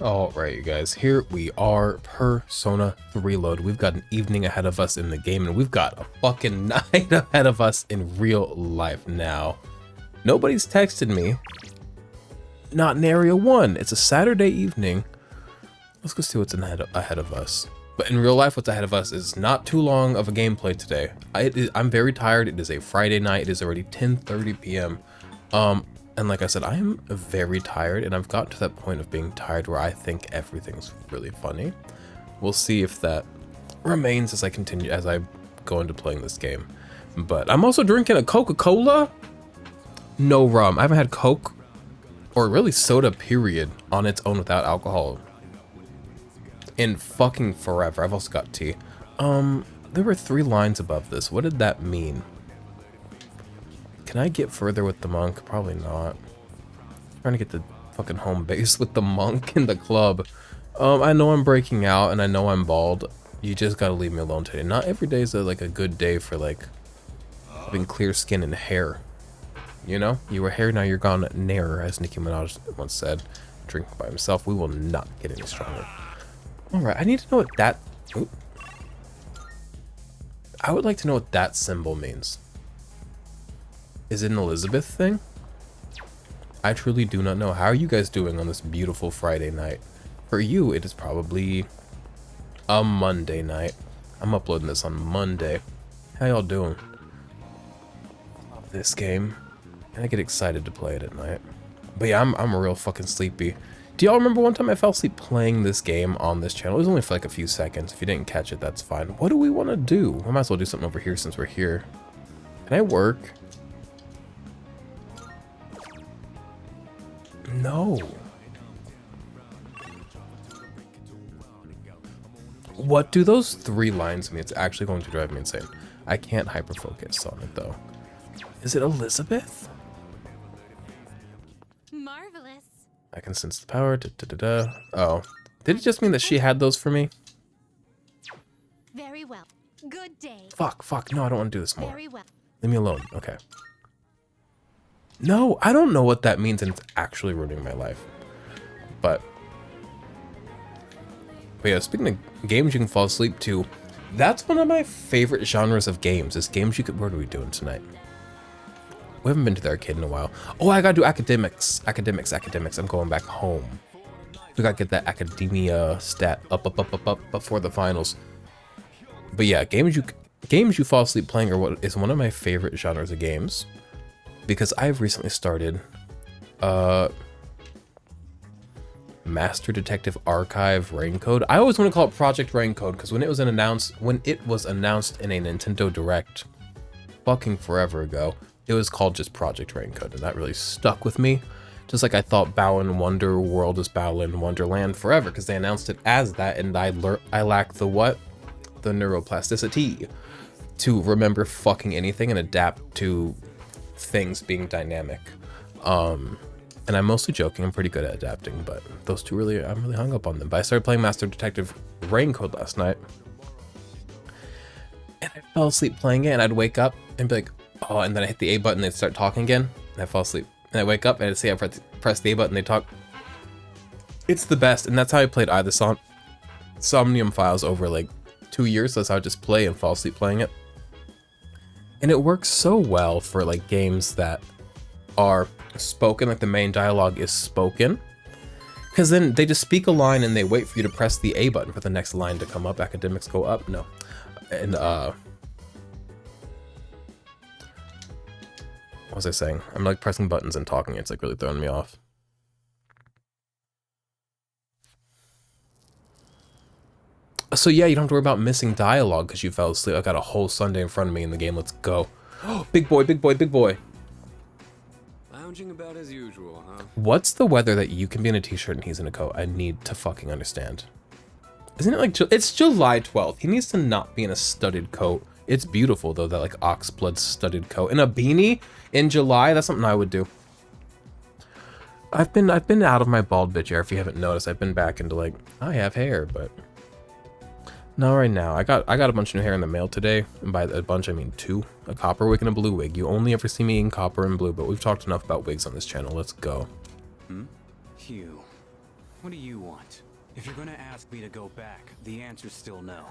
Alright, you guys, here we are, Persona 3 load. We've got an evening ahead of us in the game, and we've got a fucking night ahead of us in real life now. Nobody's texted me. Not in Area 1. It's a Saturday evening. Let's go see what's ahead of us. But in real life, what's ahead of us is not too long of a gameplay today. I'm very tired. It is a Friday night. It is already 10:30 p.m. And like I said, I am very tired, and I've gotten to that point of being tired where I think everything's really funny. We'll see if that remains as I go into playing this game. But I'm also drinking a Coca-Cola. No rum. I haven't had Coke, or really soda period, on its own without alcohol in fucking forever. I've also got tea. There were 3 lines above this. What did that mean? Can I get further with the monk? Probably not. I'm trying to get the fucking home base with the monk in the club. I know I'm breaking out, and I know I'm bald. You just gotta leave me alone today. Not every day is like a good day for like having clear skin and hair. You know, you were hair, now you're gone nair, as Nicki Minaj once said. Drinking by himself, we will not get any stronger. All right, I need to know what that. Ooh. I would like to know what that symbol means. Is it an Elizabeth thing? I truly do not know. How are you guys doing on this beautiful Friday night? For you, it is probably a Monday night. I'm uploading this on Monday. How y'all doing? Love this game. And I get excited to play it at night. But yeah, I'm real fucking sleepy. Do y'all remember one time I fell asleep playing this game on this channel? It was only for like a few seconds. If you didn't catch it, that's fine. What do we want to do? I might as well do something over here since we're here. Can I work? No. What do those 3 lines mean? It's actually going to drive me insane. I can't hyperfocus on it though. Is it Elizabeth? Marvelous. I can sense the power. Oh, did it just mean that she had those for me? Very well. Good day. Fuck. No, I don't want to do this more. Very well. Leave me alone. Okay. No, I don't know what that means, and it's actually ruining my life. But yeah, speaking of games you can fall asleep to, that's one of my favorite genres of games. Is games you could. What are we doing tonight? We haven't been to the arcade in a while. Oh, I gotta do academics. I'm going back home. We gotta get that academia stat up before the finals. But yeah, games you fall asleep playing are what is one of my favorite genres of games. Because I've recently started Master Detective Archive Raincode. I always want to call it Project Raincode because when it was announced in a Nintendo Direct fucking forever ago, it was called just Project Raincode, and that really stuck with me. Just like I thought Balan Wonder World is Balan Wonderland forever because they announced it as that, and I lack the what? The neuroplasticity to remember fucking anything and adapt to things being dynamic. And I'm mostly joking. I'm pretty good at adapting, but those two I'm really hung up on them. But I started playing Master Detective Raincode last night, and I fell asleep playing it, and I'd wake up and be like, oh, and then I hit the A button, they'd start talking again, and I fall asleep. And I wake up and I'd say I press the A button, they talk. It's the best, and that's how I played either Somnium Files over like 2 years. So that's how I just play and fall asleep playing it. And it works so well for like games that are spoken, like the main dialogue is spoken. Because then they just speak a line and they wait for you to press the A button for the next line to come up. Academics go up, no. And what was I saying? I'm like pressing buttons and talking. It's like really throwing me off. So yeah, you don't have to worry about missing dialogue because you fell asleep. I got a whole Sunday in front of me in the game. Let's go. Big boy, big boy, big boy. Lounging about as usual, huh? What's the weather that you can be in a t-shirt and he's in a coat? I need to fucking understand. Isn't it like, it's July 12th. He needs to not be in a studded coat. It's beautiful though, that like oxblood studded coat. And a beanie in July, that's something I would do. I've been out of my bald bitch hair, if you haven't noticed. I've been back into like, I have hair, but not right now. I got a bunch of new hair in the mail today, and by a bunch I mean 2. A copper wig and a blue wig. You only ever see me in copper and blue, but we've talked enough about wigs on this channel. Let's go. Hugh. What do you want? If you're gonna ask me to go back, the answer's still no.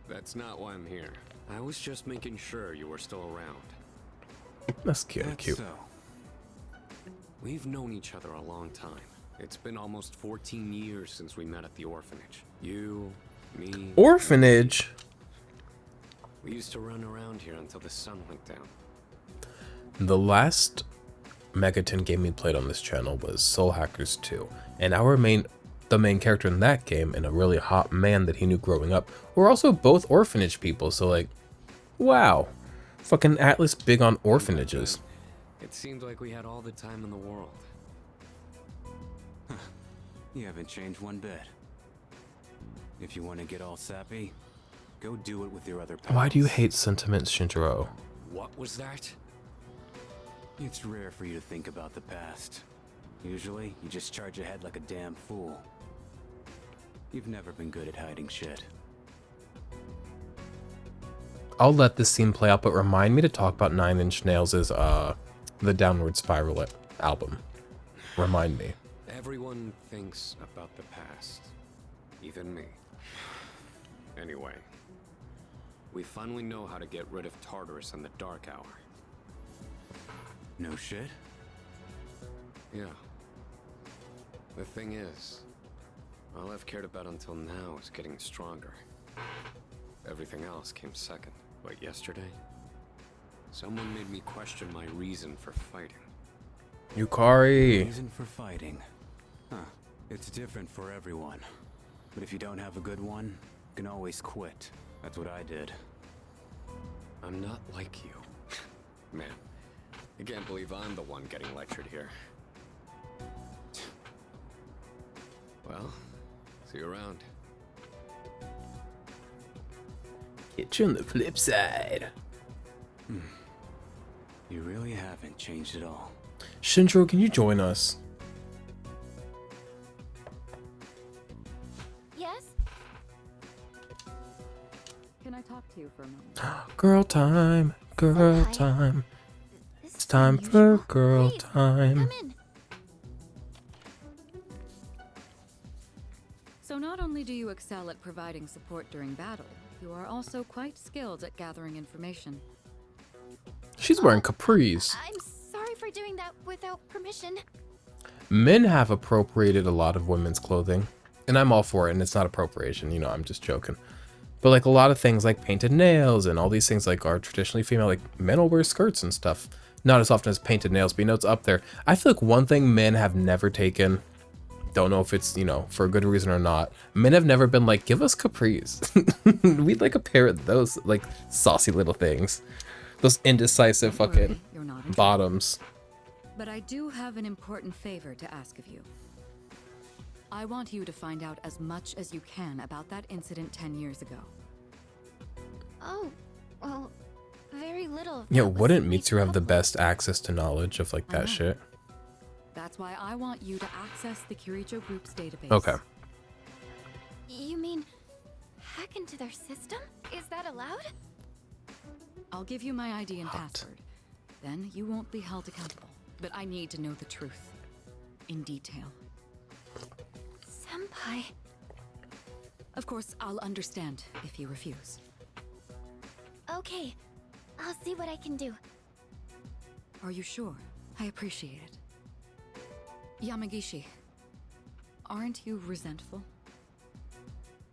That's not why I'm here. I was just making sure you were still around. That's cute. That's Cute. so. We've known each other a long time. It's been almost 14 years since we met at the orphanage. You, me... Orphanage. We used to run around here until the sun went down. The last Megaton game we played on this channel was Soul Hackers 2, and the main character in that game and a really hot man that he knew growing up were also both orphanage people. So like, wow, fucking Atlas big on orphanages. It seemed like we had all the time in the world. You haven't changed one bit. If you want to get all sappy, go do it with your other pals. Why do you hate sentiments, Shinjiro? What was that? It's rare for you to think about the past. Usually, you just charge ahead like a damn fool. You've never been good at hiding shit. I'll let this scene play out, but remind me to talk about Nine Inch Nails' The Downward Spiral album. Remind me. Everyone thinks about the past. Even me. Anyway. We finally know how to get rid of Tartarus in the Dark Hour. No shit? Yeah. The thing is, all I've cared about until now is getting stronger. Everything else came second. But yesterday, someone made me question my reason for fighting. Yukari. Reason for fighting. Huh. It's different for everyone. But if you don't have a good one, you can always quit. That's what I did. I'm not like you. Man, I can't believe I'm the one getting lectured here. Well, see you around. Get you on the flip side. You really haven't changed at all. Shinjiro, can you join us? Yes? Can I talk to you for a moment? Girl time, girl Senpai. time. This It's is time for unusual. girl Please, time. Come in. So not only do you excel at providing support during battle, you are also quite skilled at gathering information. She's wearing capris. I'm sorry for doing that without permission. Men have appropriated a lot of women's clothing, and I'm all for it, and it's not appropriation, you know, I'm just joking. But like a lot of things like painted nails and all these things like are traditionally female, like men will wear skirts and stuff. Not as often as painted nails, but you know, it's up there. I feel like one thing men have never taken, don't know if it's, you know, for a good reason or not, men have never been like, give us capris. We'd like a pair of those like saucy little things. Those indecisive Don't fucking worry, you're not in trouble. bottoms. But I do have an important favor to ask of you. I want you to find out as much as you can about that incident 10 years ago. Oh, well, very little. of Yeah, that was wouldn't made Mitsu have the public. best access to knowledge of like I know. that shit? That's why I want you to access the Kirijo Group's database. Okay. You mean hack into their system? Is that allowed? I'll give you my ID and Hot. password. Then you won't be held accountable. But I need to know the truth. In detail. Senpai. Of course, I'll understand if you refuse. Okay, I'll see what I can do. Are you sure? I appreciate it. Yamagishi, aren't you resentful?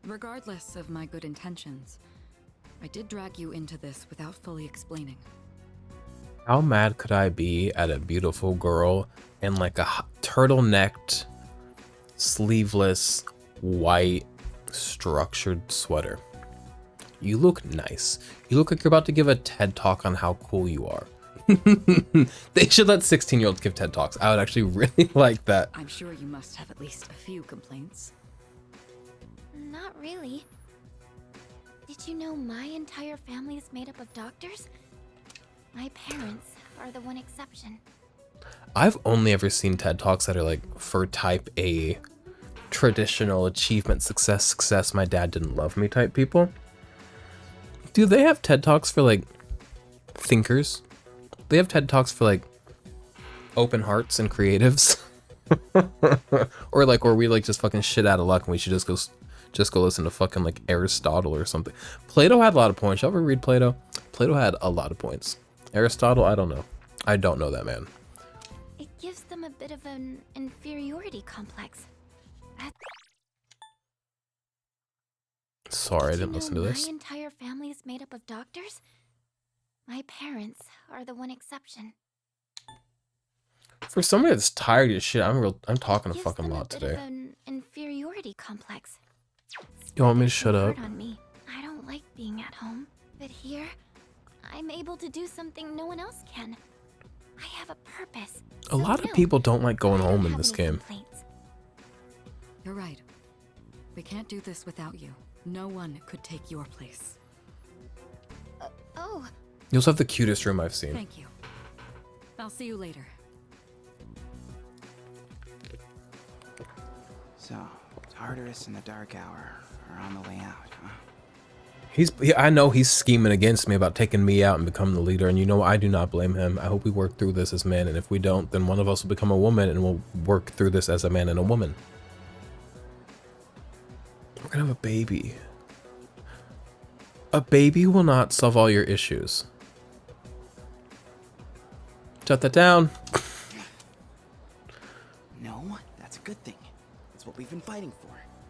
Regardless of my good intentions, I did drag you into this without fully explaining. How mad could I be at a beautiful girl in like a turtlenecked, sleeveless, white, structured sweater? You look nice. You look like you're about to give a TED talk on how cool you are. They should let 16-year-olds give TED talks. I would actually really like that. I'm sure you must have at least a few complaints. Not really. Did you know my entire family is made up of doctors? My parents are the one exception. I've only ever seen TED talks that are like for type A, traditional achievement, success, my dad didn't love me type people. Do they have TED talks for like thinkers? They have TED talks for like open hearts and creatives. Or like, or we like just fucking shit out of luck and we should just go listen to fucking like Aristotle or something. Plato had a lot of points. Y'all ever read Plato? Plato had a lot of points. Aristotle, I don't know. I don't know that man. It gives them a bit of an inferiority complex. Sorry, I Did you didn't listen know to this. My entire family is made up of doctors. My parents are the one exception. For somebody that's tired of shit, I'm talking a Gives fucking them lot a bit today. of an inferiority complex. You want me to It's shut so up? hard on me. I don't like being at home, but here, I'm able to do something no one else can. I have a purpose. A lot of people don't like going home in this game. You're right. We can't do this without you. No one could take your place. Oh, You also have the cutest room I've seen. Thank you. I'll see you later. So, Tartarus and the Dark Hour are on the way out, huh? I know he's scheming against me about taking me out and becoming the leader, and you know I do not blame him. I hope we work through this as men, and if we don't, then one of us will become a woman, and we'll work through this as a man and a woman. We're gonna have a baby. A baby will not solve all your issues. Shut that down. No, that's a good thing. That's what we've been fighting for.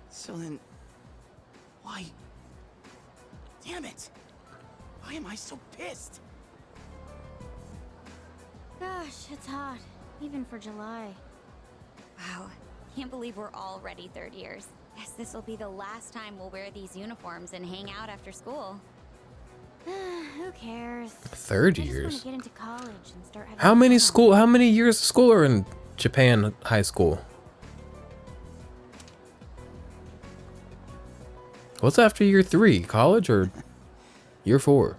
So then, why? Damn it! Why am I so pissed? gosh, it's hot. Even for July. Wow, can't believe we're already third years. Guess this will be the last time we'll wear these uniforms and hang out after school. Who cares? Third I just years. want to get into college and start having How many fun. how many years of school are in Japan high school? What's after year 3? College or year 4?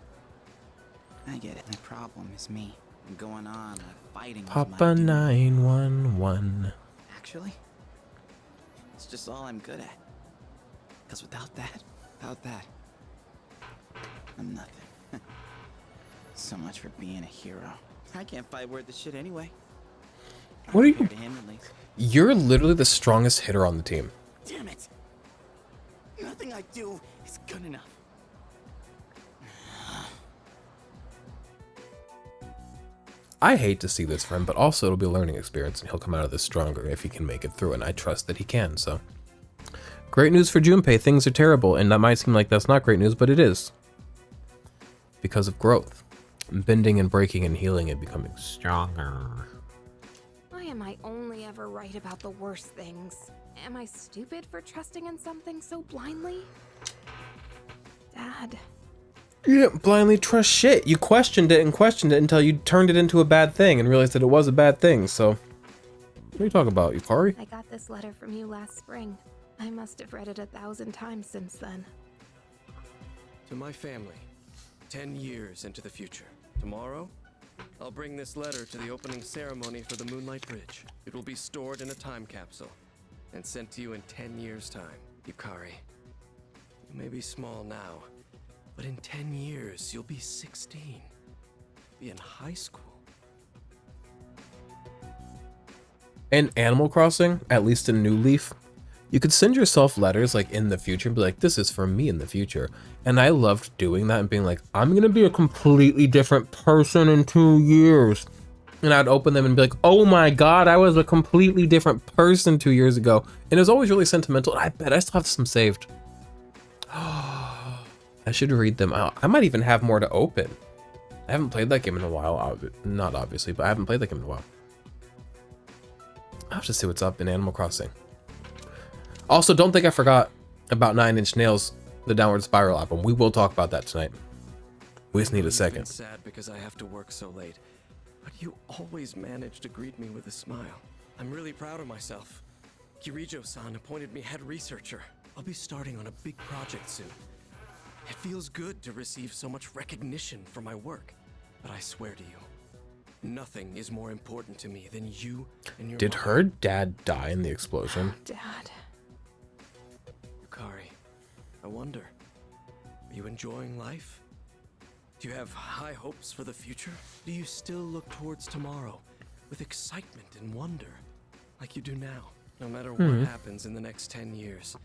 I get it. The problem is me. I'm going on like fighting. was Papa my duty. 911. Actually, it's just all I'm good at. Because without that, I'm nothing. So much for being a hero. I can't fight worth the shit anyway. What are you? Compared to him, at least. You're literally the strongest hitter on the team. Damn it! Nothing I do is good enough. I hate to see this for him, but also it'll be a learning experience, and he'll come out of this stronger if he can make it through, and I trust that he can, so. Great news for Junpei, things are terrible, and that might seem like that's not great news, but it is. Because of growth. Bending and breaking and healing and becoming stronger. Why am I only ever right about the worst things? Am I stupid for trusting in something so blindly? Dad. You didn't blindly trust shit. You questioned it until you turned it into a bad thing and realized that it was a bad thing, so. What are you talking about, Yukari? I got this letter from you last spring. I must have read it 1,000 times since then. To my family, 10 years into the future. Tomorrow, I'll bring this letter to the opening ceremony for the Moonlight Bridge. It will be stored in a time capsule and sent to you in 10 years' time. Yukari, you may be small now, but in 10 years, you'll be 16. Be in high school. In Animal Crossing, at least in New Leaf, you could send yourself letters like in the future and be like, this is for me in the future. And I loved doing that and being like, I'm gonna be a completely different person in 2 years. And I'd open them and be like, oh my God, I was a completely different person 2 years ago. And it was always really sentimental. And I bet I still have some saved. I should read them out. I might even have more to open. I haven't played that game in a while. Not obviously, but I haven't played that game in a while. I'll have to see what's up in Animal Crossing. Also, don't think I forgot about 9 Inch Nails, the Downward Spiral album. We will talk about that tonight. We just need a You've been second. sad because I have to work so late, but you always manage to greet me with a smile. I'm really proud of myself. Kirijo-san appointed me head researcher. I'll be starting on a big project soon. It feels good to receive so much recognition for my work, but I swear to you, nothing is more important to me than you and your Did mother. her dad die in the explosion? Dad. Yukari, I wonder, are you enjoying life? Do you have high hopes for the future? Do you still look towards tomorrow with excitement and wonder? like you do now. No matter what happens in the next 10 years,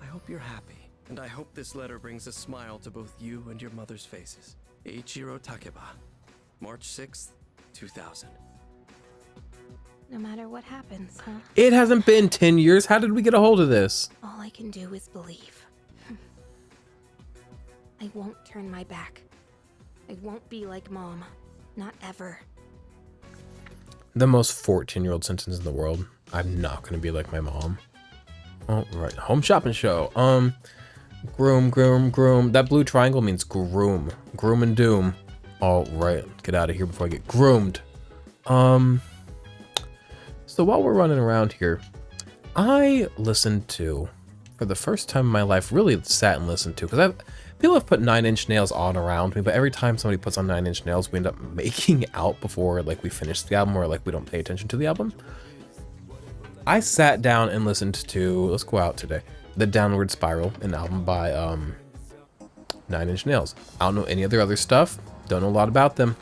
I hope you're happy. And I hope this letter brings a smile to both you and your mother's faces. Eiichiro Takeba, March 6th, 2000. No matter what happens, huh? It hasn't been 10 years. How did we get a hold of this? All I can do is believe. I won't turn my back. I won't be like Mom. Not ever. The most 14-year-old sentence in the world. I'm not gonna be like my mom. Oh, right. Home shopping show. Groom, groom, groom. That blue triangle means groom. Groom and doom. All right. Get out of here before I get groomed. So while we're running around here, I listened to, for the first time in my life, really sat and listened to, because people have put 9 Inch Nails on around me, but every time somebody puts on 9 Inch Nails, we end up making out before like we finish the album, or like we don't pay attention to the album. I sat down and listened to, let's go out today, The Downward Spiral, an album by 9 Inch Nails. I don't know any of their other stuff, don't know a lot about them.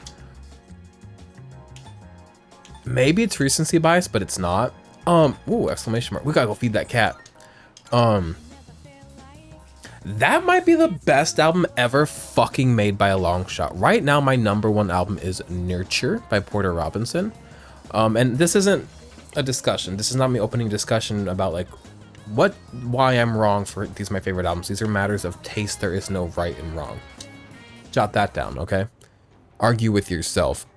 Maybe it's recency bias, but it's not. Ooh, exclamation mark. We gotta go feed that cat. That might be the best album ever fucking made by a long shot. Right now, my #1 album is Nurture by Porter Robinson. And this isn't a discussion. This is not me opening discussion about like why I'm wrong for these my favorite albums. These are matters of taste. There is no right and wrong. Jot that down, okay? Argue with yourself.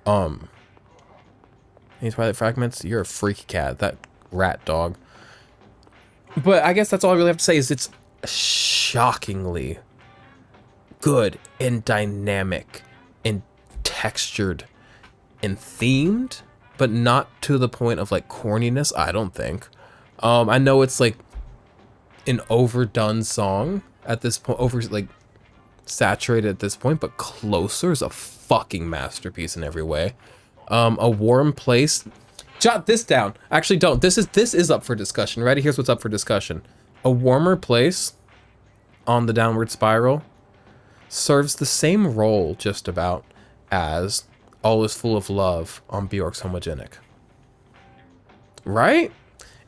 Any Twilight Fragments? You're a freak cat. That rat dog. But I guess that's all I really have to say is it's shockingly good and dynamic and textured and themed, but not to the point of like corniness, I don't think. I know it's like an overdone song at this point, over like saturated at this point, but Closer is a fucking masterpiece in every way. A Warm Place. Jot this down. Actually, don't. This is up for discussion. Ready? Here's what's up for discussion. A Warmer Place on The Downward Spiral serves the same role just about as All Is Full of Love on Bjork's Homogenic. Right?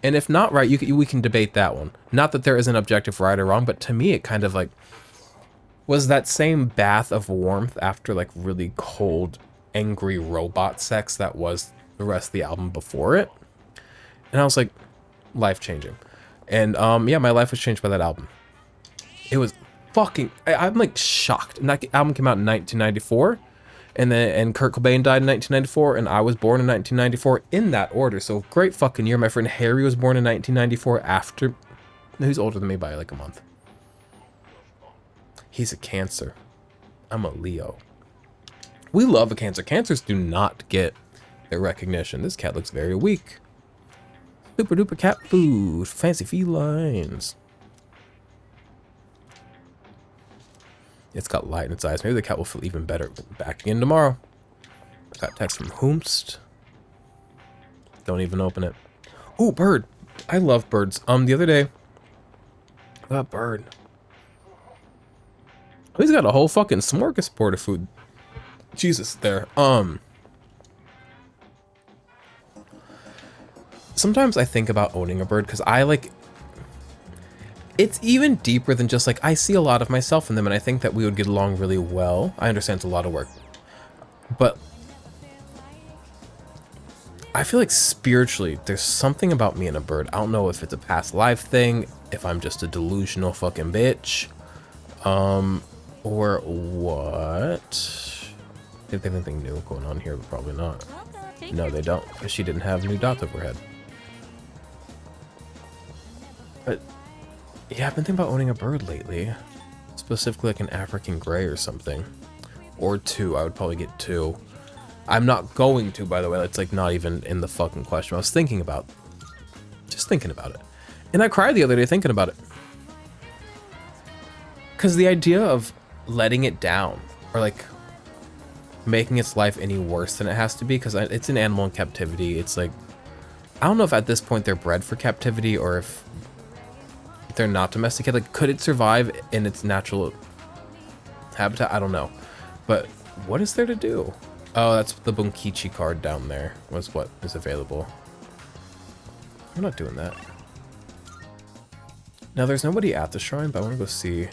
And if not right, we can debate that one. Not that there is an objective right or wrong, but to me it kind of like was that same bath of warmth after like really cold, angry robot sex that was the rest of the album before it. And I was like, life-changing. And yeah, my life was changed by that album. It was fucking, I'm like shocked. And that album came out in 1994, and Kurt Cobain died in 1994, and I was born in 1994 in that order. So great fucking year. My friend Harry was born in 1994 after, no, he's older than me by like a month. He's a Cancer. I'm a Leo. We love a Cancer. Cancers do not get their recognition. This cat looks very weak. Super duper cat food. Fancy felines. It's got light in its eyes. Maybe the cat will feel even better. Back again tomorrow. I got text from Hoomst. Don't even open it. Ooh, bird. I love birds. The other day, I got a bird. Oh, he's got a whole fucking smorgasbord of food. Jesus, there. Sometimes I think about owning a bird because I like, it's even deeper than just like, I see a lot of myself in them and I think that we would get along really well. I understand it's a lot of work, but I feel like spiritually there's something about me and a bird. I don't know if it's a past life thing, if I'm just a delusional fucking bitch, or what. If they have anything new going on here, but probably not. No, they don't, because she didn't have new dots over her head. But yeah, I've been thinking about owning a bird lately, specifically like an African gray or something, or 2. I would probably get 2. I'm not going to, by the way. That's like not even in the fucking question. I was thinking about, just thinking about it, and I cried the other day thinking about it, because the idea of letting it down or like making its life any worse than it has to be, because it's an animal in captivity. It's like, I don't know if at this point they're bred for captivity or if they're not domesticated. Like, could it survive in its natural habitat? I don't know. But what is there to do? Oh, that's the Bunkichi card down there was what is available. We're not doing that. Now, there's nobody at the shrine, but I want to go see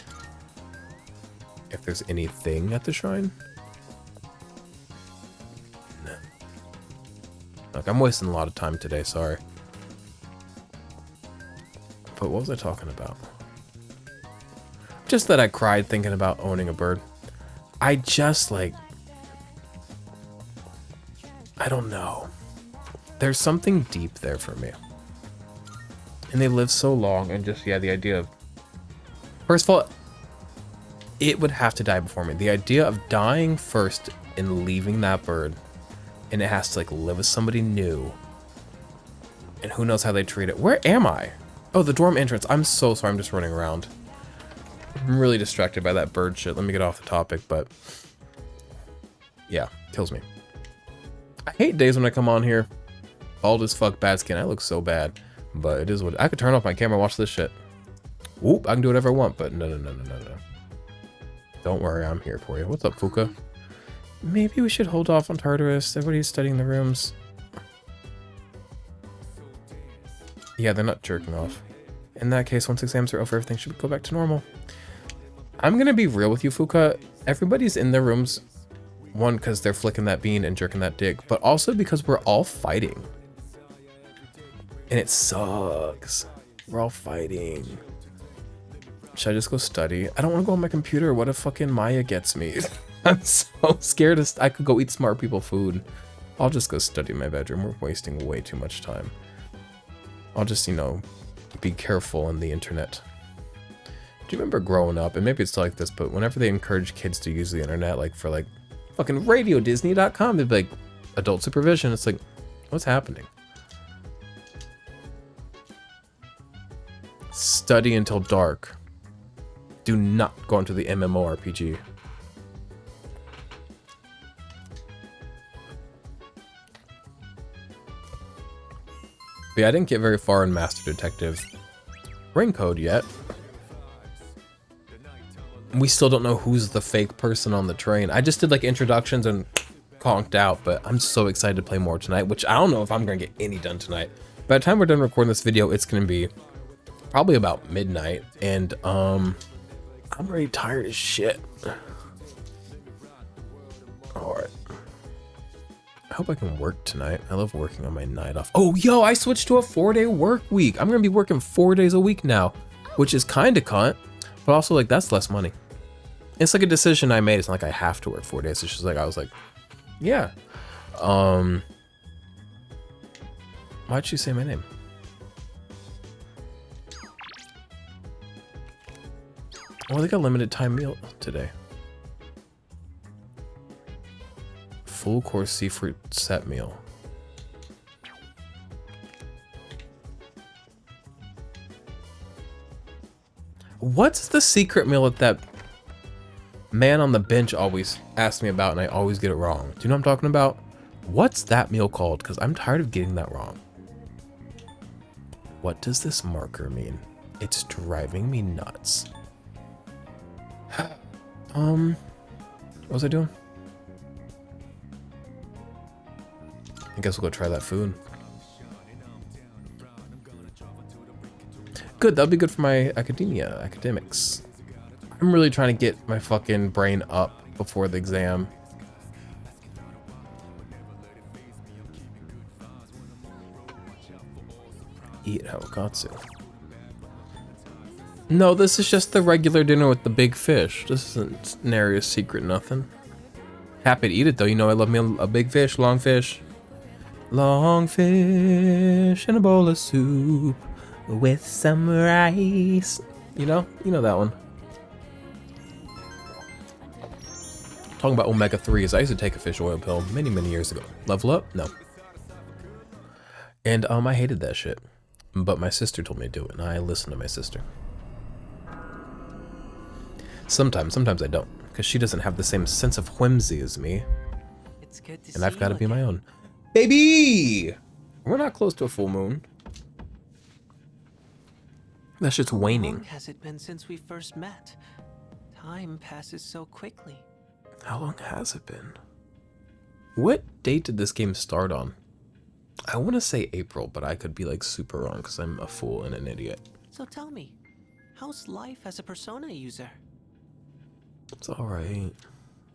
if there's anything at the shrine. No. Look, I'm wasting a lot of time today, sorry. But what was I talking about? Just that I cried thinking about owning a bird. I just, like... I don't know. There's something deep there for me. And they live so long, and just, yeah, the idea of... First of all, it would have to die before me. The idea of dying first and leaving that bird, and it has to, like, live with somebody new. And who knows how they treat it. Where am I? Oh, the dorm entrance. I'm so sorry, I'm just running around. I'm really distracted by that bird shit. Let me get off the topic, but... yeah, kills me. I hate days when I come on here. Bald as fuck, bad skin. I look so bad. But it is what... I could turn off my camera and watch this shit. Whoop, I can do whatever I want, but no. Don't worry, I'm here for you. What's up, Fuka? Maybe we should hold off on Tartarus. Everybody's studying the rooms. Yeah, they're not jerking off. In that case, once exams are over, everything should go back to normal. I'm gonna be real with you, Fuka. Everybody's in their rooms. One, because they're flicking that bean and jerking that dick, but also because we're all fighting. And it sucks. We're all fighting. Should I just go study? I don't want to go on my computer. What if fucking Maya gets me? I'm so scared. I could go eat smart people food. I'll just go study in my bedroom. We're wasting way too much time. I'll just, you know, be careful on the internet. Do you remember growing up, and maybe it's like this, but whenever they encourage kids to use the internet, like for like fucking radiodisney.com, they'd be like, adult supervision. It's like, what's happening? Study until dark. Do not go into the MMORPG. But yeah, I didn't get very far in Master Detective Ring Code yet. We still don't know who's the fake person on the train. I just did like introductions and conked out, but I'm so excited to play more tonight, which I don't know if I'm gonna get any done tonight. By the time we're done recording this video, it's gonna be probably about midnight, and I'm already tired as shit. Alright. I hope I can work tonight. I love working on my night off. Oh, yo, I switched to a 4-day work week. I'm gonna be working 4 days a week now, which is kind of cunt, but also like that's less money. It's like a decision I made. It's not like I have to work 4 days. It's just like I was like, yeah. Why'd you say my name? Oh, they got limited time meal today. Full course seafood set meal. What's the secret meal that man on the bench always asks me about and I always get it wrong? Do you know what I'm talking about? What's that meal called? Because I'm tired of getting that wrong. What does this marker mean? It's driving me nuts. What was I doing? I guess we'll go try that food. Good, that'll be good for my academics. I'm really trying to get my fucking brain up before the exam. Eat Hokatsu. No, this is just the regular dinner with the big fish. This isn't Naria's secret nothing. Happy to eat it though, you know I love me a big fish, long fish. Long fish in a bowl of soup with some rice. You know that one. Talking about omega-3s, I used to take a fish oil pill many years ago. Level up? No. And I hated that shit. But my sister told me to do it, and I listened to my sister. Sometimes I don't, because she doesn't have the same sense of whimsy as me. It's good to and I've got to be my own. Baby! We're not close to a full moon. That shit's waning. How long has it been since we first met? Time passes so quickly. How long has it been? What date did this game start on? I want to say April, but I could be like super wrong because I'm a fool and an idiot. So tell me, how's life as a Persona user? It's alright.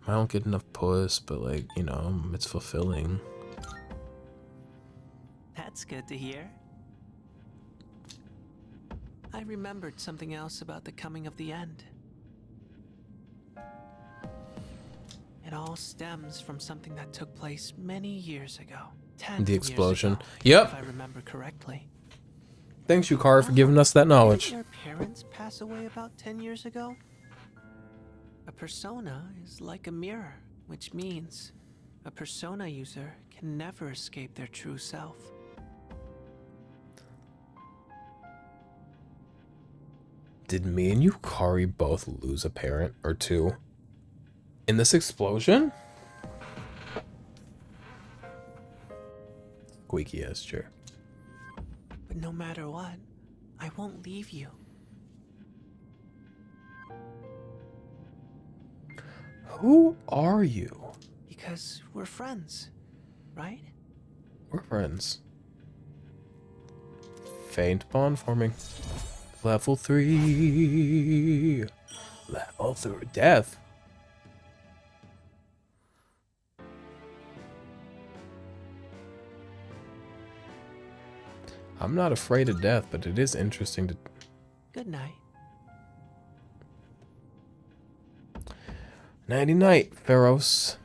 I don't get enough puss, but like, you know, it's fulfilling. That's good to hear. I remembered something else about the coming of the end. It all stems from something that took place many years ago. 10 The years explosion. ago, Yep. if I remember correctly. Thanks, Yukari, for giving us that knowledge. Didn't your parents pass away about 10 years ago? A persona is like a mirror, which means a persona user can never escape their true self. Did me and Yukari both lose a parent or two in this explosion? Squeaky ass chair. But no matter what, I won't leave you. Who are you? Because we're friends, right? We're friends. Faint bond forming. Level 3. Level 3. Death. I'm not afraid of death, but it is interesting to... Good night. Nighty night, Pharos.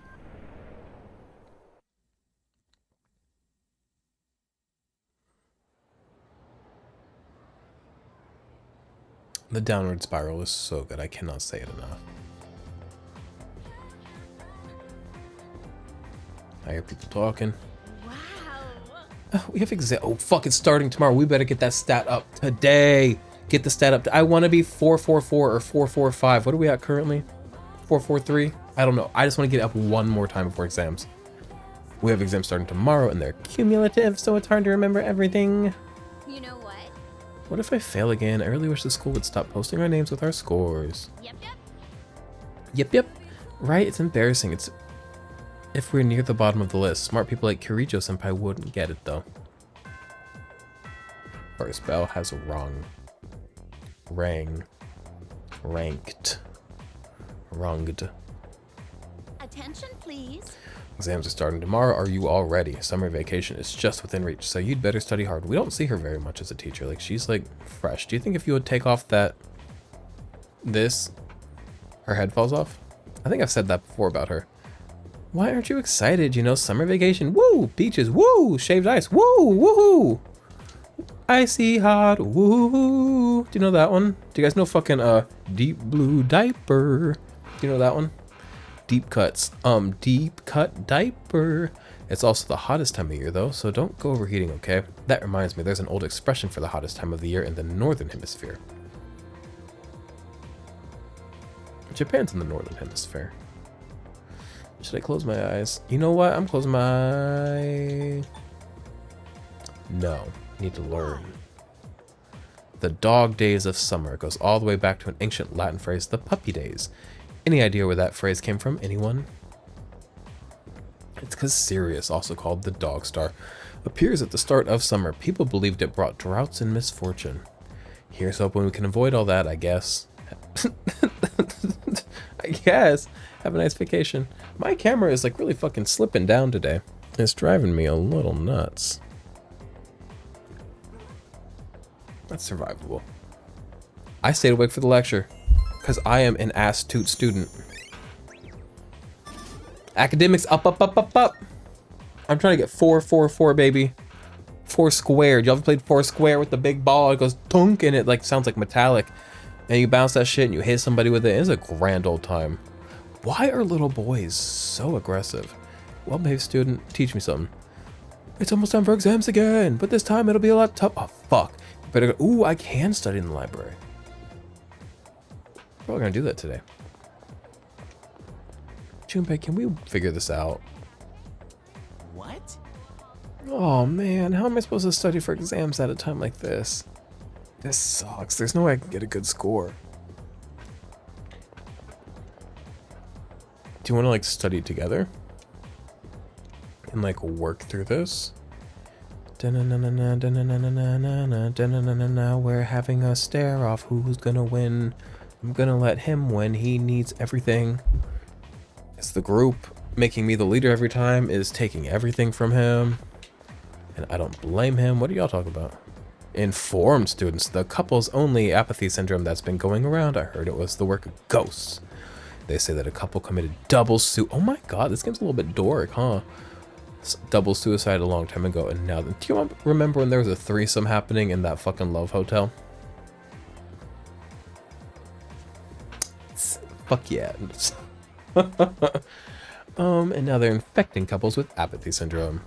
The downward spiral is so good, I cannot say it enough. I hear people talking. Wow. Oh, we have oh fuck, it's starting tomorrow. We better get that stat up today. Get the stat up. I want to be 444 or 445. What are we at currently? 443? I don't know. I just want to get up one more time before exams. We have exams starting tomorrow and they're cumulative, so it's hard to remember everything. You know what? What if I fail again? I really wish the school would stop posting our names with our scores. Yep. Yep. Right? It's embarrassing. It's if we're near the bottom of the list. Smart people like Kirijo-senpai wouldn't get it, though. First bell has a wrong. Ranked. Wronged. Attention, please. Exams are starting tomorrow. Are you all ready? Summer vacation is just within reach, so you'd better study hard. We don't see her very much as a teacher. Like, she's, like, fresh. Do you think if you would take off her head falls off? I think I've said that before about her. Why aren't you excited? You know, summer vacation. Woo! Beaches. Woo! Shaved ice. Woo! Woohoo! Icy hot. Woo! Do you know that one? Do you guys know fucking, Deep Blue Diaper? Do you know that one? Deep cuts. Deep cut diaper. It's also the hottest time of year though, so don't go overheating, okay? That reminds me, there's an old expression for the hottest time of the year in the northern hemisphere. Japan's in the northern hemisphere. Should I close my eyes? You know what? I'm closing my... No. I need to learn. The dog days of summer goes all the way back to an ancient Latin phrase, the puppy days. Any idea where that phrase came from? Anyone? It's because Sirius, also called the Dog Star, appears at the start of summer. People believed it brought droughts and misfortune. Here's hoping we can avoid all that, I guess. I guess. Have a nice vacation. My camera is like really fucking slipping down today. It's driving me a little nuts. That's survivable. I stayed awake for the lecture because I am an ass-toot student. Academics up, up, up, up, up. I'm trying to get 4, 4, 4, baby. 4 squared. Y'all ever played 4 square with the big ball? It goes tunk and it like sounds like metallic. And you bounce that shit and you hit somebody with it. It's a grand old time. Why are little boys so aggressive? Well-behaved student, teach me something. It's almost time for exams again, but this time it'll be a lot tough. Oh, fuck. Better go. Ooh, I can study in the library. Probably gonna do that today. Junpei, can we figure this out? What? Oh man, how am I supposed to study for exams at a time like this? This sucks. There's no way I can get a good score. Do you want to like study together? And like work through this? We're having a stare off who's gonna win. I'm gonna let him win. He needs everything. It's the group. Making me the leader every time is taking everything from him. And I don't blame him. What are y'all talking about? Informed students. The couple's only apathy syndrome that's been going around. I heard it was the work of ghosts. They say that a couple committed double Oh my god, this game's a little bit dork, huh? Double suicide a long time ago, and now do you remember when there was a threesome happening in that fucking love hotel? Fuck yeah. And now they're infecting couples with apathy syndrome.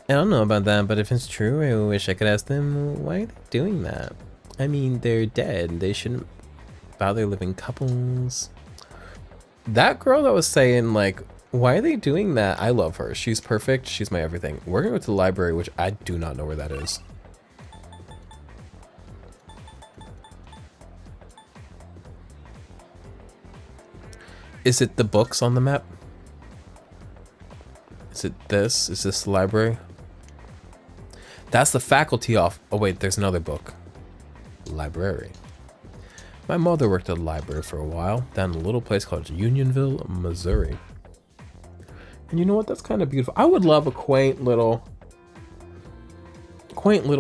I don't know about that, but if it's true, I wish I could ask them, why are they doing that? I mean, they're dead. They shouldn't bother living couples. That girl that was saying, like, why are they doing that? I love her. She's perfect. She's my everything. We're gonna go to the library, which I do not know where that is. Is it the books on the map? Is it this? Is this the library? That's the faculty off. Oh wait, there's another book. Library. My mother worked at a library for a while, down in a little place called Unionville, Missouri. And you know what? That's kind of beautiful. I would love a quaint little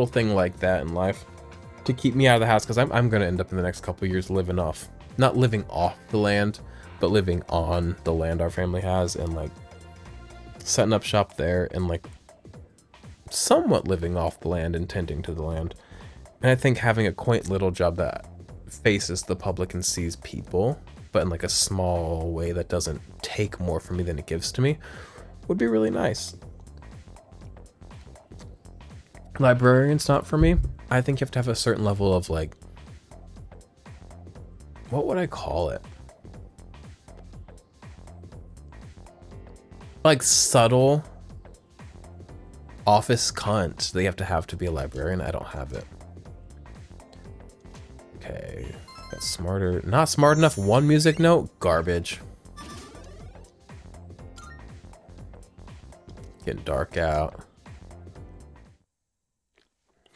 thing like that in life to keep me out of the house, because I'm going to end up in the next couple of years living off, not living off the land, but living on the land our family has, and like setting up shop there and like somewhat living off the land and tending to the land. And I think having a quaint little job that faces the public and sees people, but in like a small way that doesn't take more from me than it gives to me, would be really nice. Librarian's not for me. I think you have to have a certain level of like, what would I call it? Like subtle office cunt they have to be a librarian. I don't have it. Okay, got smarter. Not smart enough. One music note. Garbage. Getting dark out.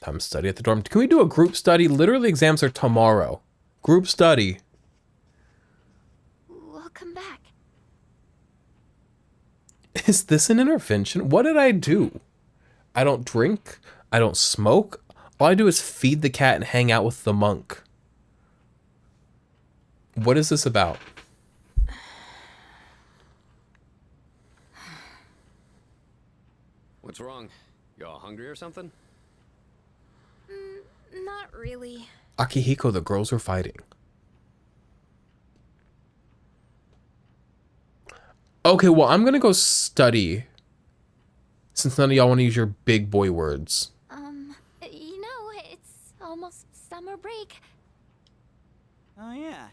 Time to study at the dorm. Can we do a group study? Literally exams are tomorrow. Group study. Welcome back. Is this an intervention? What did I do? I don't drink. I don't smoke. All I do is feed the cat and hang out with the monk. What is this about? What's wrong? Y'all hungry or something? Not really. Akihiko, the girls were fighting. Okay, well, I'm gonna go study. Since none of y'all want to use your big boy words. You know, it's almost summer break. Oh yeah,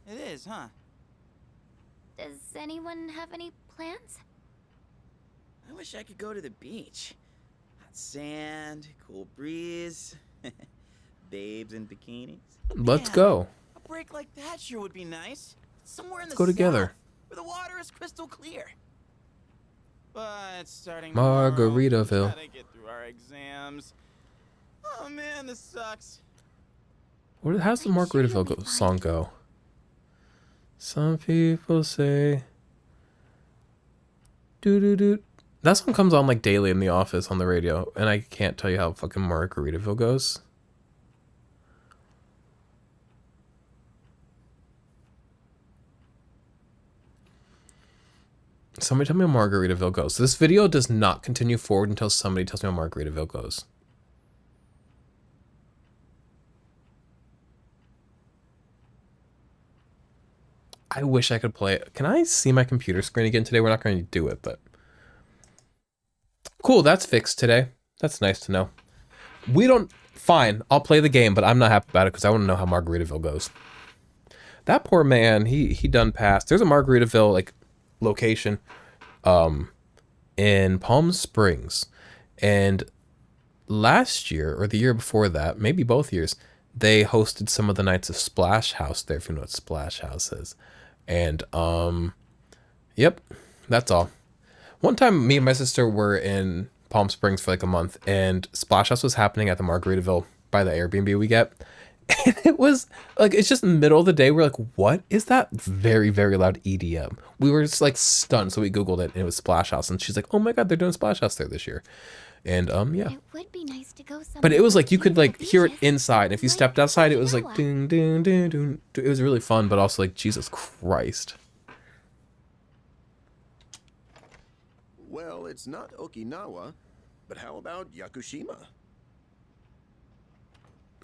it is, huh? Does anyone have any plans? I wish I could go to the beach. Hot sand, cool breeze, babes in bikinis. Let's Yeah, go. A break like that sure would be nice. Somewhere in Let's the go together. South, where the water is crystal clear. But starting Margaritaville. tomorrow, we gotta get through our exams. Oh man, this sucks. How's the I'm sure you'll Margaritaville be fine. song go? Some people say... Doo-doo-doo. That song comes on like daily in the office on the radio, and I can't tell you how fucking Margaritaville goes. Somebody tell me how Margaritaville goes. This video does not continue forward until somebody tells me how Margaritaville goes. I wish I could play it. Can I see my computer screen again today? We're not going to do it, but... Cool, that's fixed today. That's nice to know. We don't... Fine, I'll play the game, but I'm not happy about it because I want to know how Margaritaville goes. That poor man, he done passed. There's a Margaritaville, like, location in Palm Springs. And last year, or the year before that, maybe both years, they hosted some of the nights of Splash House there, if you know what Splash House is. And, yep, that's all. One time, me and my sister were in Palm Springs for like a month, and Splash House was happening at the Margaritaville by the Airbnb we get. And it was like, it's just in the middle of the day. We're like, what is that very, very loud EDM? We were just like stunned. So we Googled it and it was Splash House. And she's like, oh my God, they're doing Splash House there this year. And yeah. It would be nice to go But it was like, you somewhere could like with hear it beautiful inside. If you beaches, stepped outside, it was like, Okinawa. ding, ding, ding, ding. It was really fun, but also like, Jesus Christ. Well, it's not Okinawa, but how about Yakushima?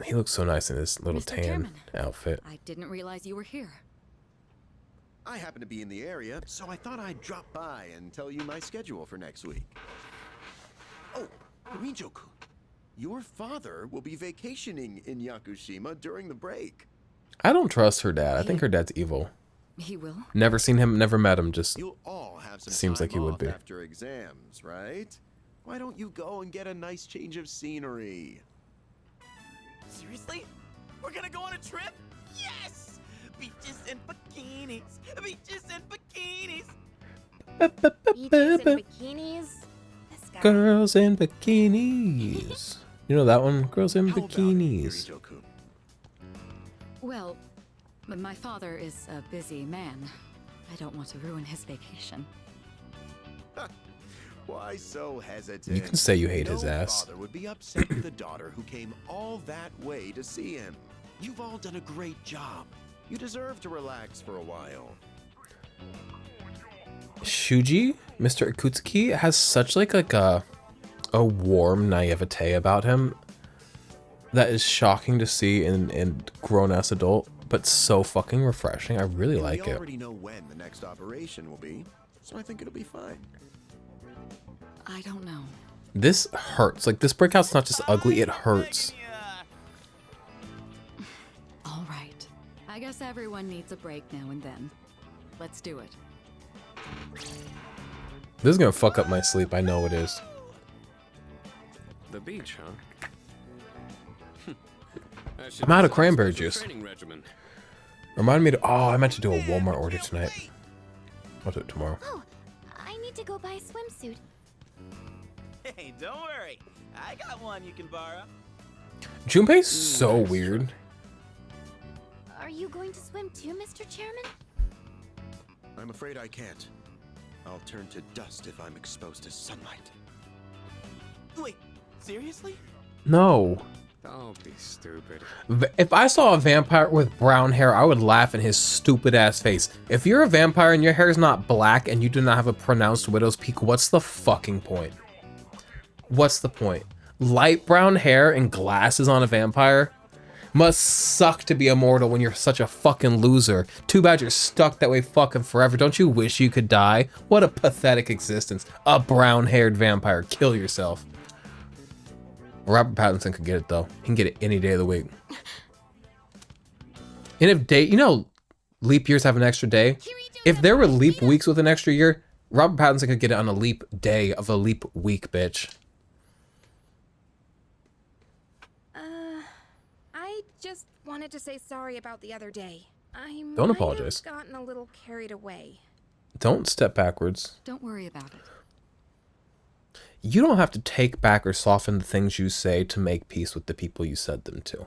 He looks so nice in his little Mr. tan Chairman. outfit. I didn't realize you were here. I happen to be in the area, so I thought I'd drop by and tell you my schedule for next week. Oh, Rinjoku, your father will be vacationing in Yakushima during the break. I don't trust her dad. I think her dad's evil. He will? Never seen him, never met him. Just You'll all have some Seems time like he would off be. after exams, right? Why don't you go and get a nice change of scenery? Seriously? We're gonna go on a trip? Yes! Beaches and bikinis! Beaches and bikinis! Beaches and bikinis. This guy. girls in bikinis. You know that one? Girls in How about it, bikinis. Rinjoku? Well, my father is a busy man. I don't want to ruin his vacation. Why so hesitant? You can say you hate his No ass. father would be upset with the daughter who came all that way to see him. You've all done a great job. You deserve to relax for a while. Shuji, Mr. Akutsuki, has such like a warm naivete about him that is shocking to see in grown-ass adult, but so fucking refreshing. I really like We it. already know when the next operation will be, so I think it'll be fine. I don't know. This hurts. Like, this breakout's not just ugly, it hurts. All right. I guess everyone needs a break now and then. Let's do it. This is gonna fuck up my sleep. I know it is. The beach, huh? I'm out of cranberry juice. Training regimen. Remind me to. Oh, I meant to do a Walmart order tonight. I'll do it tomorrow. Oh, I need to go buy a swimsuit. Hey, don't worry. I got one you can borrow. Junpei's so weird. Are you going to swim too, Mr. Chairman? I'm afraid I can't. I'll turn to dust if I'm exposed to sunlight. Wait, seriously? No. Don't be stupid. If I saw a vampire with brown hair, I would laugh in his stupid ass face. If you're a vampire and your hair is not black and you do not have a pronounced widow's peak, what's the fucking point? What's the point? Light brown hair and glasses on a vampire? Must suck to be immortal when you're such a fucking loser. Too bad you're stuck that way fucking forever. Don't you wish you could die? What a pathetic existence. A brown-haired vampire. Kill yourself. Robert Pattinson could get it though. He can get it any day of the week. And if you know, leap years have an extra day. If there were leap weeks with an extra year, Robert Pattinson could get it on a leap day of a leap week, bitch. I just wanted to say sorry about the other day. I Don't might apologize. have gotten a little carried away. Don't step backwards. Don't worry about it. You don't have to take back or soften the things you say to make peace with the people you said them to.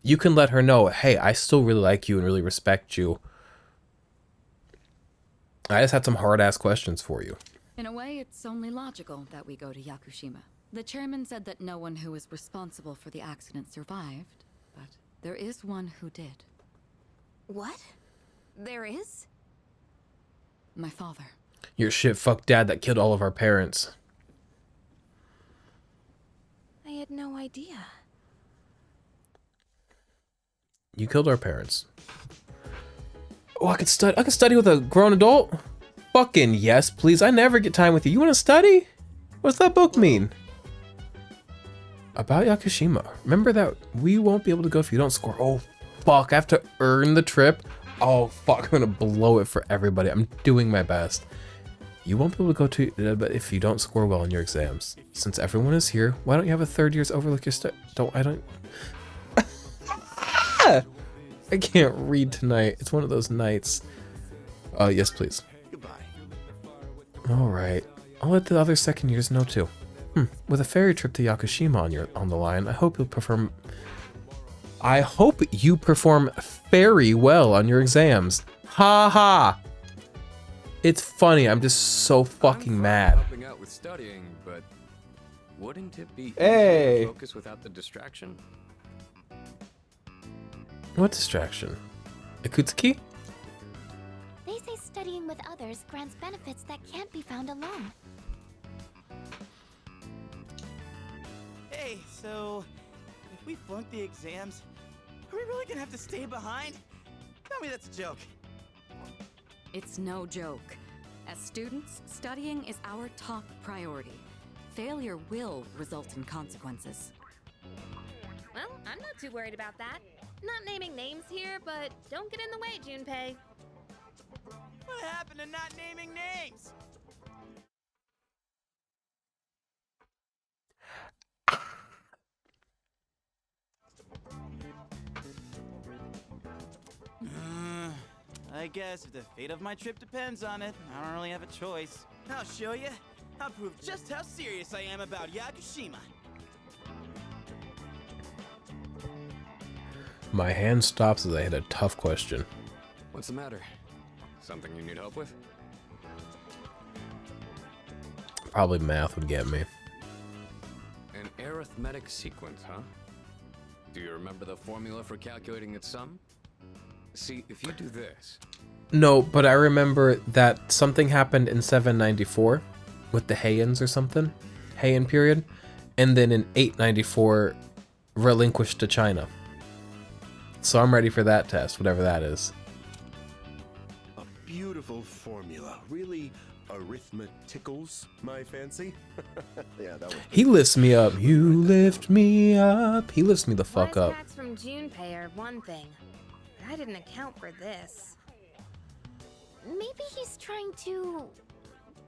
You can let her know, hey, I still really like you and really respect you. I just had some hard-ass questions for you. In a way, it's only logical that we go to Yakushima. The chairman said that no one who was responsible for the accident survived, but there is one who did. What? There is? My father. Your shit-fucked dad that killed all of our parents. I had no idea. You killed our parents. Oh, I could study with a grown adult? Fucking yes, please. I never get time with you. You want to study? What's that book mean? About Yakushima. Remember that we won't be able to go if you don't score. Oh, fuck. I have to earn the trip. Oh, fuck. I'm going to blow it for everybody. I'm doing my best. You won't be able to go to, but if you don't score well in your exams. Since everyone is here, why don't you have a third year's overlook your I can't read tonight. It's one of those nights. Yes, please. Goodbye. All right. I'll let the other second years know too. With a ferry trip to Yakushima on the line, I hope you perform very well on your exams. Ha ha. It's funny. I'm just so fucking mad. Helping out with studying, but wouldn't it be Hey. easier to focus without the distraction? What distraction? Akutsuki? They say studying with others grants benefits that can't be found alone. Hey, so if we flunk the exams, are we really gonna have to stay behind? Tell me that's a joke. It's no joke. As students, studying is our top priority. Failure will result in consequences. Well, I'm not too worried about that. Not naming names here, but don't get in the way, Junpei. What happened to not naming names? I guess if the fate of my trip depends on it, I don't really have a choice. I'll show you. I'll prove just how serious I am about Yakushima. My hand stops as I hit a tough question. What's the matter? Something you need help with? Probably math would get me. An arithmetic sequence, huh? Do you remember the formula for calculating its sum? See, if you do this... No, but I remember that something happened in 794 with the Heians or something. Heian period. And then in 894 relinquished to China. So I'm ready for that test, whatever that is. A beautiful formula. Really arithmeticals my fancy. Yeah, that was... He lifts me up. You lift me up. He lifts me the fuck up. Flashbacks from Junpei are one thing, but I didn't account for this. Maybe he's trying to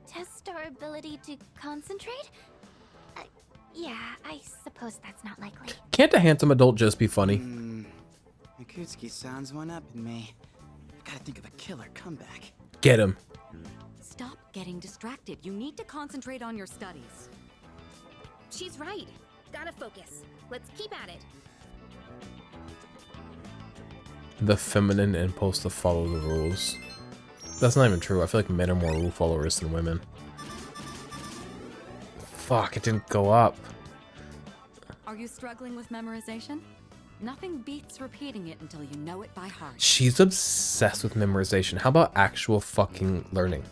test our ability to concentrate? Yeah, I suppose that's not likely. Can't a handsome adult just be funny? Akutsuki sounds one up in me. I gotta think of a killer comeback. Get him. Stop getting distracted. You need to concentrate on your studies. She's right. Gotta focus. Let's keep at it. The feminine impulse to follow the rules. That's not even true. I feel like men are more rule followers than women. Fuck, it didn't go up. Are you struggling with memorization? Nothing beats repeating it until you know it by heart. She's obsessed with memorization. How about actual fucking learning?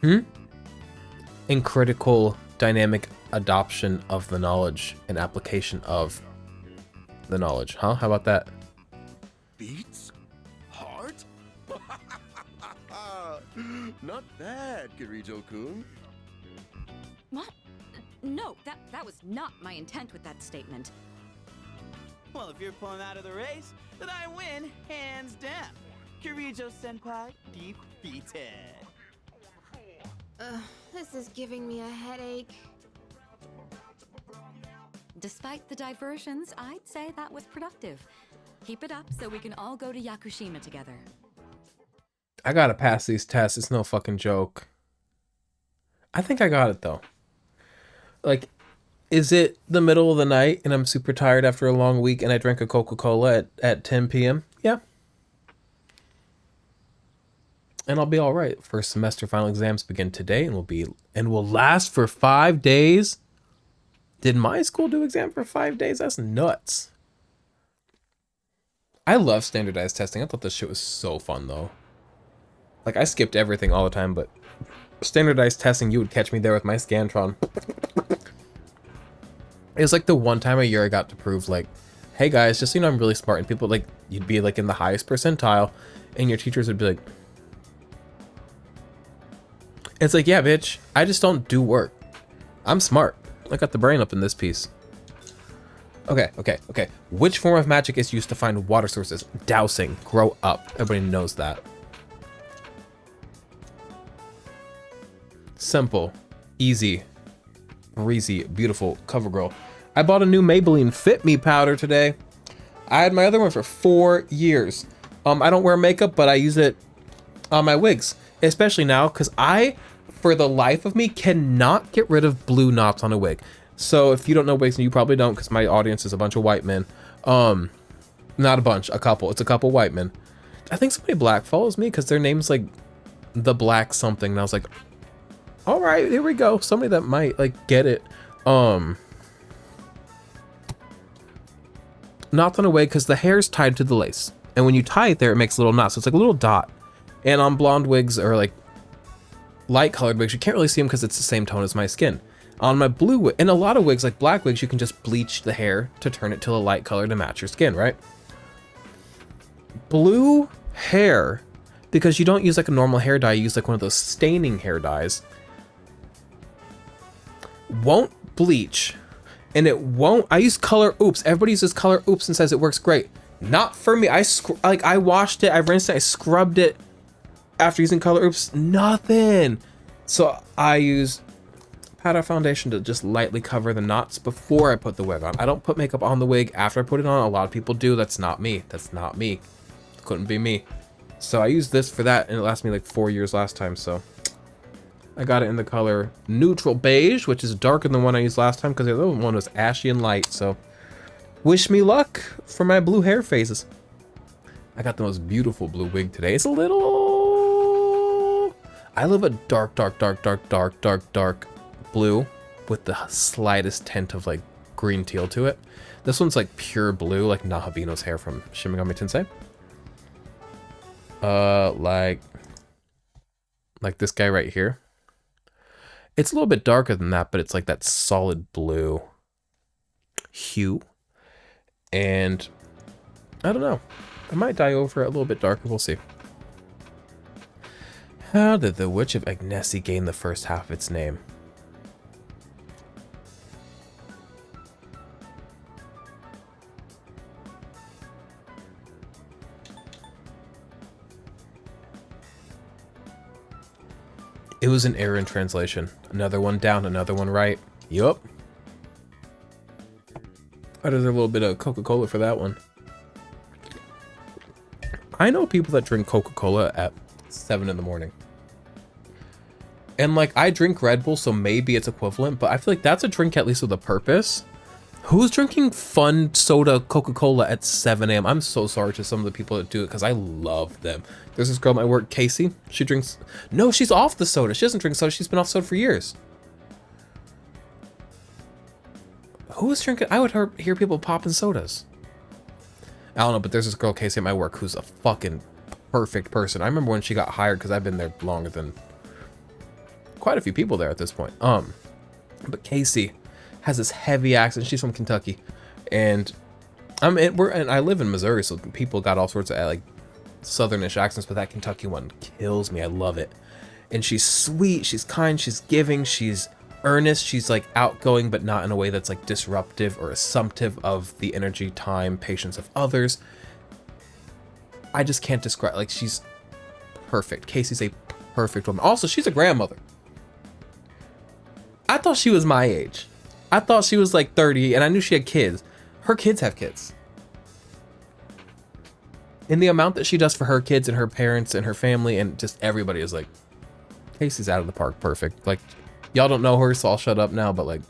In critical dynamic adoption of the knowledge and application of the knowledge. Huh? How about that? Beats? Heart? Not bad, Kirijo-kun. What? No, that was not my intent with that statement. Well, if you're pulling out of the race, then I win, hands down. Kirijo-senpai defeated. This is giving me a headache. Despite the diversions, I'd say that was productive. Keep it up so we can all go to Yakushima together. I gotta pass these tests. It's no fucking joke. I think I got it though. Like, is it the middle of the night and I'm super tired after a long week and I drank a Coca-Cola at 10 p.m.? Yeah. And I'll be all right. First semester final exams begin today and will last for 5 days. Did my school do exam for 5 days? That's nuts. I love standardized testing. I thought this shit was so fun though. Like, I skipped everything all the time, but standardized testing, you would catch me there with my Scantron. It was like the one time a year I got to prove, like, hey guys, just so you know I'm really smart. And people, like, you'd be like in the highest percentile and your teachers would be like, it's like, yeah, bitch, I just don't do work. I'm smart. I got the brain up in this piece. Okay. Which form of magic is used to find water sources? Dowsing. Grow up. Everybody knows that. Simple. Easy. Breezy. Beautiful. CoverGirl. I bought a new Maybelline Fit Me powder today. I had my other one for 4 years. I don't wear makeup, but I use it on my wigs. Especially now, because I for the life of me, cannot get rid of blue knots on a wig. So if you don't know wigs, and you probably don't because my audience is a bunch of white men. Not a bunch, a couple. It's a couple white men. I think somebody black follows me because their name's like the black something. And I was like, all right, here we go. Somebody that might like get it. Knots on a wig because the hair's tied to the lace. And when you tie it there, it makes little knots. So it's like a little dot. And on blonde wigs or like light colored wigs, you can't really see them because it's the same tone as my skin. On my blue wig, and a lot of wigs like black wigs, you can just bleach the hair to turn it to a light color to match your skin, right? Blue hair, because you don't use like a normal hair dye, you use like one of those staining hair dyes, won't bleach, and it won't. I use Color Oops. Everybody uses Color Oops and says it works great. Not for me. I washed it, I rinsed it, I scrubbed it after using Color Oops. Nothing. So I use powder foundation to just lightly cover the knots before I put the wig on. I don't put makeup on the wig after I put it on. A lot of people do. That's not me. That's not me. Couldn't be me. So I used this for that, and it lasted me like 4 years last time. So I got it in the color neutral beige, which is darker than the one I used last time because the other one was ashy and light. So wish me luck for my blue hair phases. I got the most beautiful blue wig today. It's a little... I love a dark blue with the slightest tint of like green teal to it. This one's like pure blue, like Nahabino's hair from Shin Megami Tensei. Like this guy right here. It's a little bit darker than that, but it's like that solid blue hue. And I don't know. I might dye over it a little bit darker. We'll see. How did the Witch of Agnesi gain the first half of its name? It was an error in translation. Another one down, another one right. Yup. I deserve a little bit of Coca-Cola for that one. I know people that drink Coca-Cola at 7 in the morning. And like, I drink Red Bull, so maybe it's equivalent, but I feel like that's a drink at least with a purpose. Who's drinking fun soda Coca-Cola at 7 a.m.? I'm so sorry to some of the people that do it because I love them. There's this girl at my work, Casey. She drinks... No, she's off the soda. She doesn't drink soda. She's been off soda for years. Who is drinking... I would hear people popping sodas. I don't know, but there's this girl, Casey, at my work who's a fucking perfect person. I remember when she got hired because I've been there longer than quite a few people there at this point. But Casey has this heavy accent. She's from Kentucky, and I live in Missouri, so people got all sorts of like southernish accents, but that Kentucky one kills me. I love it. And she's sweet, she's kind, she's giving, she's earnest, she's like outgoing, but not in a way that's like disruptive or assumptive of the energy, time, patience of others. I just can't describe, like, she's perfect. Casey's a perfect woman. Also, she's a grandmother. I thought she was my age. I thought she was like 30, and I knew she had kids. Her kids have kids. And the amount that she does for her kids and her parents and her family and just everybody is like, Casey's out of the park, perfect. Like, y'all don't know her, so I'll shut up now, but like,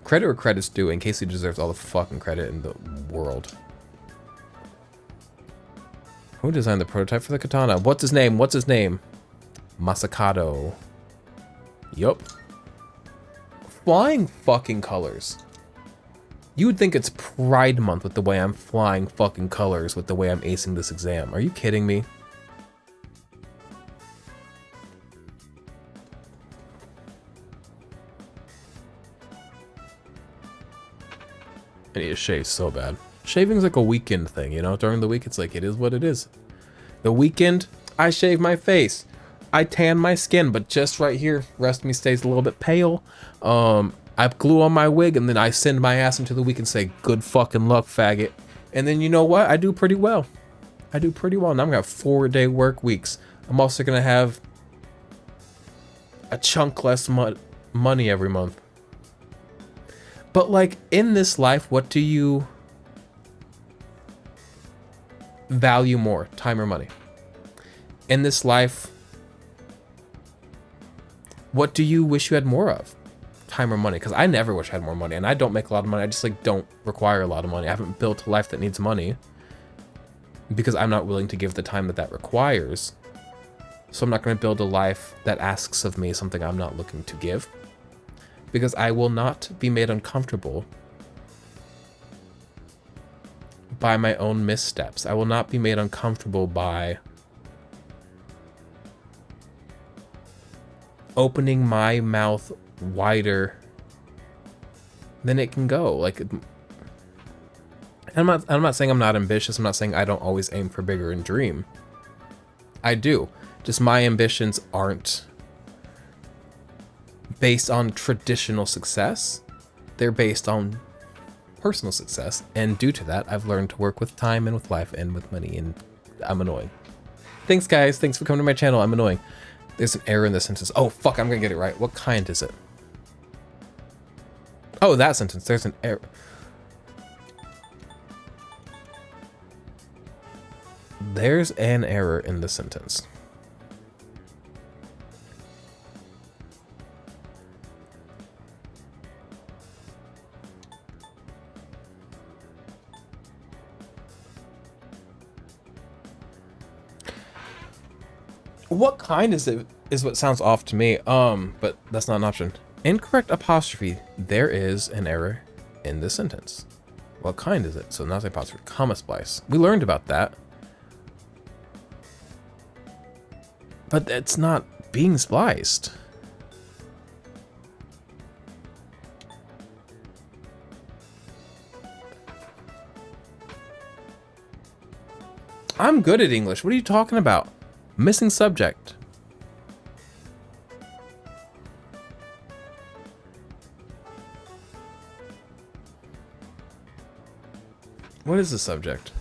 credit where credit's due, and Casey deserves all the fucking credit in the world. Who designed the prototype for the katana? What's his name? What's his name? Masakado. Yup. Flying fucking colors. You would think it's Pride Month with the way I'm flying fucking colors with the way I'm acing this exam. Are you kidding me? I need to shave so bad. Shaving's like a weekend thing, you know? During the week, it's like, it is what it is. The weekend, I shave my face. I tan my skin, but just right here, rest of me stays a little bit pale. I glue on my wig, and then I send my ass into the week and say, good fucking luck, faggot. And then you know what? I do pretty well. I do pretty well. Now I'm gonna have 4-day work weeks. I'm also gonna have a chunk less money every month. But like, in this life, what do you value more, time or money? In this life, What do you wish you had more of? Time or money? Because I never wish I had more money, and I don't make a lot of money. I just like don't require a lot of money. I haven't built a life that needs money because I'm not willing to give the time that requires. So I'm not going to build a life that asks of me something I'm not looking to give, because I will not be made uncomfortable by my own missteps. I will not be made uncomfortable by opening my mouth wider than it can go. Like, I'm not saying I'm not ambitious. I'm not saying I don't always aim for bigger and dream. I do. Just my ambitions aren't based on traditional success. They're based on personal success. And due to that, I've learned to work with time and with life and with money, and I'm annoying. Thanks, guys. Thanks for coming to my channel. I'm annoying. There's an error in this sentence. Oh, fuck. I'm going to get it right. What kind is it? Oh, that sentence. There's an error. There's an error in the sentence. What kind is it is what sounds off to me. But that's not an option. Incorrect apostrophe. There is an error in the sentence. What kind is it? So not the apostrophe. Comma splice. We learned about that. But it's not being spliced. I'm good at English. What are you talking about? Missing subject. What is the subject?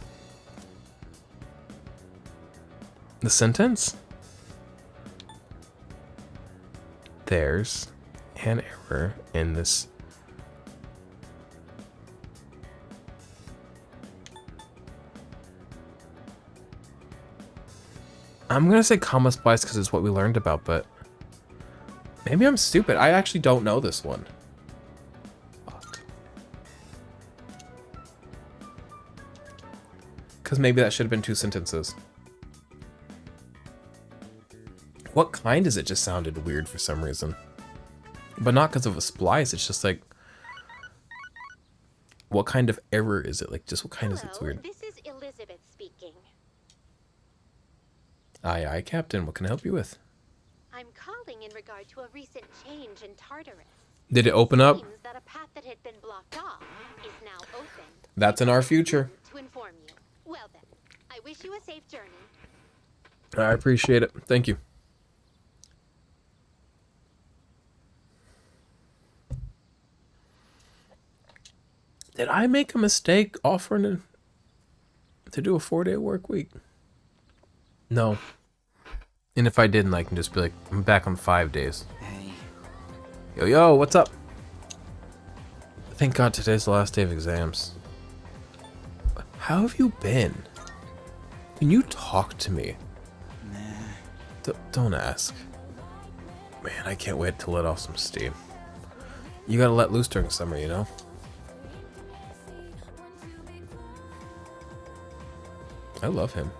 The sentence? There's an error in this. I'm gonna say comma splice because it's what we learned about, but maybe I'm stupid. I actually don't know this one. Fuck. Because maybe that should have been two sentences. What kind is it? Just sounded weird for some reason. But not because of a splice. It's just like, what kind of error is it? Like, just what kind is it? It's weird. This is Elizabeth speaking. Aye, aye, Captain. What can I help you with? I'm calling in regard to a recent change in Tartarus. Did it open up? Seems that a path that had been blocked off is now open. That's in our future. To inform you. Well then, I wish you a safe journey. I appreciate it. Thank you. Did I make a mistake offering to do a 4-day work week? No. And if I didn't, I can just be like, I'm back on 5 days. Hey. Yo, yo, what's up? Thank God today's the last day of exams. How have you been? Can you talk to me? Nah. Don't ask. Man, I can't wait to let off some steam. You gotta let loose during summer, you know? I love him.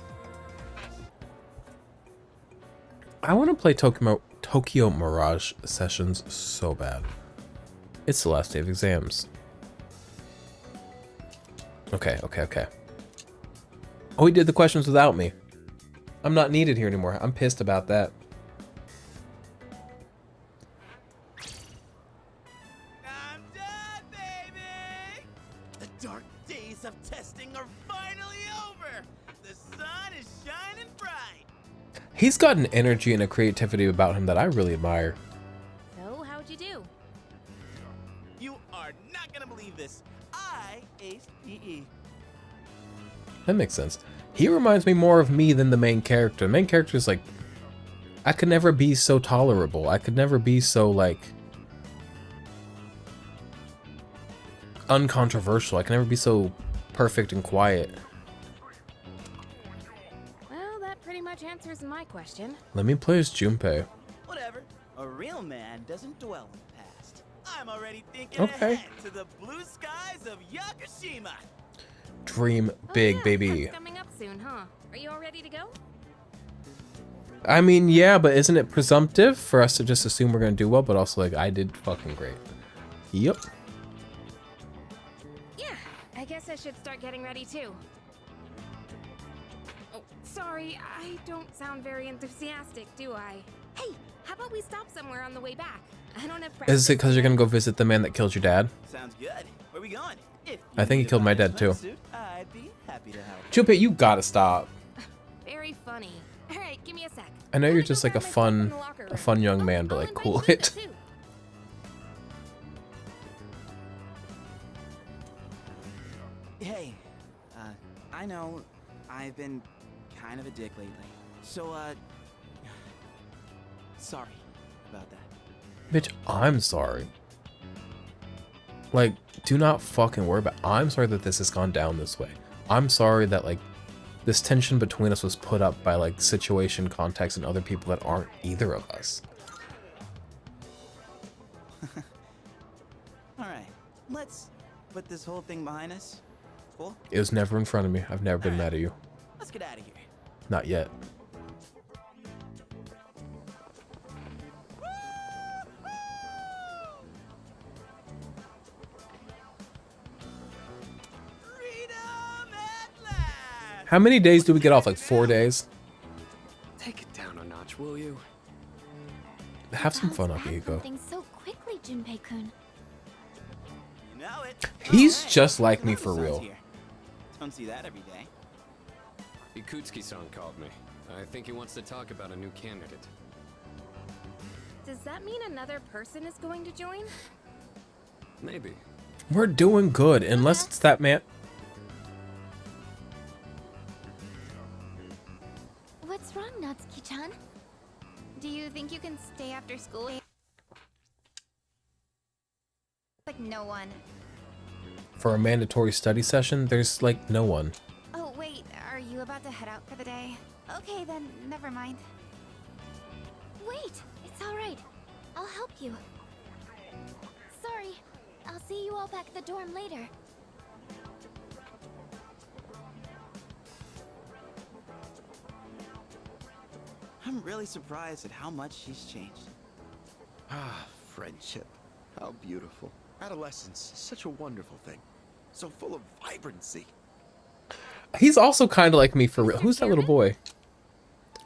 I want to play Tokyo Mirage Sessions so bad. It's the last day of exams. Okay. Oh, he did the questions without me. I'm not needed here anymore. I'm pissed about that. I'm done, baby! The dark days of testing are finally over! The sun is shining bright! He's got an energy and a creativity about him that I really admire. So, how'd you do? You are not gonna believe this. I aced PE. That makes sense. He reminds me more of me than the main character. The main character is like, I could never be so tolerable. I could never be so like uncontroversial. I can never be so perfect and quiet. Well, that pretty much answers my question. Let me play as Junpei. Whatever. A real man doesn't dwell in the past. I'm already thinking Okay. ahead to the blue skies of Yakushima. Dream big, Oh, yeah, baby. that's coming up soon, huh? Are you all ready to go? I mean, yeah, but isn't it presumptive for us to just assume we're gonna do well? But also, like, I did fucking great. Yep. Yeah, I guess I should start getting ready too. Oh, sorry, I don't sound very enthusiastic, do I? Hey, how about we stop somewhere on the way back? I don't have Is it because you're gonna go visit the man that killed your dad? Sounds good. Where we going? If I think he you killed my buy a dad, too. swimsuit, I'd be happy to help. Junpei, you gotta stop. Very funny. All right, give me a sec. I know Let you're me go just like a grab my stuff from fun, the locker a room. fun young Oh, man, but I'll like invite cool Lisa, it. too. Hey, I know I've been kind of a dick lately. So, sorry about that. Bitch, I'm sorry. Like, do not fucking worry about. I'm sorry that this has gone down this way. I'm sorry that like this tension between us was put up by like situation, context, and other people that aren't either of us. Alright, let's put this whole thing behind us. Cool? It was never in front of me. I've never been mad at you. Let's get out of here. Not yet. How many days do we get off? Like 4 days? Take it down a notch, will you? Have some fun, Bounced back Akihiko. from things so quickly, Junpei-kun. You know it. He's Alright, just like me the for sun's real. here. Don't see that every day. Ikutsuki-san called me. I think he wants to talk about a new candidate. Does that mean another person is going to join? Maybe. We're doing good, unless it's that man. What's wrong, Natsuki-chan? Do you think you can stay after school? Like no one. For a mandatory study session, there's like no one. Oh, wait, are you about to head out for the day? Okay, then, never mind. Wait, it's all right. I'll help you. Sorry, I'll see you all back at the dorm later. I'm really surprised at how much she's changed. Ah, friendship. How beautiful. Adolescence is such a wonderful thing. So full of vibrancy. He's also kind of like me for real. Who's that little boy?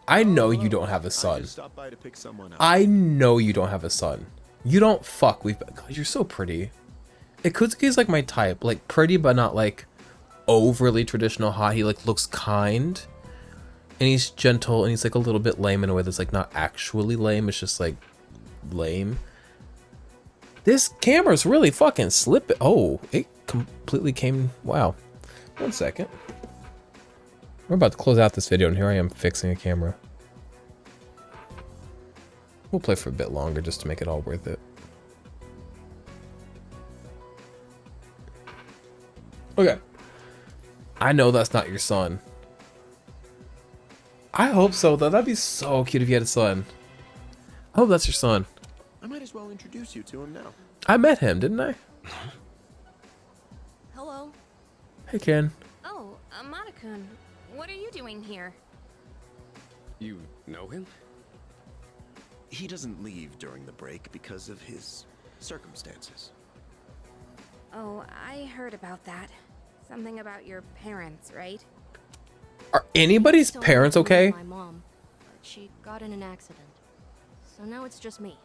I know you don't have a I son. just stopped by to pick someone up. I know you don't have a son. You don't fuck. God, you're so pretty. Ikutsuki's like my type. Like pretty, but not like overly traditional hot. He like looks kind. And he's gentle, and he's like a little bit lame in a way that's like not actually lame. It's just like lame. This camera's really fucking slipping. Oh, it completely came. Wow. 1 second. We're about to close out this video, and here I am fixing a camera. We'll play for a bit longer just to make it all worth it. Okay. I know that's not your son. I hope so, though. That'd be so cute if you had a son. I hope that's your son. I might as well introduce you to him now. I met him, didn't I? Hello. Hey, Ken. Oh, Amada-kun, what are you doing here? You know him? He doesn't leave during the break because of his circumstances. Oh, I heard about that. Something about your parents, right? Are anybody's Still parents living with okay? My mom, but she got in an accident. So now it's just me.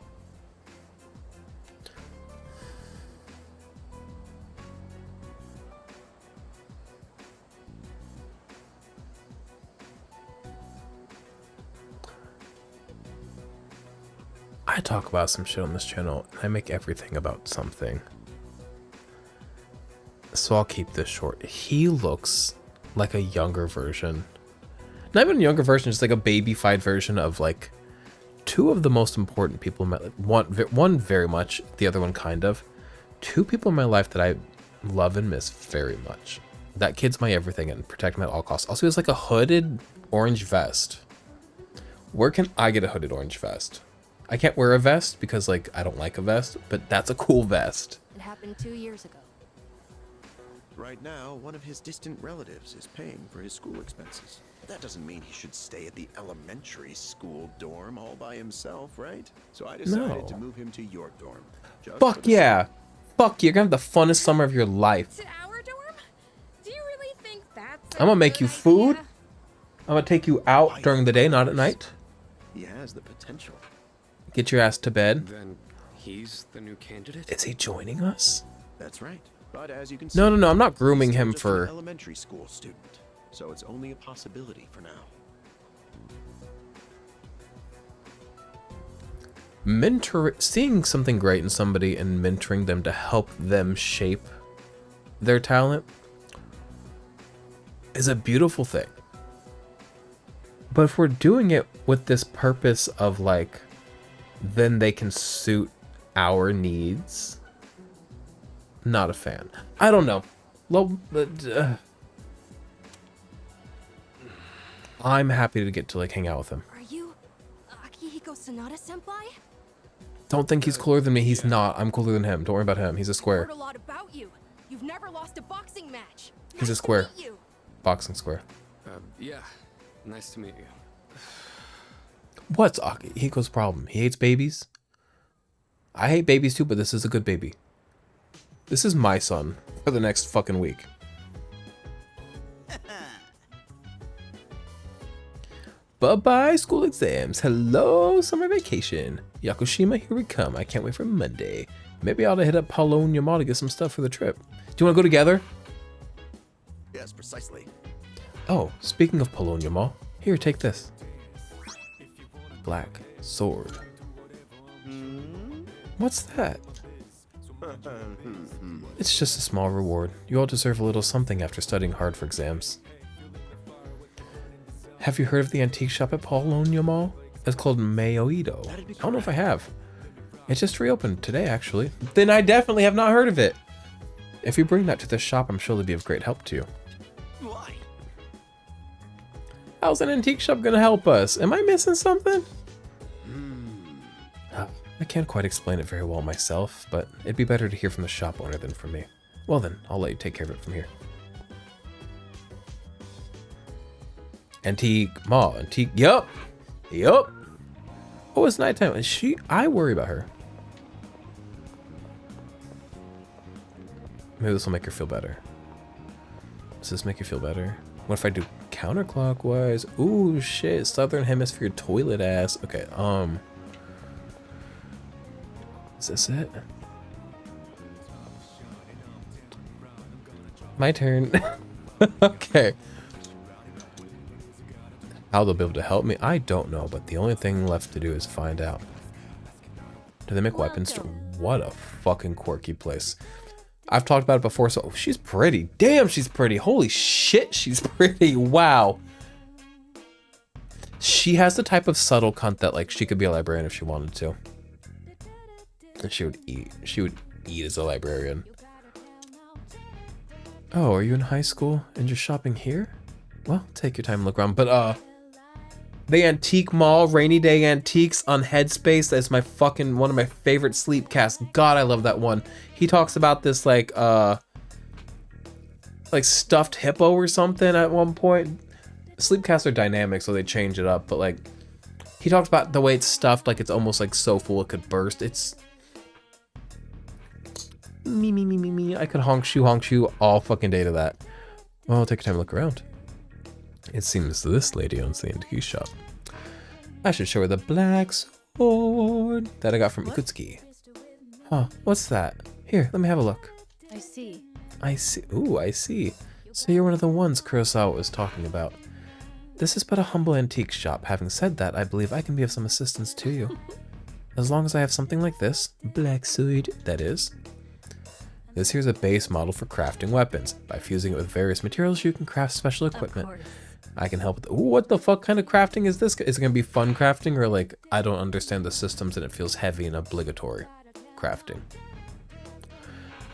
I talk about some shit on this channel, and I make everything about something. So I'll keep this short. He looks like a younger version. Not even a younger version, just like a baby-fied version of like two of the most important people in my life. One very much, the other one kind of. Two people in my life that I love and miss very much. That kid's my everything and protect him at all costs. Also, he has like a hooded orange vest. Where can I get a hooded orange vest? I can't wear a vest because like I don't like a vest, but that's a cool vest. It happened 2 years ago. Right now, one of his distant relatives is paying for his school expenses. That doesn't mean he should stay at the elementary school dorm all by himself, right? So I decided to move him to your dorm. Fuck yeah. Fuck, you're gonna have the funnest summer of your life. To our dorm? Do you really think that's I'm gonna make you food. I'm gonna take you out during the day, not at night. He has the potential. Get your ass to bed. Then he's the new candidate? Is he joining us? That's right. But as you can see, No, I'm not grooming he's still him just for... an elementary school student, so it's only a possibility for now. Seeing something great in somebody and mentoring them to help them shape their talent is a beautiful thing. But if we're doing it with this purpose of like, then they can suit our needs, not a fan. I don't know. I'm happy to get to like hang out with him. Are you Akihiko Sanada-senpai? Don't think he's cooler than me. He's not. I'm cooler than him. Don't worry about him. He's a square. Heard a lot about you. You've never lost a boxing match. He's a square. Boxing square. Yeah. Nice to meet you. What's Akihiko's problem? He hates babies? I hate babies too, but this is a good baby. This is my son for the next fucking week. Bye-bye school exams. Hello summer vacation. Yakushima, here we come. I can't wait for Monday. Maybe I ought to hit up Paolonia Mall to get some stuff for the trip. Do you want to go together? Yes, precisely. Oh, speaking of Paolonia Mall, here, take this. Black sword. What's that? It's just a small reward. You all deserve a little something after studying hard for exams. Have you heard of the antique shop at Paolonia Mall? It's called Mayoido. I don't know if I have. It just reopened today, actually. Then I definitely have not heard of it. If you bring that to the shop, I'm sure it'll be of great help to you. Why? How's an antique shop gonna help us? Am I missing something? I can't quite explain it very well myself, but it'd be better to hear from the shop owner than from me. Well then, I'll let you take care of it from here. Antique Mall, antique, yup. Oh, it's nighttime. I worry about her. Maybe this will make her feel better. Does this make you feel better? What if I do counterclockwise? Ooh, shit, Southern Hemisphere toilet ass. Okay, is this it? My turn. Okay. How they'll be able to help me, I don't know, but the only thing left to do is find out. Do they make weapons? What a fucking quirky place. I've talked about it before, so she's pretty. Damn, she's pretty. Holy shit, she's pretty. Wow. She has the type of subtle cunt that like she could be a librarian if she wanted to. And she would eat. She would eat as a librarian. Oh, are you in high school and you're shopping here? Well, take your time and look around. But the Antique Mall, Rainy Day Antiques on Headspace. That's my fucking one of my favorite sleepcasts. God, I love that one. He talks about this like stuffed hippo or something at one point. Sleepcasts are dynamic, so they change it up. But like, he talks about the way it's stuffed, like it's almost like so full it could burst. It's me. I could honk shoe all fucking day to that. Well, take your time and look around. It seems this lady owns the antique shop. I should show her the black sword that I got from Ikutsuki. Huh, what's that? Here, let me have a look. I see. Ooh, I see. So you're one of the ones Kurosawa was talking about. This is but a humble antique shop. Having said that, I believe I can be of some assistance to you. As long as I have something like this, black sword, that is. This here's a base model for crafting weapons. By fusing it with various materials, you can craft special equipment. I can help with. Ooh, what the fuck kind of crafting is this? Is it gonna be fun crafting or like I don't understand the systems and it feels heavy and obligatory crafting?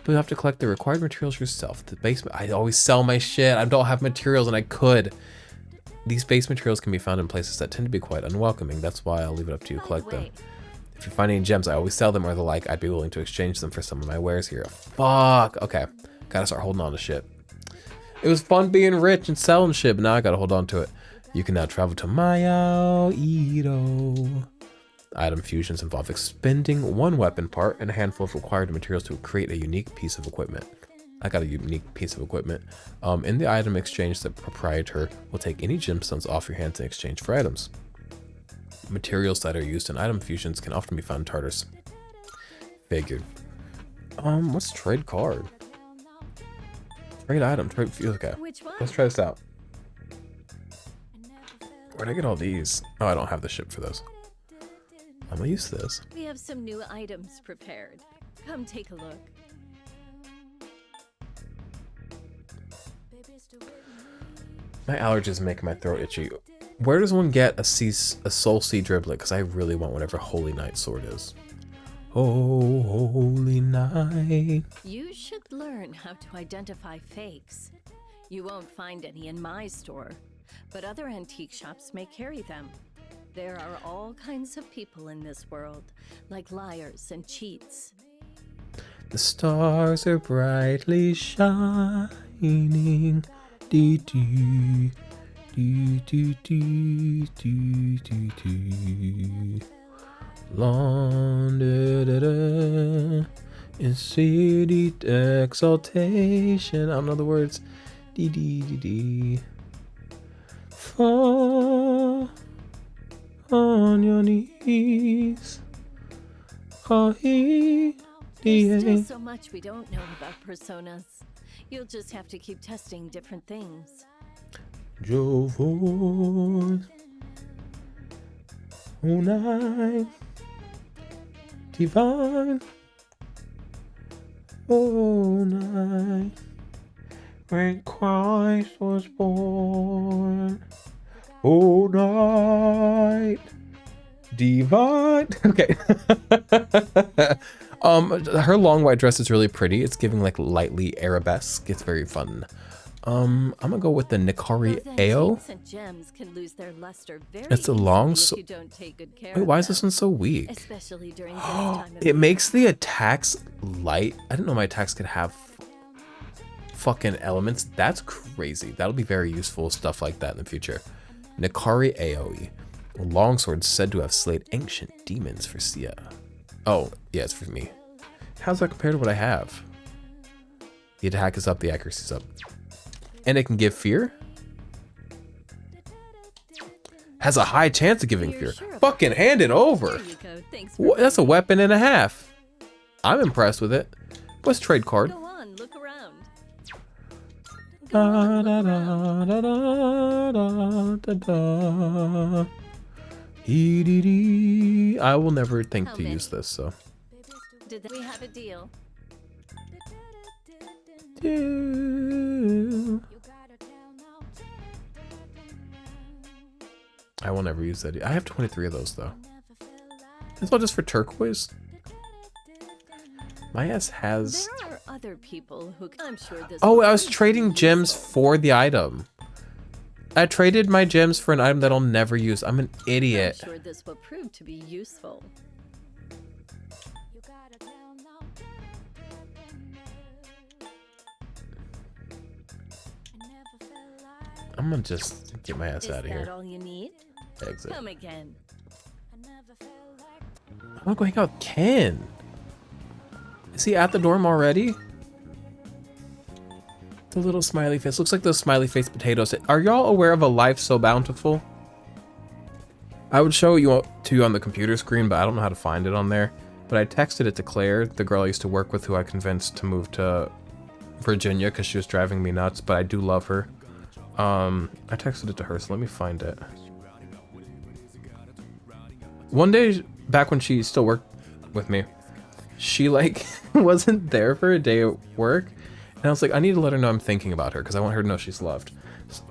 But you have to collect the required materials yourself. The base. I always sell my shit. I don't have materials and I could. These base materials can be found in places that tend to be quite unwelcoming. That's why I'll leave it up to you to collect them. If you find any gems, I always sell them or the like. I'd be willing to exchange them for some of my wares here. Fuck. Okay. Gotta start holding on to shit. It was fun being rich and selling shit, but now I gotta hold on to it. You can now travel to Mayao Ito. Item fusions involve expending one weapon part and a handful of required materials to create a unique piece of equipment. I got a unique piece of equipment. In the item exchange, the proprietor will take any gemstones off your hands in exchange for items. Materials that are used in item fusions can often be found in Tartarus. Figured. What's trade card? Trade item, trade fuse. Okay, let's try this out. Where'd I get all these? Oh, I don't have the ship for those. I'm gonna use this. We have some new items prepared. Come take a look. My allergies make my throat itchy. Where does one get a soul sea driblet? Because I really want whatever Holy Knight sword is. Oh, Holy Knight. You should learn how to identify fakes. You won't find any in my store, but other antique shops may carry them. There are all kinds of people in this world, like liars and cheats. The stars are brightly shining. Dee dee. Dee dee dee dee dee dee. Long da da da. In city exaltation. I don't know the words. Dee dee dee dee. Fall on your knees. There's still so much we don't know about personas. You'll just have to keep testing different things. Your voice, oh night, divine, oh night, when Christ was born, oh night, divine. Okay. Her long white dress is really pretty. It's giving like lightly arabesque. It's very fun. I'm gonna go with the Nikari Ao. It's a long sword. Wait, why is this one so weak? Especially during this time of It makes the attacks light. I didn't know my attacks could have fucking elements. That's crazy. That'll be very useful stuff like that in the future. Nikari Aoi. Longsword said to have slayed ancient demons for Siaha. Oh, yeah, it's for me. How's that compared to what I have? The attack is up, the accuracy is up. And it can give fear? Has a high chance of giving fear. Fucking hand it over. That's a weapon and a half. I'm impressed with it. What's trade card? Go on, look around. Da, da, da, da, da, da, da. I will never think to use this, so. Did we have a deal? I will never use that. I have 23 of those though. It's all just for turquoise. My ass has. There are other people who. I'm sure this. Oh, I was trading gems for the item. I traded my gems for an item that I'll never use. I'm an idiot. I'm sure this will prove to be useful. I'm gonna just get my ass out of here. Is that all you need? Exit. Come again. I'm gonna go hang out with Ken. Is he at the dorm already? The little smiley face. Looks like those smiley face potatoes. Are y'all aware of a life so bountiful? I would show you to you on the computer screen, but I don't know how to find it on there. But I texted it to Claire, the girl I used to work with, who I convinced to move to Virginia because she was driving me nuts, but I do love her. I texted it to her, so let me find it. One day, back when she still worked with me, she like wasn't there for a day at work. And I was like, I need to let her know I'm thinking about her because I want her to know she's loved.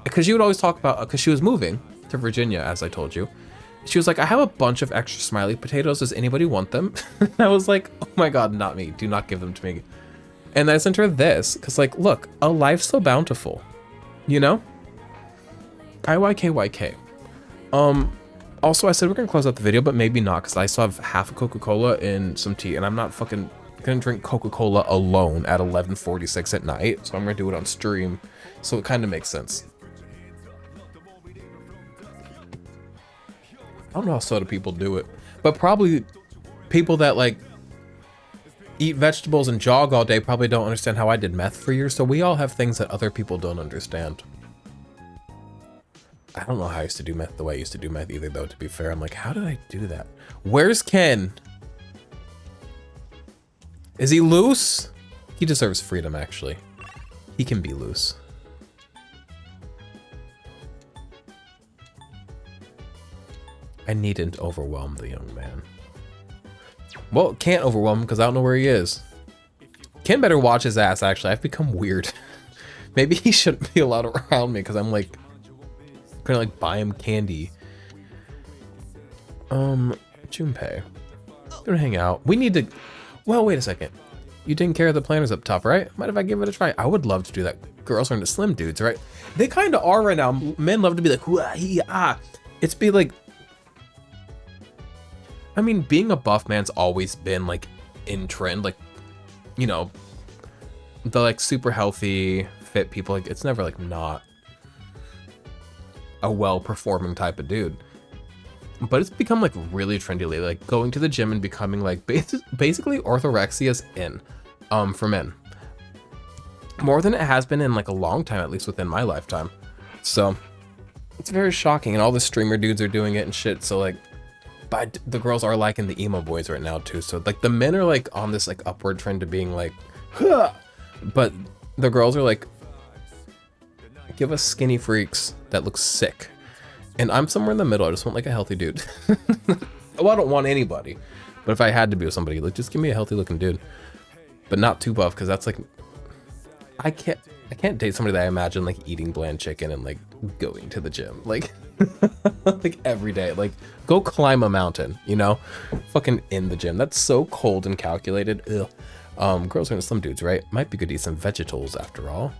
Because she would always talk about, because she was moving to Virginia, as I told you. She was like, I have a bunch of extra smiley potatoes. Does anybody want them? And I was like, oh my God, not me. Do not give them to me. And I sent her this because like, look, a life so bountiful, you know? IYKYK. Also, I said we're gonna close out the video, but maybe not, because I still have half a Coca-Cola and some tea, and I'm not fucking gonna drink Coca-Cola alone at 11:46 at night, so I'm gonna do it on stream, so it kind of makes sense. I don't know how soda people do it, but probably people that like eat vegetables and jog all day probably don't understand how I did meth for years, so we all have things that other people don't understand. I don't know how I used to do meth the way I used to do meth either, though, to be fair. I'm like, how did I do that? Where's Ken? Is he loose? He deserves freedom, actually. He can be loose. I needn't overwhelm the young man. Well, can't overwhelm him because I don't know where he is. Ken better watch his ass, actually. I've become weird. Maybe he shouldn't be allowed around me because I'm like... gonna like buy him candy. Junpei, gonna hang out. We need to. Well, wait a second. You didn't care the planners up top, right? Mind if I give it a try? I would love to do that. Girls are into slim dudes, right? They kind of are right now. Men love to be like, ah. It's be like. I mean, being a buff man's always been like in trend, like, you know, the like super healthy, fit people. Like, it's never like not a well-performing type of dude, but it's become like really trendy lately, like going to the gym and becoming like basically orthorexia's in for men, more than it has been in like a long time, at least within my lifetime. So it's very shocking, and all the streamer dudes are doing it and shit. So like, but the girls are liking the emo boys right now too. So like the men are like on this like upward trend to being like, huh! But the girls are like, give us skinny freaks that look sick. And I'm somewhere in the middle. I just want like a healthy dude. Well, I don't want anybody, but if I had to be with somebody, like just give me a healthy looking dude, but not too buff, because that's like, I can't date somebody that I imagine like eating bland chicken and like going to the gym like like every day. Like, go climb a mountain, you know, fucking in the gym. That's so cold and calculated. Ugh. Girls are into slim dudes, right? Might be good to eat some vegetables after all.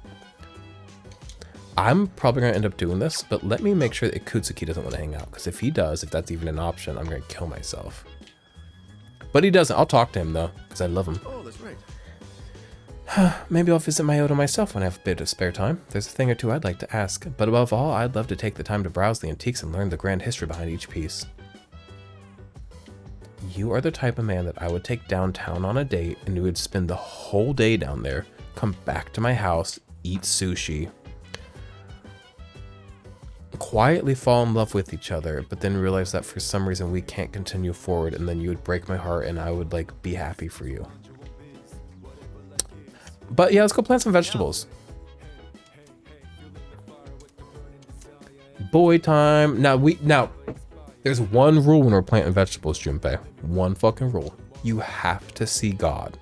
I'm probably gonna end up doing this, but let me make sure that Ikutsuki doesn't want to hang out, because if he does, if that's even an option, I'm gonna kill myself. But he doesn't. I'll talk to him though, because I love him. Oh, that's right. Maybe I'll visit Myoto myself when I have a bit of spare time. There's a thing or two I'd like to ask, but above all, I'd love to take the time to browse the antiques and learn the grand history behind each piece. You are the type of man that I would take downtown on a date, and we would spend the whole day down there, come back to my house, eat sushi, quietly fall in love with each other, but then realize that for some reason we can't continue forward, and then you would break my heart and I would like be happy for you. But yeah, let's go plant some vegetables. Boy time. Now there's one rule when we're planting vegetables, Junpei. One fucking rule. You have to see God.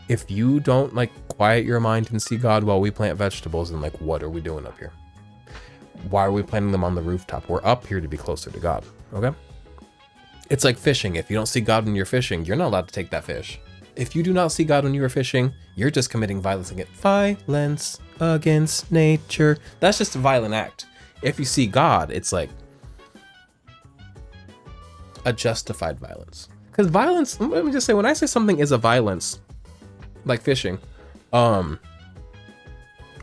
If you don't like quiet your mind and see God while we plant vegetables, then like, what are we doing up here? Why are we planting them on the rooftop? We're up here to be closer to God, okay? It's like fishing. If you don't see God when you're fishing, you're not allowed to take that fish. If you do not see God when you are fishing, you're just committing violence against nature. That's just a violent act. If you see God, it's like a justified violence. Because violence, let me just say, when I say something is a violence, like fishing,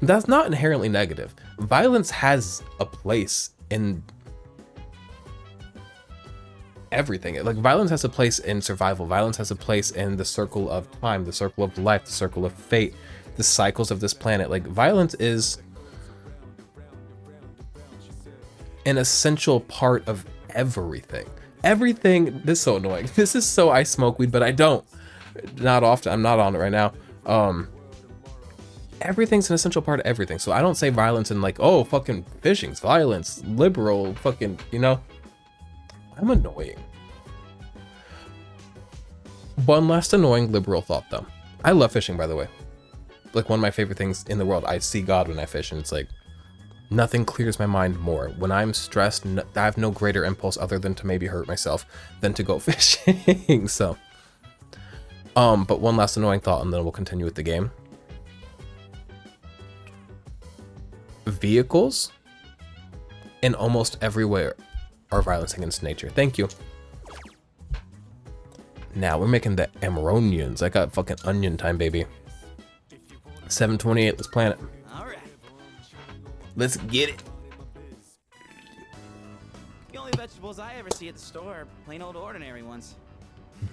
that's not inherently negative. Violence has a place in everything. Like, violence has a place in survival. Violence has a place in the circle of time, the circle of life, the circle of fate, the cycles of this planet. Like, violence is an essential part of everything. Everything, this is so annoying. This is so I smoke weed, but I don't. Not often. I'm not on it right now. Everything's an essential part of everything. So I don't say violence and like, oh, fucking fishing's violence, liberal, fucking, you know. I'm annoying. One last annoying liberal thought though. I love fishing, by the way. Like, one of my favorite things in the world. I see God when I fish, and it's like, nothing clears my mind more. When I'm stressed, I have no greater impulse other than to maybe hurt myself than to go fishing. So, but one last annoying thought, and then we'll continue with the game. Vehicles in almost everywhere our violence against nature. Thank you. Now we're making the Emeronians. I got fucking onion time, baby. 7:28. Let's plan it. All right. Let's get it. The only vegetables I ever see at the store are plain old ordinary ones.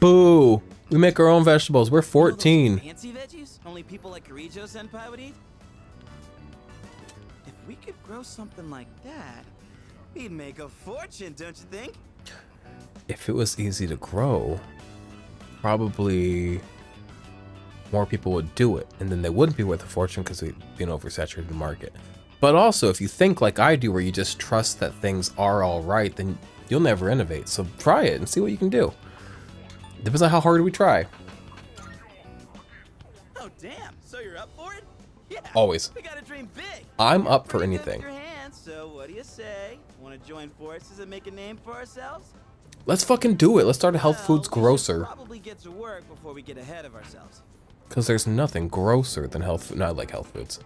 Boo! We make our own vegetables. We're 14. Fancy veggies? Only people like Kirijo Senpai would eat? If we could grow something like that, we'd make a fortune, don't you think? If it was easy to grow, probably more people would do it, and then they wouldn't be worth a fortune because we'd be an oversaturated market. But also, if you think like I do, where you just trust that things are all right, then you'll never innovate. So try it and see what you can do. Depends on how hard we try. Oh damn! So you're up for it? Yeah. Always. We gotta dream big. I'm up for anything. Your hands, so what do you say? Want to join forces and make a name for ourselves? Let's fucking do it. Let's start a health foods grocer. Probably get to work before we get ahead of ourselves. Because there's nothing grosser than health food. No, I like health foods.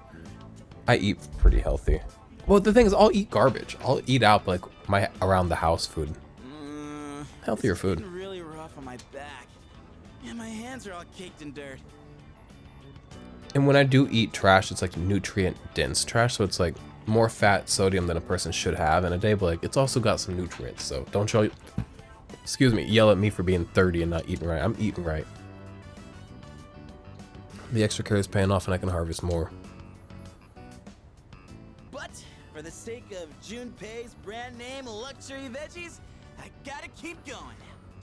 I eat pretty healthy. Well, the thing is, I'll eat garbage. I'll eat out like my around the house food. Healthier food. Really rough on my back. Yeah, my hands are all caked in dirt. And when I do eat trash, it's like nutrient dense trash, so it's like more fat, sodium than a person should have in a day, but like it's also got some nutrients. So don't y'all, excuse me, yell at me for being 30 and not eating right. I'm eating right. The extra care is paying off and I can harvest more. But for the sake of Junpei's brand name luxury veggies, I gotta keep going.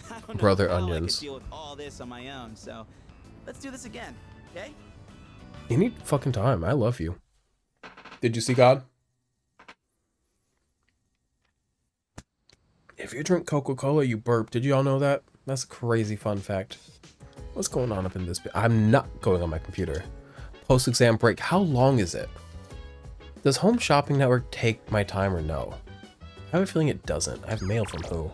I don't know Brother how onions. I could deal with all this on my own, so let's do this again, okay? You need fucking time. I love you. Did you see God? If you drink Coca-Cola, you burp. Did you all know that? That's a crazy fun fact. What's going on up in this bit? I'm not going on my computer. Post-exam break. How long is it? Does Home Shopping Network take my time or no? I have a feeling it doesn't. I have mail from who?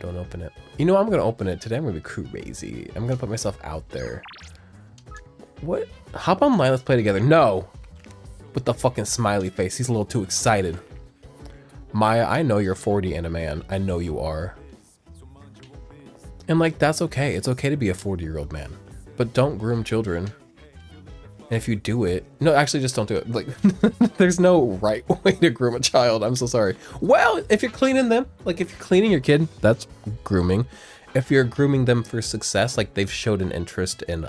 Don't open it. You know, I'm going to open it. Today I'm going to be crazy. I'm going to put myself out there. What? Hop online, let's play together. No! With the fucking smiley face. He's a little too excited. Maya, I know you're 40 and a man. I know you are. And like, that's okay. It's okay to be a 40-year-old man. But don't groom children. And if you do it... No, actually, just don't do it. Like, there's no right way to groom a child. I'm so sorry. Well, if you're cleaning them, like if you're cleaning your kid, that's grooming. If you're grooming them for success, like they've showed an interest in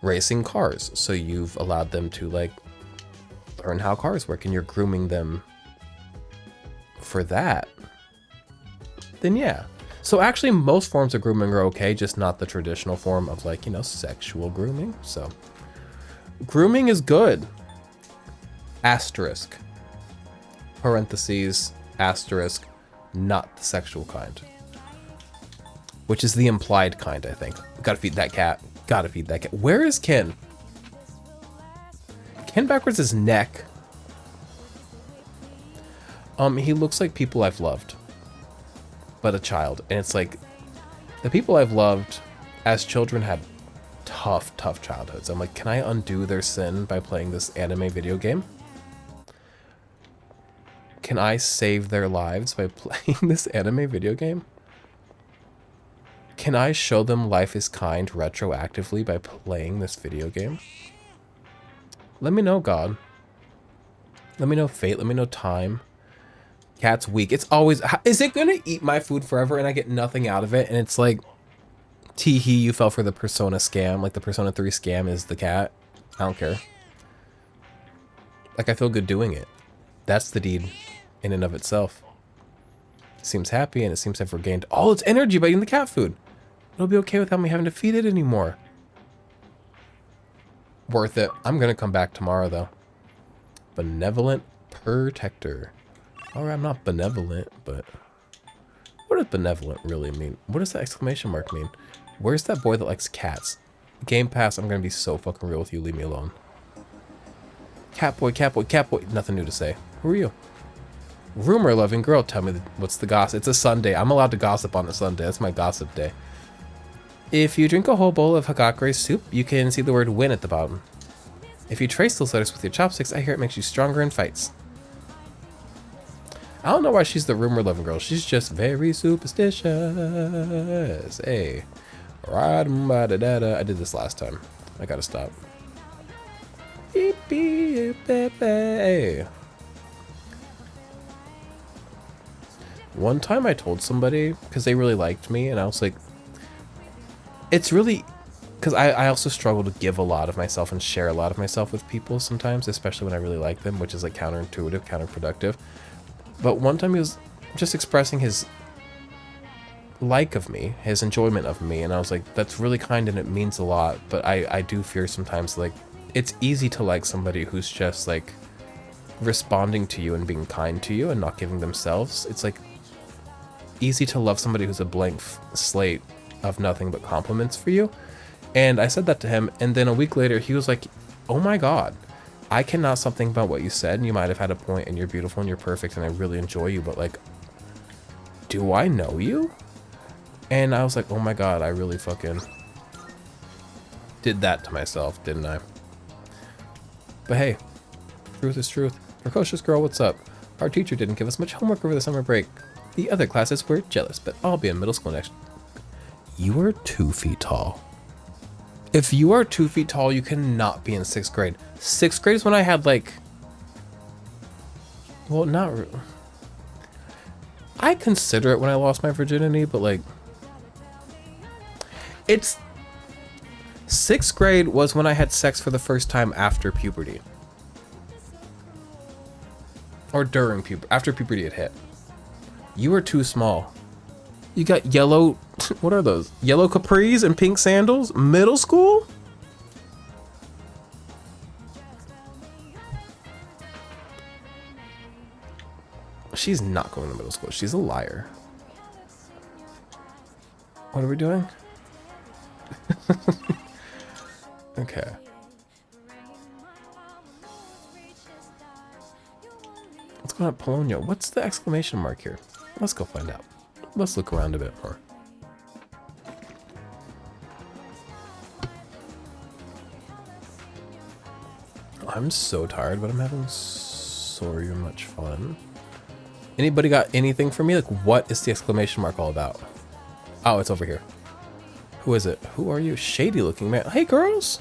racing cars. So you've allowed them to like learn how cars work and you're grooming them for that. Then yeah. So actually most forms of grooming are okay, just not the traditional form of like, you know, sexual grooming. So grooming is good. Asterisk. Parentheses, asterisk, not the sexual kind. Which is the implied kind, I think. Gotta feed that cat. Gotta feed that cat. Where is Ken? Ken backwards his neck. He looks like people I've loved. But a child. And it's like, the people I've loved as children had tough childhoods. I'm like, can I undo their sin by playing this anime video game? Can I save their lives by playing this anime video game? Can I show them life is kind retroactively by playing this video game? Let me know, God. Let me know, fate. Let me know, time. Cat's weak. It's always... Is it going to eat my food forever and I get nothing out of it? And it's like, tee-hee, you fell for the Persona scam. Like the Persona 3 scam is the cat. I don't care. Like, I feel good doing it. That's the deed in and of itself. It seems happy and it seems to have regained all its energy by eating the cat food. It'll be okay without me having to feed it anymore. Worth it. I'm going to come back tomorrow, though. Benevolent protector. Alright, I'm not benevolent, but... What does benevolent really mean? What does that exclamation mark mean? Where's that boy that likes cats? Game Pass, I'm going to be so fucking real with you. Leave me alone. Cat boy, cat boy, cat boy. Nothing new to say. Who are you? Rumor-loving girl. Tell me what's the gossip. It's a Sunday. I'm allowed to gossip on a Sunday. That's my gossip day. If you drink a whole bowl of Hagakure soup, you can see the word win at the bottom. If you trace those letters with your chopsticks, I hear it makes you stronger in fights. I don't know why she's the rumor loving girl. She's just very superstitious. Hey. I did this last time. I gotta stop. Beep, beep, beep, beep. One time I told somebody, because they really liked me, and I was like, it's really, because I also struggle to give a lot of myself and share a lot of myself with people sometimes, especially when I really like them, which is like counterintuitive, counterproductive. But one time he was just expressing his like of me, his enjoyment of me, and I was like, that's really kind and it means a lot, but I do fear sometimes, like, it's easy to like somebody who's just like responding to you and being kind to you and not giving themselves. It's like easy to love somebody who's a blank slate of nothing but compliments for you. And I said that to him, and then a week later he was like, oh my god, I cannot stop thinking about what you said, and you might have had a point, and you're beautiful and you're perfect and I really enjoy you, but like, do I know you? And I was like, oh my god, I really fucking did that to myself, didn't I? But hey, truth is truth. Precocious girl, what's up? Our teacher didn't give us much homework over the summer break. The other classes were jealous, but I'll be in middle school next. You are 2 feet tall. If you are 2 feet tall, you cannot be in 6th grade. 6th grade is when I had like, well, not really. I consider it when I lost my virginity, but like, it's 6th grade was when I had sex for the first time after puberty. Or during puberty, after puberty had hit. You were too small. You got yellow, what are those? Yellow capris and pink sandals? Middle school? She's not going to middle school. She's a liar. What are we doing? Okay. What's going on, Polonia? What's the exclamation mark here? Let's go find out. Let's look around a bit more. I'm so tired, but I'm having so much fun. Anybody got anything for me? Like, what is the exclamation mark all about? Oh, it's over here. Who is it? Who are you? Shady looking man. Hey, girls!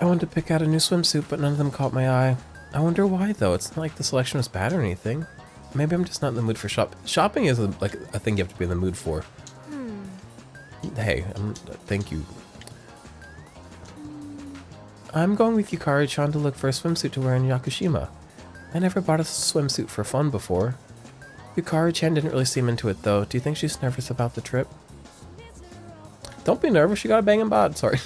I wanted to pick out a new swimsuit, but none of them caught my eye. I wonder why, though. It's not like the selection was bad or anything. Maybe I'm just not in the mood for shopping is like a thing you have to be in the mood for. Hey, thank you. I'm going with Yukari-chan to look for a swimsuit to wear in Yakushima. I never bought a swimsuit for fun before. Yukari-chan didn't really seem into it, though. Do you think she's nervous about the trip? Don't be nervous. She got a banging bod. Sorry.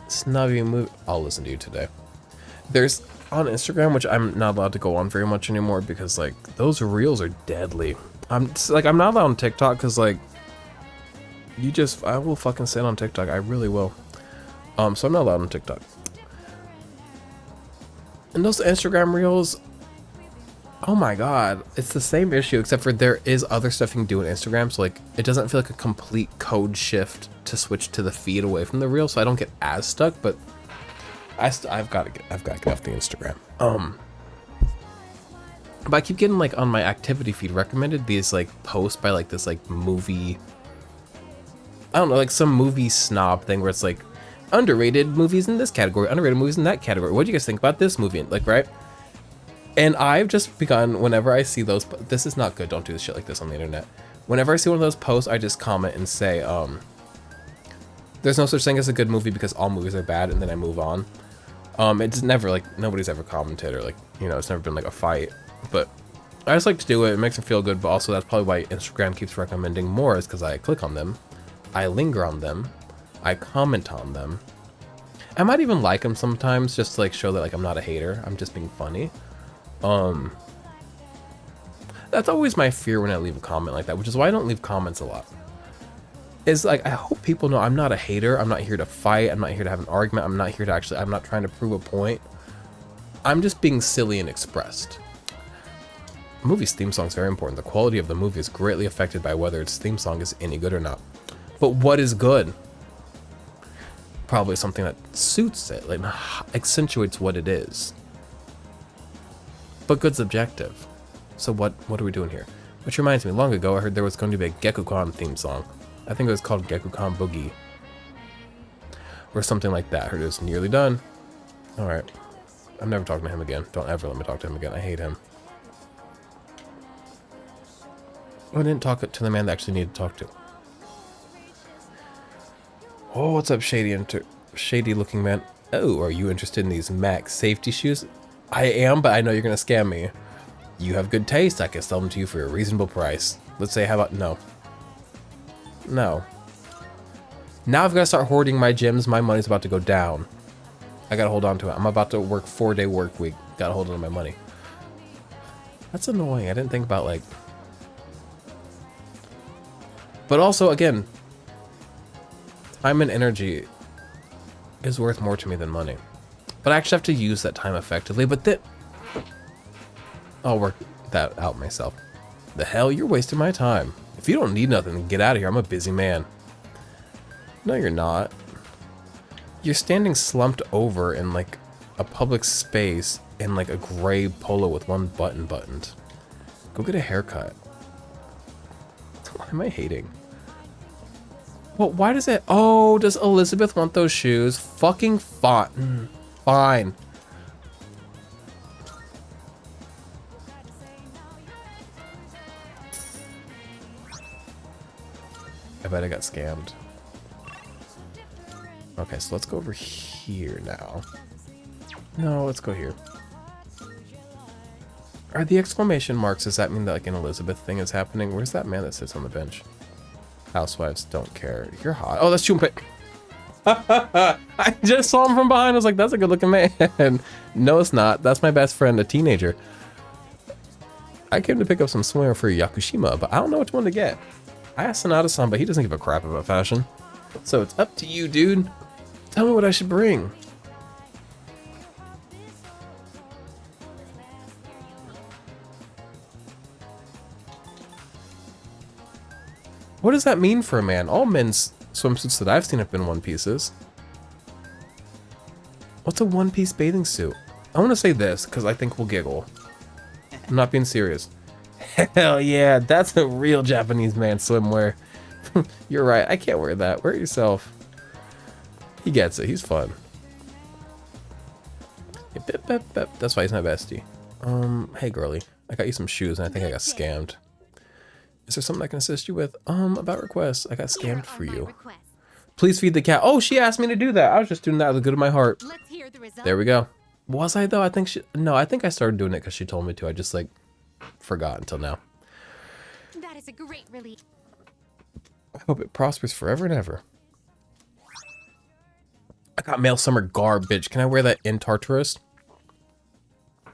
Snubby move. I'll listen to you today. There's on Instagram, which I'm not allowed to go on very much anymore because like those reels are deadly. I'm not allowed on TikTok because like I will fucking sit on TikTok. I really will. So I'm not allowed on TikTok. And those Instagram reels, oh my god, it's the same issue except for there is other stuff you can do on Instagram. So like it doesn't feel like a complete code shift to switch to the feed away from the reel, so I don't get as stuck. But I've got to get off the Instagram. But I keep getting like on my activity feed recommended these like posts by like this like movie, I don't know, like some movie snob thing where it's like underrated movies in this category, underrated movies in that category. What do you guys think about this movie? Like, right? And I've just begun, whenever I see those, this is not good, don't do shit like this on the internet. Whenever I see one of those posts, I just comment and say, there's no such thing as a good movie because all movies are bad, and then I move on. It's never like, nobody's ever commented or like, you know, it's never been like a fight, but I just like to do it. It makes me feel good, but also that's probably why Instagram keeps recommending more, is because I click on them, I linger on them, I comment on them. I might even like them sometimes just to like show that like I'm not a hater, I'm just being funny. That's always my fear when I leave a comment like that, which is why I don't leave comments a lot. Is like, I hope people know I'm not a hater, I'm not here to fight, I'm not here to have an argument, I'm not here to actually, I'm not trying to prove a point. I'm just being silly and expressed. The movie's theme song is very important. The quality of the movie is greatly affected by whether its theme song is any good or not. But what is good? probably something that suits it, like accentuates what it is. But good's objective. So what are we doing here? Which reminds me, long ago I heard there was going to be a Gekukan theme song. I think it was called Gekukan Boogie. Or something like that. I heard it was nearly done. Alright. I'm never talking to him again. Don't ever let me talk to him again. I hate him. Oh, I didn't talk to the man that actually needed to talk to. Oh, what's up, shady looking man? Oh, are you interested in these Max safety shoes? I am, but I know you're gonna scam me. You have good taste. I can sell them to you for a reasonable price. Let's say, how about no? No. Now I've got to start hoarding my gems. My money's about to go down. I gotta hold on to it. I'm about to work 4-day work week. Gotta hold on to my money. That's annoying. I didn't think about like. But also, again, time and energy is worth more to me than money. But I actually have to use that time effectively. But then I'll work that out myself. The hell? You're wasting my time. If you don't need nothing, get out of here. I'm a busy man. No, you're not. You're standing slumped over in like a public space in like a gray polo with one button buttoned. Go get a haircut. Why am I hating? Well, why does it? Oh, does Elizabeth want those shoes? Fucking fine. Fine. I bet I got scammed. Okay, so let's go over here now. No, let's go here. Are the exclamation marks, does that mean that like an Elizabeth thing is happening? Where's that man that sits on the bench? Housewives don't care. You're hot. Oh, that's Junpei. I just saw him from behind. I was like, that's a good looking man. No, it's not. That's my best friend, a teenager. I came to pick up some swimwear for Yakushima, but I don't know which one to get. I asked Sonata-san, but he doesn't give a crap about fashion. So it's up to you, dude. Tell me what I should bring. What does that mean for a man? All men's swimsuits that I've seen have been one pieces. What's a one-piece bathing suit? I want to say this because I think we'll giggle. I'm not being serious. Hell yeah, that's a real Japanese man swimwear. You're right, I can't wear that. Wear it yourself. He gets it, he's fun. That's why he's my bestie. Hey girly, I got you some shoes and I think I got scammed. Is there something I can assist you with? About requests. I got scammed for you. Please feed the cat. Oh, she asked me to do that. I was just doing that out of the good of my heart. There we go. Was I though? I think I think I started doing it because she told me to. I just like forgot until now. That is a great relief. I hope it prospers forever and ever. I got male summer garbage. Can I wear that in Tartarus?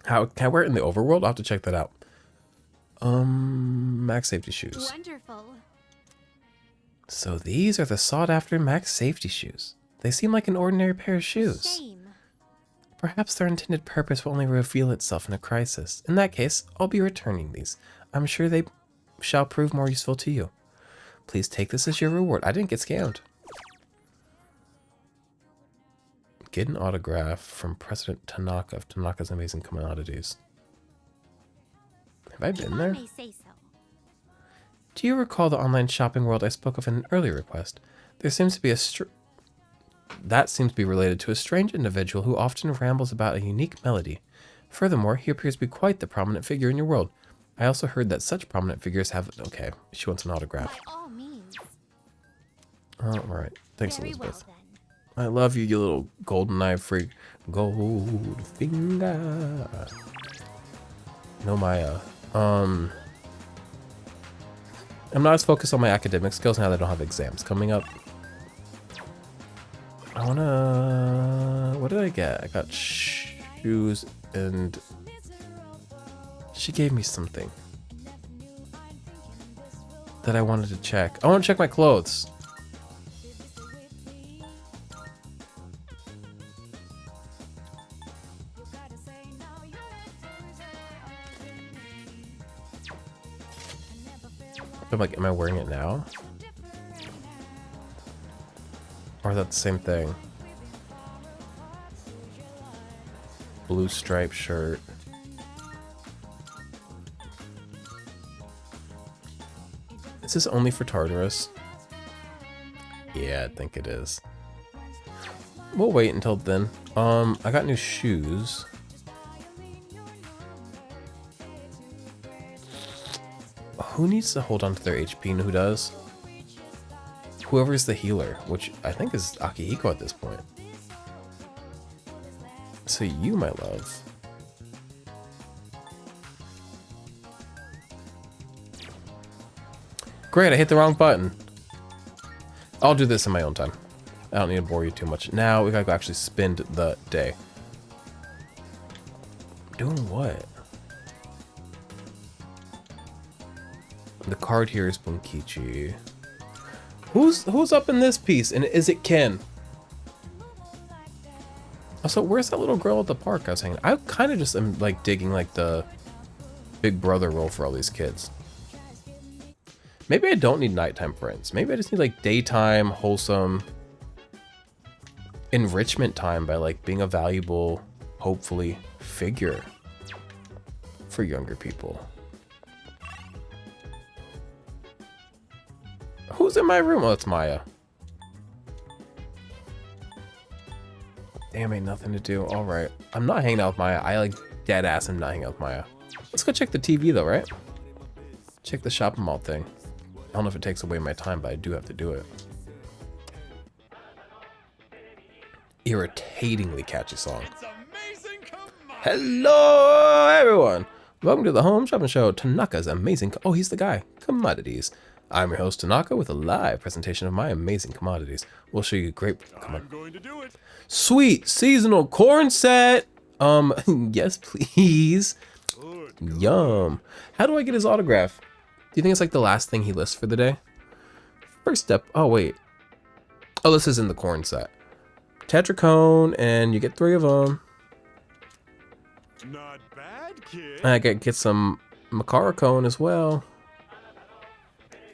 How can I wear it in the overworld? I'll have to check that out. Max safety shoes. Wonderful. So these are the sought after Max safety shoes. They seem like an ordinary pair of shoes. Shame. Perhaps their intended purpose will only reveal itself in a crisis. In that case, I'll be returning these. I'm sure they shall prove more useful to you. Please take this as your reward. I didn't get scammed. Get an autograph from President Tanaka of Tanaka's Amazing Commodities. Have I been there? Do you recall the online shopping world I spoke of in an earlier request? There seems to be that seems to be related to a strange individual who often rambles about a unique melody. Furthermore, he appears to be quite the prominent figure in your world. I also heard that such prominent figures have... Okay, she wants an autograph. By all means. Oh, alright. Thanks, Elizabeth. Well, I love you, you little golden eye freak. Gold finger. No, Maya. I'm not as focused on my academic skills now that I don't have exams coming up. I wanna... What did I get? I got shoes and... She gave me something that I wanted to check. I want to check my clothes. I'm like, am I wearing it now? Or is that the same thing? blue striped shirt. Is this only for Tartarus? Yeah, I think it is. We'll wait until then. I got new shoes. Who needs to hold on to their HP and who does? Whoever's the healer, which I think is Akihiko at this point. So you, my love. Great, I hit the wrong button. I'll do this in my own time. I don't need to bore you too much. Now we gotta go actually spend the day. Doing what? The card here is Bunkichi. Who's up in this piece? And is it Ken? Also, where's that little girl at the park I was hanging? I kind of just am like digging like the big brother role for all these kids. Maybe I don't need nighttime friends. Maybe I just need like daytime, wholesome enrichment time by like being a valuable, hopefully, figure for younger people. Who's in my room? Oh, it's Maya. Damn, ain't nothing to do. All right. I'm not hanging out with Maya. I like dead ass am not hanging out with Maya. Let's go check the TV though, right? Check the shopping mall thing. I don't know if it takes away my time, but I do have to do it. Irritatingly catchy song. Hello, everyone. Welcome to the Home Shopping Show. Tanaka's amazing. Oh, he's the guy. Commodities. I'm your host Tanaka with a live presentation of my amazing commodities. We'll show you great. Come on. I'm going to do it. Sweet seasonal corn set. Yes, please. Yum. How do I get his autograph? Do you think it's like the last thing he lists for the day? First step. Oh, wait. Oh, this is in the corn set. Tetracone, and you get 3 of them. Not bad, kid. I get some Makara cone as well.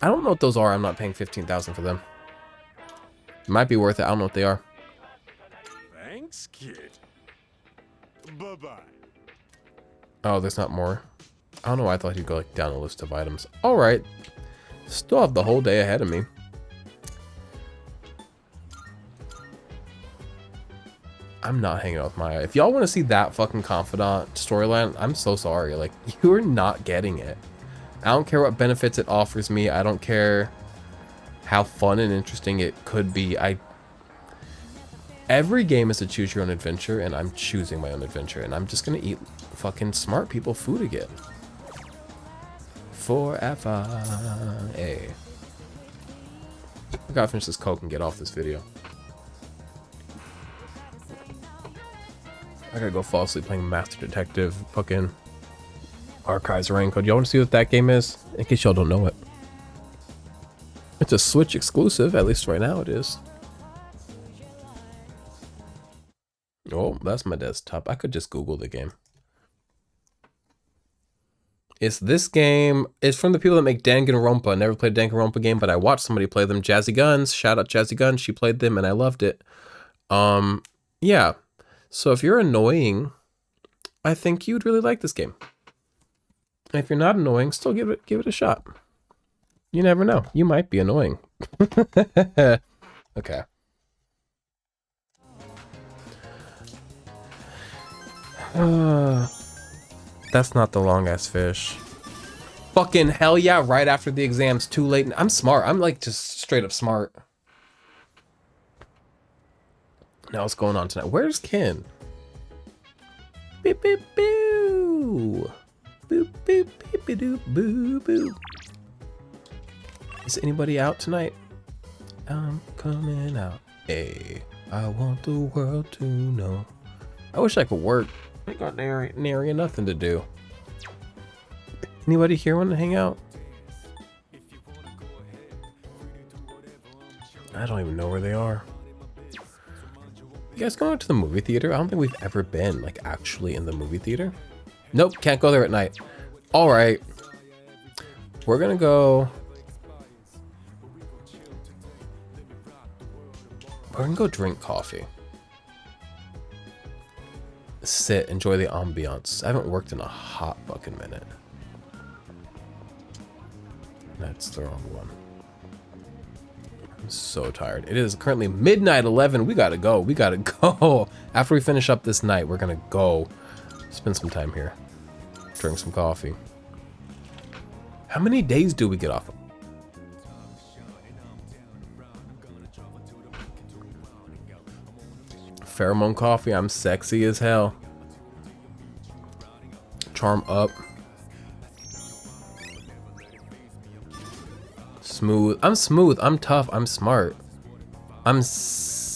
I don't know what those are. I'm not paying 15,000 for them. Might be worth it. I don't know what they are. Thanks, kid. Bye-bye. Oh, there's not more. I don't know why I thought he'd go like down a list of items. All right. Still have the whole day ahead of me. I'm not hanging out with Maya. If y'all want to see that fucking confidant storyline, I'm so sorry. Like, you're not getting it. I don't care what benefits it offers me. I don't care how fun and interesting it could be. Every game is a choose your own adventure, and I'm choosing my own adventure, and I'm just gonna eat fucking smart people food again. Forever. Hey. I gotta finish this Coke and get off this video. I gotta go fall asleep playing Master Detective, fucking Archives Raincoat. Y'all wanna see what that game is? In case y'all don't know it. It's a Switch exclusive, at least right now it is. Oh, that's my desktop. I could just Google the game. It's this game. It's from the people that make Danganronpa. I never played a Danganronpa game, but I watched somebody play them. Jazzy Guns. Shout out Jazzy Guns. She played them and I loved it. Yeah. So if you're annoying, I think you'd really like this game. And if you're not annoying, still give it a shot. You never know. You might be annoying. Okay. That's not the long ass fish. Fucking hell yeah, right after the exam's too late. I'm smart. I'm like just straight up smart. Now what's going on tonight? Where's Ken? Beep beep boo. Boop boop beep doop boo boo. Is anybody out tonight? I'm coming out. Hey, I want the world to know. I wish I could work. I got nary nothing to do. Anybody here want to hang out? I don't even know where they are. You guys going to the movie theater? I don't think we've ever been like actually in the movie theater. Nope, can't go there at night. All right, we're gonna go. We're gonna go drink coffee. sit, enjoy the ambiance. I haven't worked in a hot fucking minute. That's the wrong one. I'm so tired. It is currently midnight 11. We gotta go. We gotta go. After we finish up this night, we're gonna go spend some time here. Drink some coffee. How many days do we get off of? Pheromone coffee. I'm sexy as hell. Charm up. Smooth. I'm smooth. I'm tough. I'm smart. I'm STS.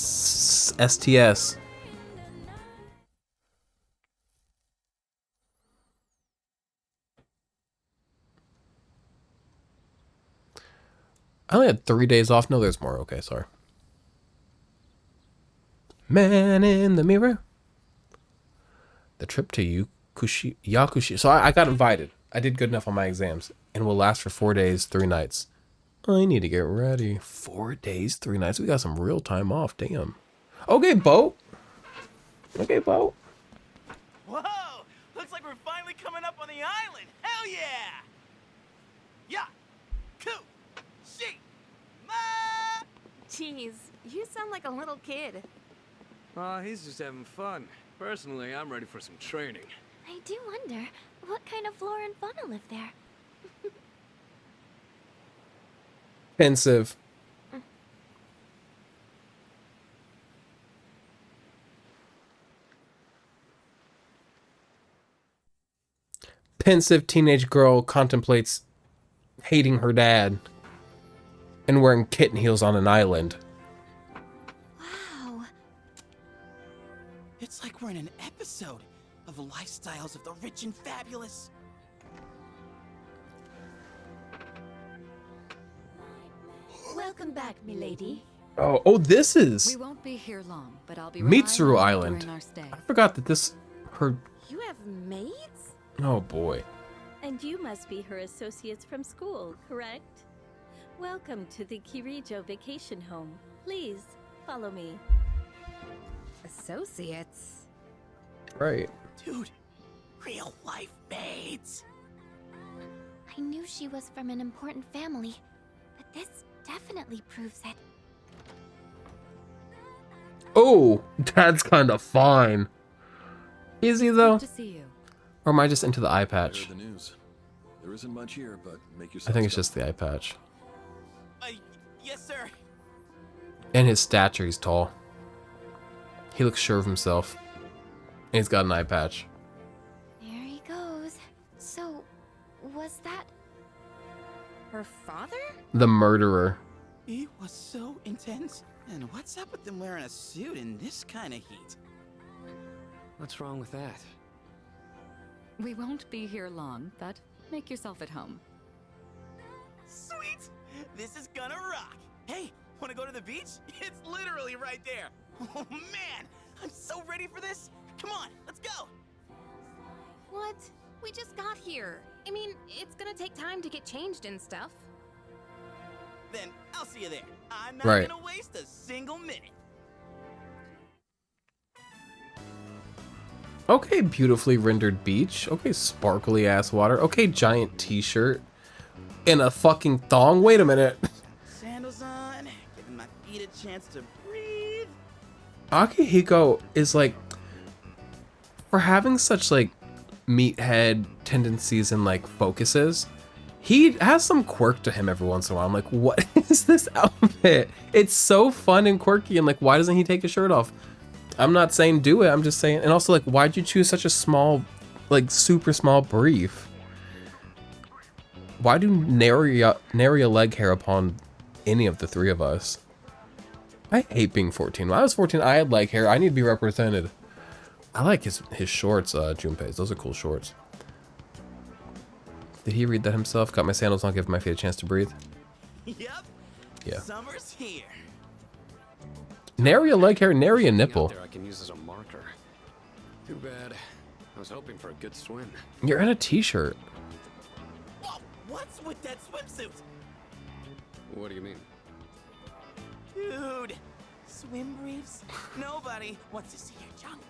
I only had 3 days off. No, there's more. Okay, sorry. Man in the mirror. The trip to Yakushi. So I got invited. I did good enough on my exams. And will last for 4 days, 3 nights. I need to get ready. 4 days, 3 nights. We got some real time off. Damn. Okay, boat. Okay, boat. Whoa! Looks like we're finally coming up on the island. Hell yeah! Yeah! Cool! She! Ma! Jeez, you sound like a little kid. He's just having fun. Personally, I'm ready for some training. I do wonder, what kind of flora and fauna live there? Pensive. Pensive teenage girl contemplates hating her dad and wearing kitten heels on an island. Wow. It's like we're in an episode of the lifestyles of the rich and fabulous. Welcome back, milady. Oh, this is We won't be here long, but I'll be Mitsuru relying on you Island. during our stay. I forgot that this her. You have maids? Oh boy. And you must be her associates from school, correct? Welcome to the Kirijo vacation home. Please, follow me. Associates? Right. Dude, real life maids. I knew she was from an important family, but this definitely proves it. Oh, Dad's kind of fine. Is he though? Good to see you. Or am I just into the eye I patch? heard the news. There isn't much here, but make I yourself. think it's just the eye patch. Yes, sir. And his stature, he's tall. He looks sure of himself. And he's got an eye patch. There he goes. So, was that her father? The murderer. He was so intense. And what's up with them wearing a suit in this kind of heat? What's wrong with that? We won't be here long, but make yourself at home. Sweet! This is gonna rock! Hey, wanna go to the beach? It's literally right there! Oh man! I'm so ready for this! Come on, let's go! What? We just got here. I mean, it's gonna take time to get changed and stuff. Then I'll see you there. I'm not Right. gonna waste a single minute. Okay, beautifully rendered beach. Okay, sparkly ass water. Okay, giant t-shirt. And a fucking thong. Wait a minute. Sandals on, giving my feet a chance to breathe. Akihiko is like, for having such like meathead tendencies and like focuses, he has some quirk to him every once in a while. I'm like, what is this outfit? It's so fun and quirky, and like, why doesn't he take his shirt off? I'm not saying do it, I'm just saying, and also like, why'd you choose such a small, like super small brief? Why do nary a leg hair upon any of the three of us? I hate being 14. When I was 14, I had leg hair. I need to be represented. I like his shorts, Junpei's. Those are cool shorts. Did he read that himself? Got my sandals on, give my feet a chance to breathe. Yep. Yeah. Summer's here. Nary a leg hair, nary a Out nipple. there I can use as a marker. Too bad. I was hoping for a good swim. You're in a t-shirt. Whoa, what's with that swimsuit? What do you mean? Dude, swim briefs? Nobody wants to see your junk.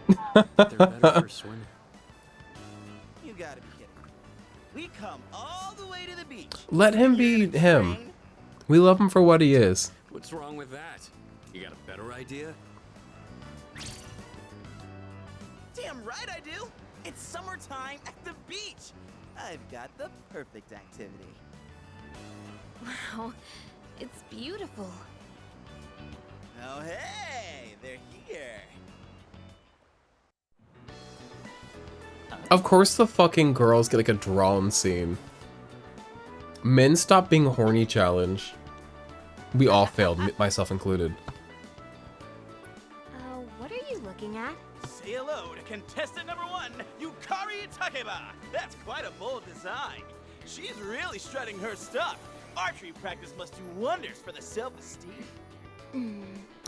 They're better for swimming. You gotta be kidding me. We come all the way to the beach. Let him be him. We love him for what he is. What's wrong with that? You got a better idea? Damn right I do. It's summertime at the beach. I've got the perfect activity. Wow, it's beautiful. Oh, hey, they're here. Of course the fucking girls get like a drawn scene. Men stop being horny challenge. We all failed, myself included. What are you looking at? Say hello to contestant number 1, Yukari Takeba. That's quite a bold design. She's really strutting her stuff. Archery practice must do wonders for the self-esteem.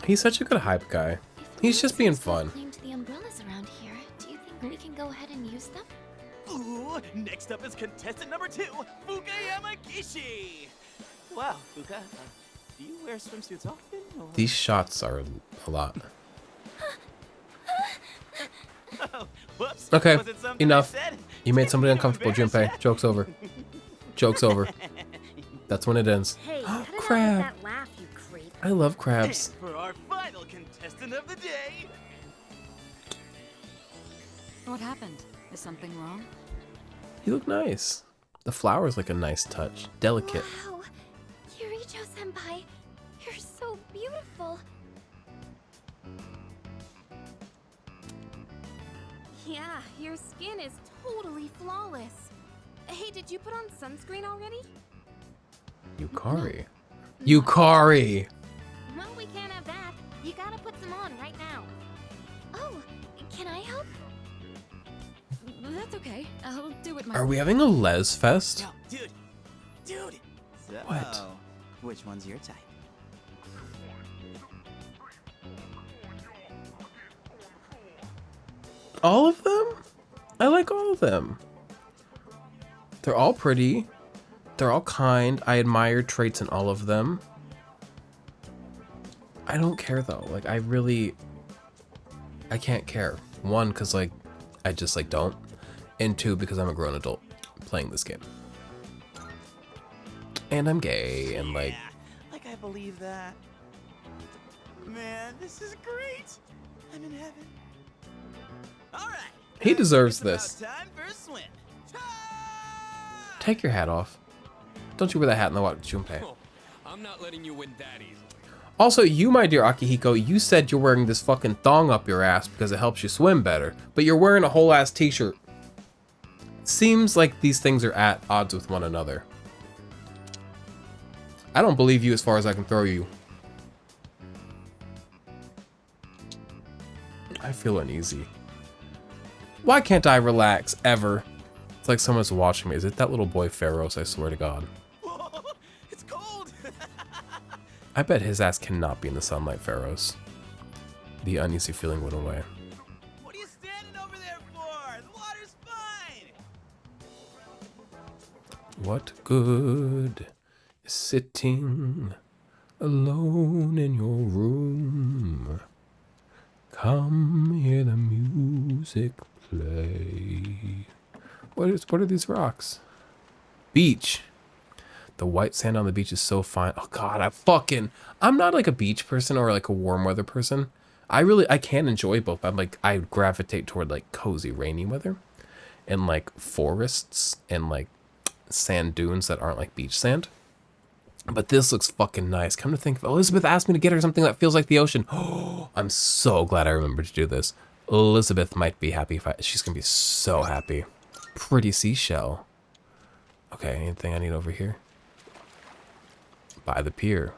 He's such a good hype guy. He's just being fun. Claim to the umbrellas around here. Do you think we can go ahead and use them? Ooh, next up is contestant number 2, Fuka Yamagishi. Wow, Fuka, do you wear swimsuits often? Or? These shots are a lot. Oh, whoops. Okay, Was it something enough. I said? You made somebody uncomfortable, Junpei. Joke's over. Joke's over. That's when it ends. Hey, cut it out Crab. with that laugh, you creep. I love crabs. And for our final contestant of the day. What happened? Is something wrong? You look nice. The flower's like a nice touch. Delicate. Wow, Yuricho-senpai, you're so beautiful. Yeah, your skin is totally flawless. Hey, did you put on sunscreen already? Yukari. Yukari! Well, we can't have that. You gotta put some on right now. Oh, can I help? That's okay. I'll do it Are myself. we having a Les Fest? Yo, dude. So, What? Which one's your type? All of them? I like all of them. They're all pretty. They're all kind. I admire traits in all of them. I don't care though. Like I can't care. One, because like I just like don't. And two, because I'm a grown adult playing this game. And I'm gay and like Like I believe that. Man, this is great. I'm in heaven. All right. he deserves It's this. about time for a swim. Take your hat off. Don't you wear that hat in the water, Junpei. Oh, I'm not letting you win that easily. Also, you, my dear Akihiko, you said you're wearing this fucking thong up your ass because it helps you swim better, but you're wearing a whole ass t-shirt. Seems like these things are at odds with one another. I don't believe you as far as I can throw you. I feel uneasy. Why can't I relax, ever? It's like someone's watching me. Is it that little boy Pharaohs, I swear to God. Whoa, it's cold. I bet his ass cannot be in the sunlight, Pharaohs. The uneasy feeling went away. What are you standing over there for? The water's fine. What good is sitting alone in your room? Come hear the music play. What are these rocks? Beach. The white sand on the beach is so fine. Oh God, I'm not like a beach person or like a warm weather person. I can enjoy both. I gravitate toward like cozy rainy weather and like forests and like sand dunes that aren't like beach sand. But this looks fucking nice. Come to think of it, Elizabeth asked me to get her something that feels like the ocean. Oh, I'm so glad I remembered to do this. Elizabeth might be happy she's gonna be so happy. Pretty seashell. Okay, anything I need over here? By the pier.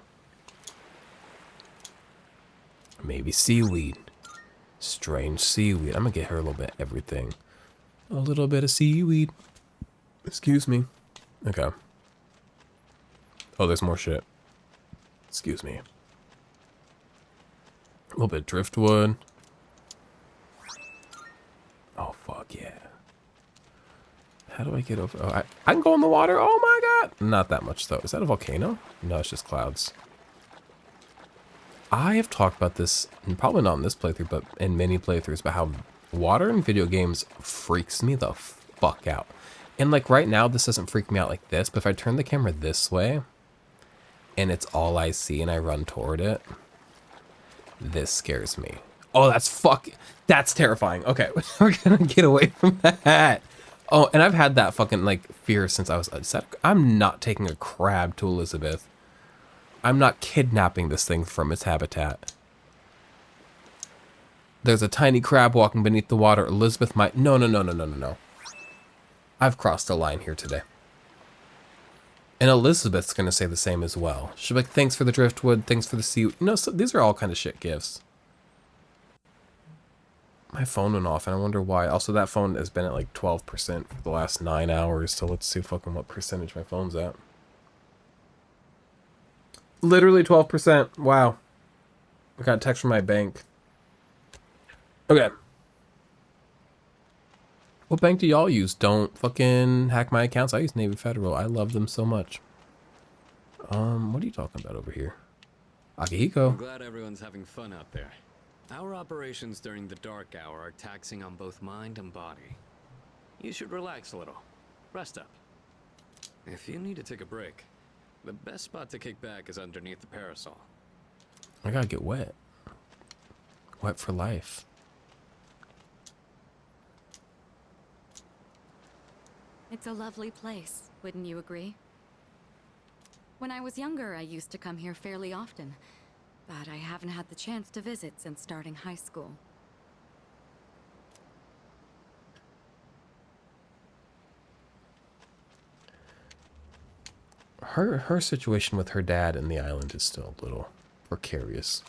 Maybe seaweed. Strange seaweed. I'm gonna get her a little bit of everything. A little bit of seaweed. Excuse me. Okay. Oh, there's more shit. Excuse me. A little bit of driftwood. Oh, fuck yeah. How do I get over? Oh, I can go in the water. Oh my God. Not that much though. Is that a volcano? No, it's just clouds. I have talked about this, and probably not in this playthrough, but in many playthroughs, about how water in video games freaks me the fuck out. And like right now, this doesn't freak me out like this, but if I turn the camera this way, and it's all I see and I run toward it, this scares me. Oh, that's terrifying. Okay, we're gonna get away from that. Oh, and I've had that fucking like fear since I was, I'm not taking a crab to Elizabeth. I'm not kidnapping this thing from its habitat. There's a tiny crab walking beneath the water. Elizabeth might, no. I've crossed a line here today. And Elizabeth's gonna say the same as well. She'll be like, thanks for the driftwood, thanks for the sea. No, so these are all kind of shit gifts. My phone went off, and I wonder why. Also, that phone has been at like 12% for the last 9 hours, so let's see fucking what percentage my phone's at. Literally 12%. Wow. I got a text from my bank. Okay. What bank do y'all use? Don't fucking hack my accounts. I use Navy Federal. I love them so much. What are you talking about over here? Akihiko. I'm glad everyone's having fun out there. Our operations during the dark hour are taxing on both mind and body. You should relax a little. Rest up. If you need to take a break, the best spot to kick back is underneath the parasol. I gotta get wet. Wet for life. It's a lovely place, wouldn't you agree? When I was younger, I used to come here fairly often, but I haven't had the chance to visit since starting high school. Her situation with her dad in the island is still a little precarious.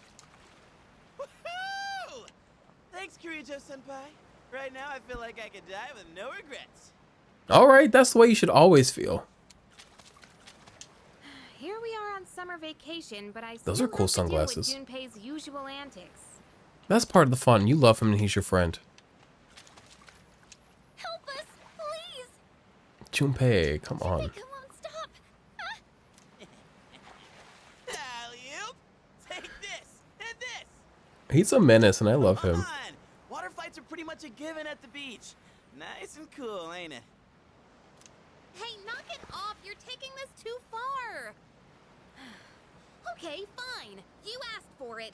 Woohoo! Thanks, Kirijo-senpai. Right now, I feel like I could die with no regrets. All right, that's the way you should always feel. Here we are on summer vacation, but I Those still are cool have to deal with sunglasses. Junpei's usual antics. That's part of the fun. You love him and he's your friend. Help us, please! Junpei, come on. It won't stop. Alley-oop! Take this and this. He's a menace and I love Come him. on. Water fights are pretty much a given at the beach. Nice and cool, ain't it? Hey, knock it off! You're taking this too far! Okay, fine. You asked for it.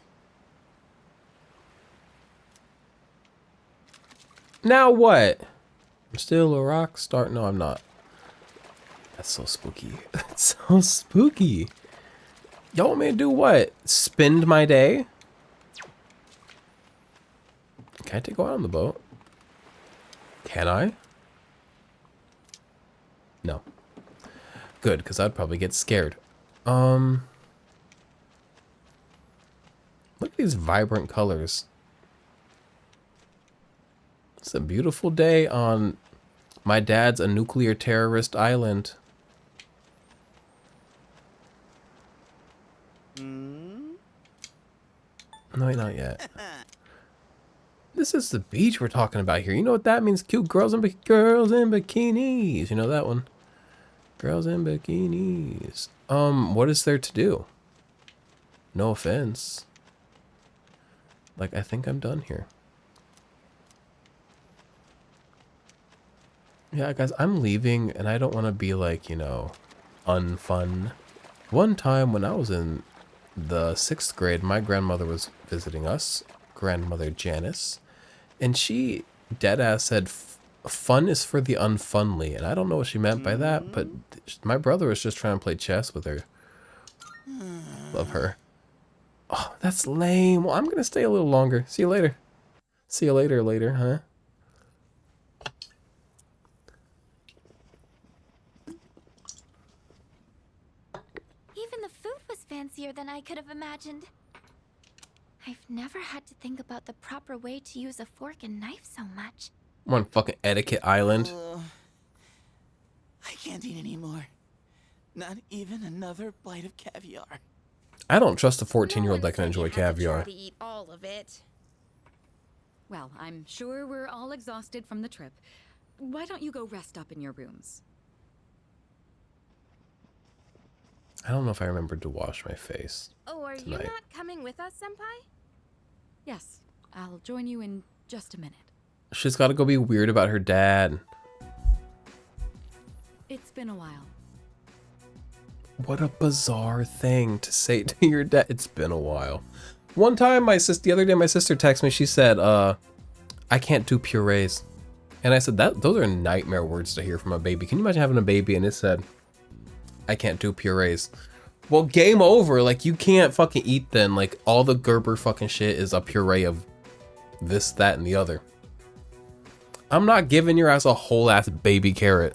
Now what? I'm still a rock star. No, I'm not. That's so spooky. That's so spooky. Y'all want me to do what? Spend my day? Can I take go out on the boat? Can I? No. Good, because I'd probably get scared. Look at these vibrant colors. It's a beautiful day on my dad's a nuclear terrorist island. No, wait, not yet. This is the beach we're talking about here. You know what that means? Cute girls in bikinis. You know that one? Girls in bikinis. What is there to do? No offense. Like, I think I'm done here. Yeah, guys, I'm leaving, and I don't want to be like, you know, unfun. One time when I was in the 6th grade, my grandmother was visiting us, grandmother Janice, and she deadass said, fun is for the unfunly, and I don't know what she meant by that, but my brother was just trying to play chess with her. Love her. Oh, that's lame. Well, I'm going to stay a little longer. See you later. See you later, huh? Even the food was fancier than I could have imagined. I've never had to think about the proper way to use a fork and knife so much. I'm on fucking Etiquette Island. I can't eat anymore. Not even another bite of caviar. I don't trust a 14-year-old that can enjoy caviar. To eat all of it. Well, I'm sure we're all exhausted from the trip. Why don't you go rest up in your rooms? I don't know if I remembered to wash my face. Oh, are you tonight. not coming with us, Senpai? Yes, I'll join you in just a minute. She's got to go be weird about her dad. It's been a while. What a bizarre thing to say to your dad. It's been a while. One time, the other day, my sister texted me. She said, I can't do purees. And I said, those are nightmare words to hear from a baby. Can you imagine having a baby and it said, I can't do purees? Well, game over. Like, you can't fucking eat then. Like, all the Gerber fucking shit is a puree of this, that, and the other. I'm not giving your ass a whole ass baby carrot.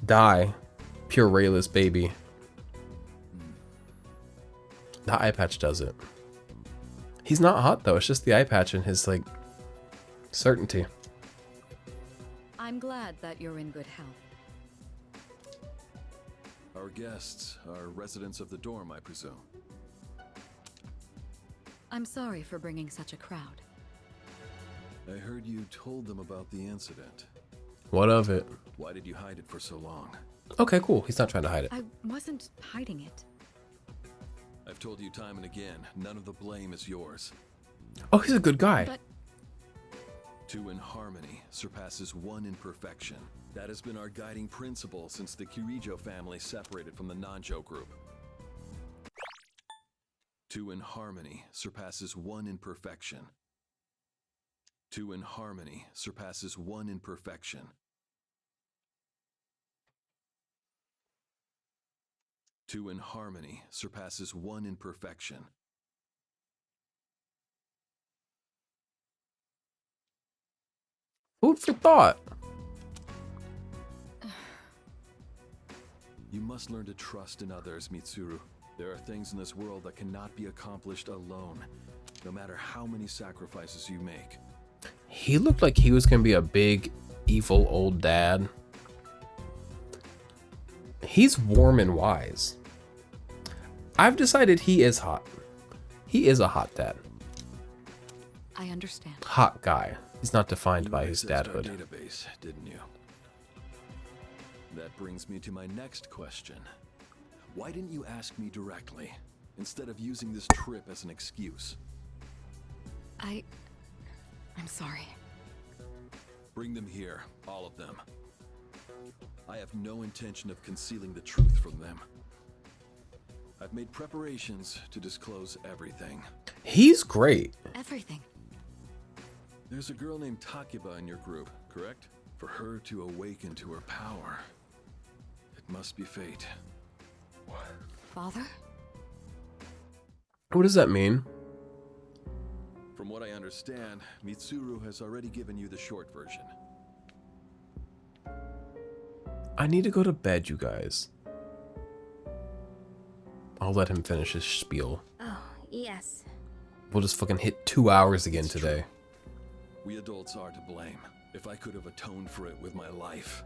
Die. Pureless baby. The eye patch does it. He's not hot though. It's just the eye patch and his, like, certainty. I'm glad that you're in good health. Our guests are residents of the dorm, I presume. I'm sorry for bringing such a crowd. I heard you told them about the incident. What of it? Why did you hide it for so long? Okay, cool. He's not trying to hide it. I wasn't hiding it. I've told you time and again, none of the blame is yours. Oh, he's a good guy. But Two in harmony surpasses one in perfection. That has been our guiding principle since the Kirijo family separated from the Nanjo group. Two in harmony surpasses one in perfection. Two in harmony surpasses one in perfection. Two in harmony surpasses one in perfection. Food for thought. You must learn to trust in others, Mitsuru. There are things in this world that cannot be accomplished alone, no matter how many sacrifices you make. He looked like he was gonna be a big, evil old dad. He's warm and wise. I've decided he is hot. He is a hot dad. I understand. Hot guy. He's not defined by his You accessed our dadhood. database, didn't you? That brings me to my next question. Why didn't you ask me directly, instead of using this trip as an excuse? I'm sorry. Bring them here, all of them. I have no intention of concealing the truth from them. I've made preparations to disclose everything. He's great. Everything. There's a girl named Takeba in your group, correct? For her to awaken to her power, it must be fate. Father? What does that mean? From what I understand, Mitsuru has already given you the short version. I need to go to bed, you guys. I'll let him finish his spiel. Oh, yes. We'll just fucking hit 2 hours again today. We adults are to blame. If I could have atoned for it with my life,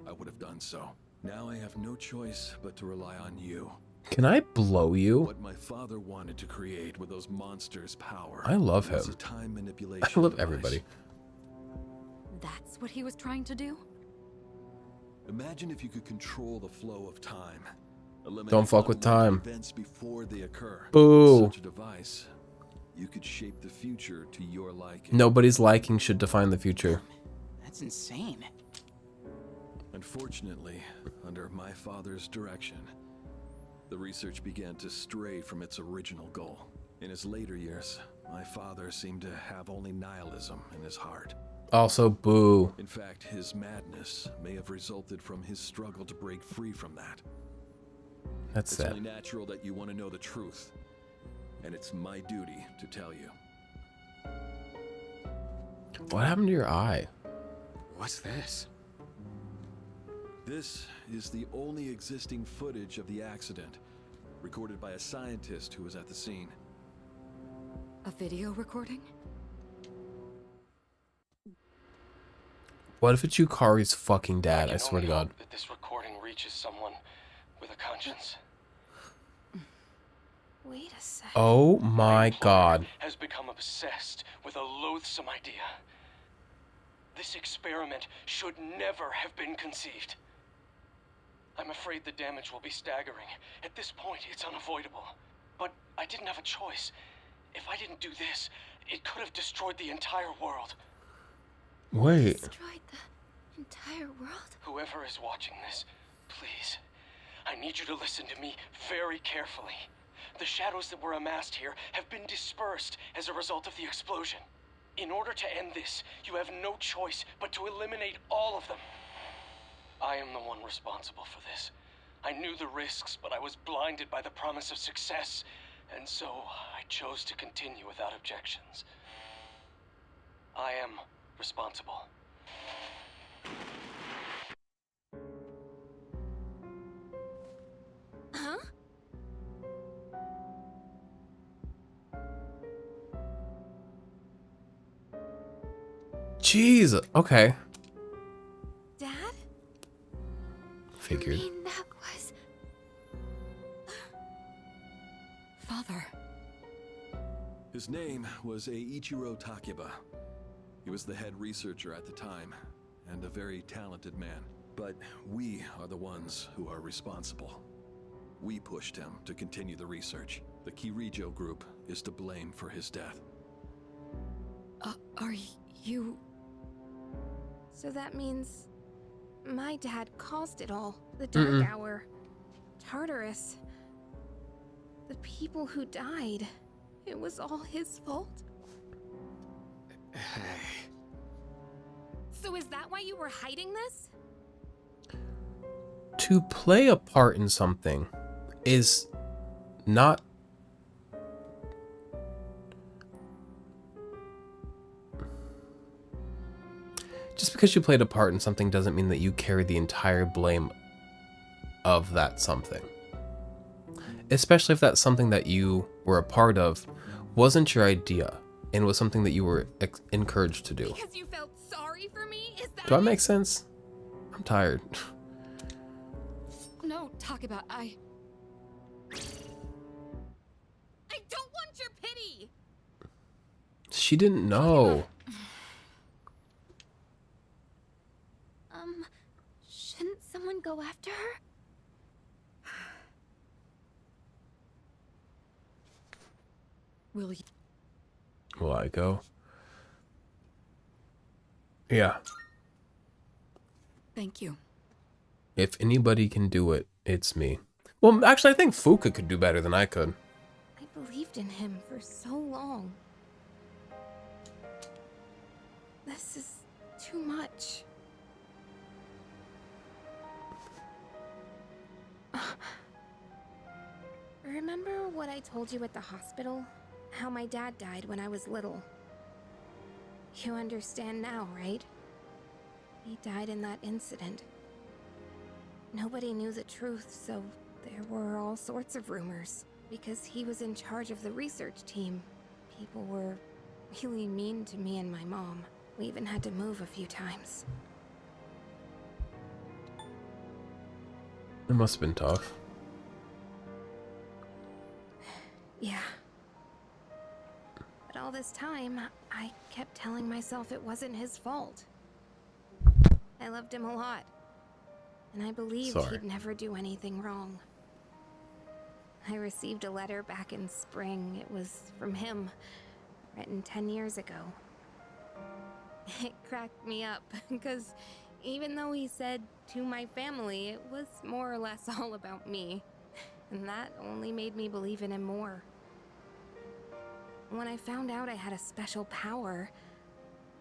I would have done so. Now I have no choice but to rely on you. Can I blow you? What my father wanted to create with those monsters' power. I love was him. a time manipulation I love device. everybody. That's what he was trying to do? Imagine if you could control the flow of time. Don't fuck with time. Events before they occur. Boo. With such a device, you could shape the future to your liking. Nobody's liking should define the future. That's insane. Unfortunately, under my father's direction, the research began to stray from its original goal. In his later years, my father seemed to have only nihilism in his heart. Also, boo. In fact, his madness may have resulted from his struggle to break free from that. That's It's sad. only natural that you want to know the truth, and it's my duty to tell you. What happened to your eye? What's this? This is the only existing footage of the accident, recorded by a scientist who was at the scene. A video recording? What if it's Yukari's fucking dad? I swear to God. That this recording reaches someone with a conscience. Wait a sec. Oh my God. Has become obsessed with a loathsome idea. This experiment should never have been conceived. I'm afraid the damage will be staggering. At this point, it's unavoidable. But I didn't have a choice. If I didn't do this, it could have destroyed the entire world. Wait. Destroyed the entire world? Whoever is watching this, please, I need you to listen to me very carefully. The shadows that were amassed here have been dispersed as a result of the explosion. In order to end this, you have no choice but to eliminate all of them. I am the one responsible for this. I knew the risks, but I was blinded by the promise of success, and so I chose to continue without objections. I am responsible. Huh? Jeez. Okay. Dad? Figured. I mean, that was... Father. His name was Eiichiro Takeba. He was the head researcher at the time, and a very talented man. But we are the ones who are responsible. We pushed him to continue the research. The Kirijo group is to blame for his death. Are you... So that means my dad caused it all. The Dark Hour. Tartarus. The people who died. It was all his fault? So is that why you were hiding this? To play a part in something is not... Just because you played a part in something doesn't mean that you carry the entire blame of that something. Especially if that's something that you were a part of wasn't your idea and was something that you were encouraged to do. Because you felt sorry for me? Is that Do I make sense? I'm tired. No, talk about I don't want your pity! She didn't know. Shouldn't someone go after her? Will you... Will I go? Yeah. Thank you. If anybody can do it, it's me. Well, actually, I think Fuka could do better than I could. I believed in him for so long. This is too much. Remember what I told you at the hospital? How my dad died when I was little. You understand now, right? He died in that incident. Nobody knew the truth, so there were all sorts of rumors. Because he was in charge of the research team, people were really mean to me and my mom. We even had to move a few times. It must have been tough. Yeah. But all this time, I kept telling myself it wasn't his fault. I loved him a lot. And I believed he'd never do anything wrong. I received a letter back in spring. It was from him, written 10 years ago. It cracked me up, because even though he said to my family, it was more or less all about me. And that only made me believe in him more. When I found out I had a special power,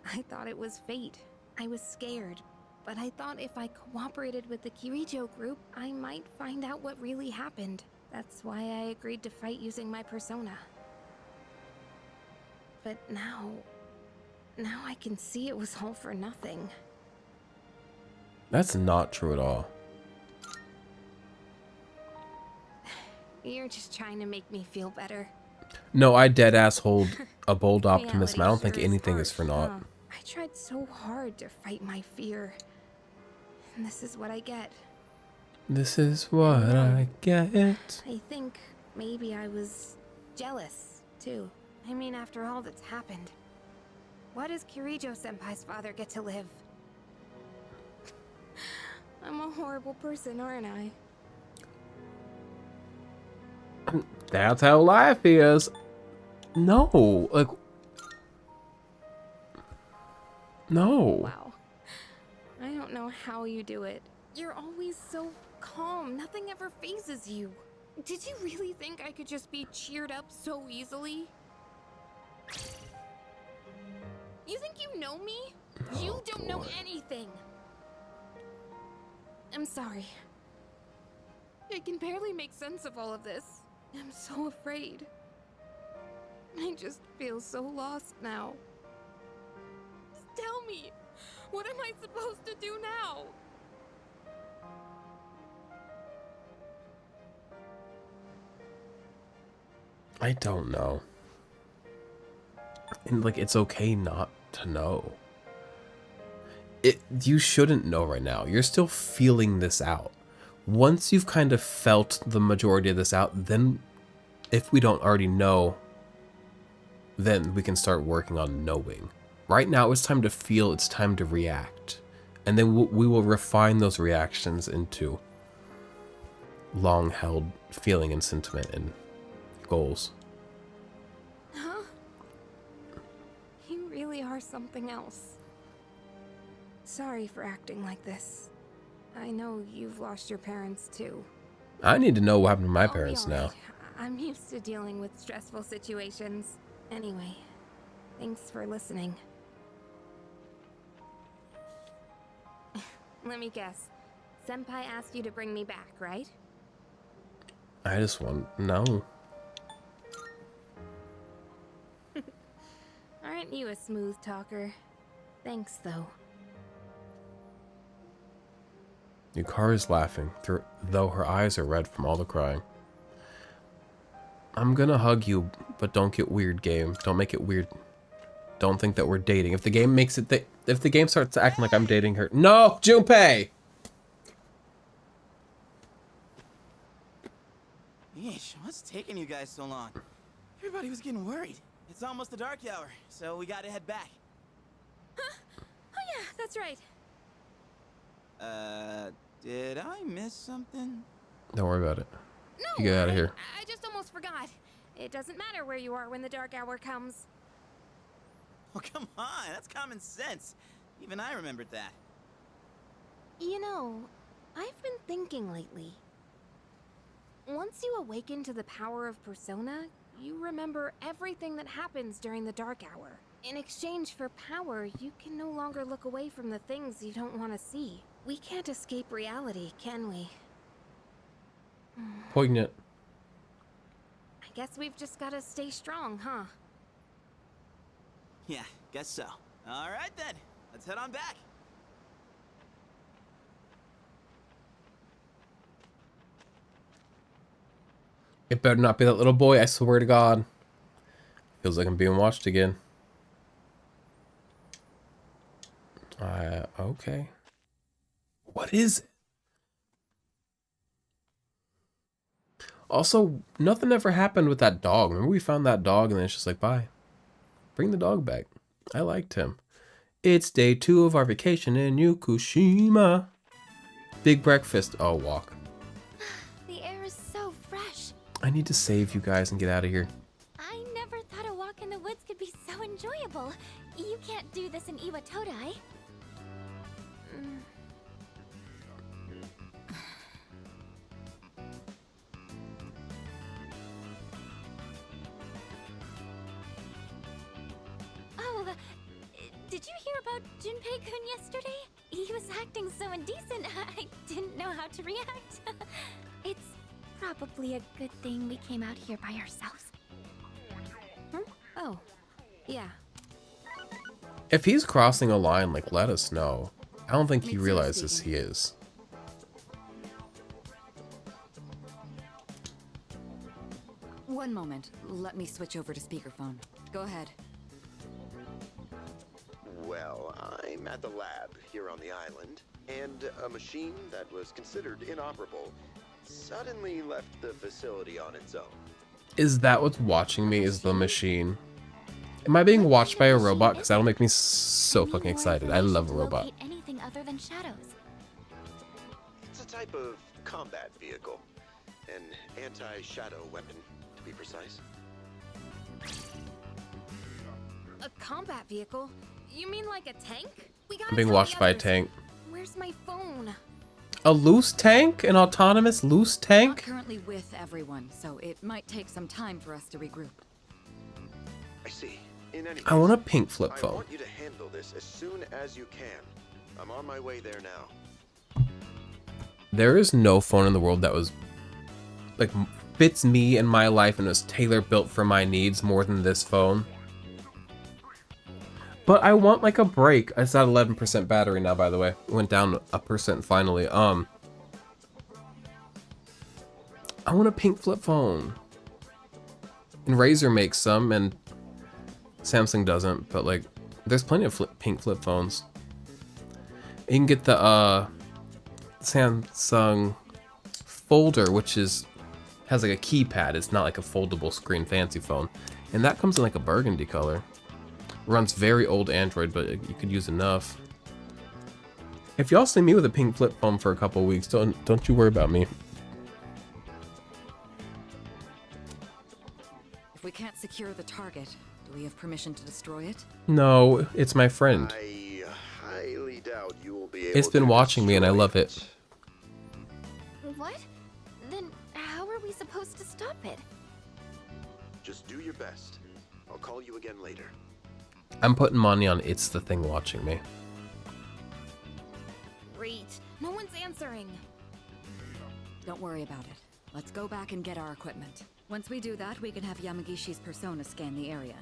I thought it was fate. I was scared, but I thought if I cooperated with the Kirijo group, I might find out what really happened. That's why I agreed to fight using my persona. But now I can see it was all for nothing. That's not true at all. You're just trying to make me feel better. No, I dead ass hold a bold optimism. I don't think anything is for naught. I tried so hard to fight my fear. And this is what I get. This is what I get. I think maybe I was jealous, too. I mean, after all that's happened. Why does Kirijo-senpai's father get to live? I'm a horrible person, aren't I? That's how life is. No, like, no. Wow. I don't know how you do it. You're always so calm. Nothing ever phases you. Did you really think I could just be cheered up so easily? You think you know me? You don't know anything. I'm sorry. I can barely make sense of all of this. I'm so afraid. I just feel so lost now. Just tell me, what am I supposed to do now? I don't know. And like, it's okay not to know. You shouldn't know right now. You're still feeling this out. Once you've kind of felt the majority of this out, then if we don't already know, then we can start working on knowing. Right now, it's time to feel, it's time to react. And then we will refine those reactions into long-held feeling and sentiment and goals. Huh? You really are something else. Sorry for acting like this. I know you've lost your parents too. I need to know what happened to my I'll be parents now. alright. I'm used to dealing with stressful situations. Anyway, thanks for listening. Let me guess. Senpai asked you to bring me back, right? I just want no. Aren't you a smooth talker? Thanks, though. Yukari's laughing, though her eyes are red from all the crying. I'm gonna hug you, but don't get weird, game. Don't make it weird. Don't think that we're dating. If the game makes it if the game starts acting like I'm dating her, no, Junpei. Yeesh, what's taking you guys so long? Everybody was getting worried. It's almost the dark hour, so we gotta head back. Huh? Oh yeah, that's right. Did I miss something? Don't worry about it. No, You get out of here. I just almost forgot. It doesn't matter where you are when the dark hour comes. Oh, come on, that's common sense. Even I remembered that. You know, I've been thinking lately. Once you awaken to the power of Persona, you remember everything that happens during the dark hour. In exchange for power, you can no longer look away from the things you don't want to see. We can't escape reality, can we? Poignant. I guess we've just gotta stay strong, huh? Yeah, guess so. All right then, let's head on back. It better not be that little boy, I swear to God. Feels like I'm being watched again. Okay. What is it? Also, nothing ever happened with that dog. Remember we found that dog and then it's just like, bye. Bring the dog back. I liked him. It's day 2 of our vacation in Yukushima. Big breakfast. Oh, walk. The air is so fresh. I need to save you guys and get out of here. I never thought a walk in the woods could be so enjoyable. You can't do this in Iwatodai. Oh, did you hear about Junpei-kun yesterday? He was acting so indecent, I didn't know how to react. It's probably a good thing we came out here by ourselves. Huh? Oh, yeah. If he's crossing a line, like, let us know. I don't think he realizes he is. One moment. Let me switch over to speakerphone. Go ahead. Well, I'm at the lab here on the island, and a machine that was considered inoperable suddenly left the facility on its own. Is that what's watching me, is the machine? Am I being watched by a robot? Because that'll make me so fucking excited. I love a robot. Anything other than shadows. type of combat vehicle. An anti-shadow weapon, to be precise. A combat vehicle? You mean like a tank? We gotta I'm being tell watched the by a others. tank. Where's my phone? A loose tank? An autonomous loose Not tank? currently with everyone, so it might take some time for us to regroup. I see. In any I want a case, pink flip I phone. want you to handle this as soon as you can. I'm on my way there now. There is no phone in the world that was like fits me and my life and was tailor built for my needs more than this phone. But I want like a break. It's at 11% battery now, by the way. It went down 1% finally. I want a pink flip phone. And Razer makes some, and Samsung doesn't. But like, there's plenty of pink flip phones. You can get the Samsung Folder, which has like a keypad. It's not like a foldable screen fancy phone, and that comes in like a burgundy color. Runs very old Android, but you could use enough. If y'all see me with a pink flip phone for a couple weeks, don't you worry about me. If we can't secure the target, do we have permission to destroy it? No, it's my friend. I highly doubt you will be able It's been to watching me and I destroy love it. What? Then how are we supposed to stop it? Just do your best. I'll call you again later. I'm putting money on it's the thing watching me. Great. No one's answering. Don't worry about it. Let's go back and get our equipment. Once we do that, we can have Yamagishi's persona scan the area.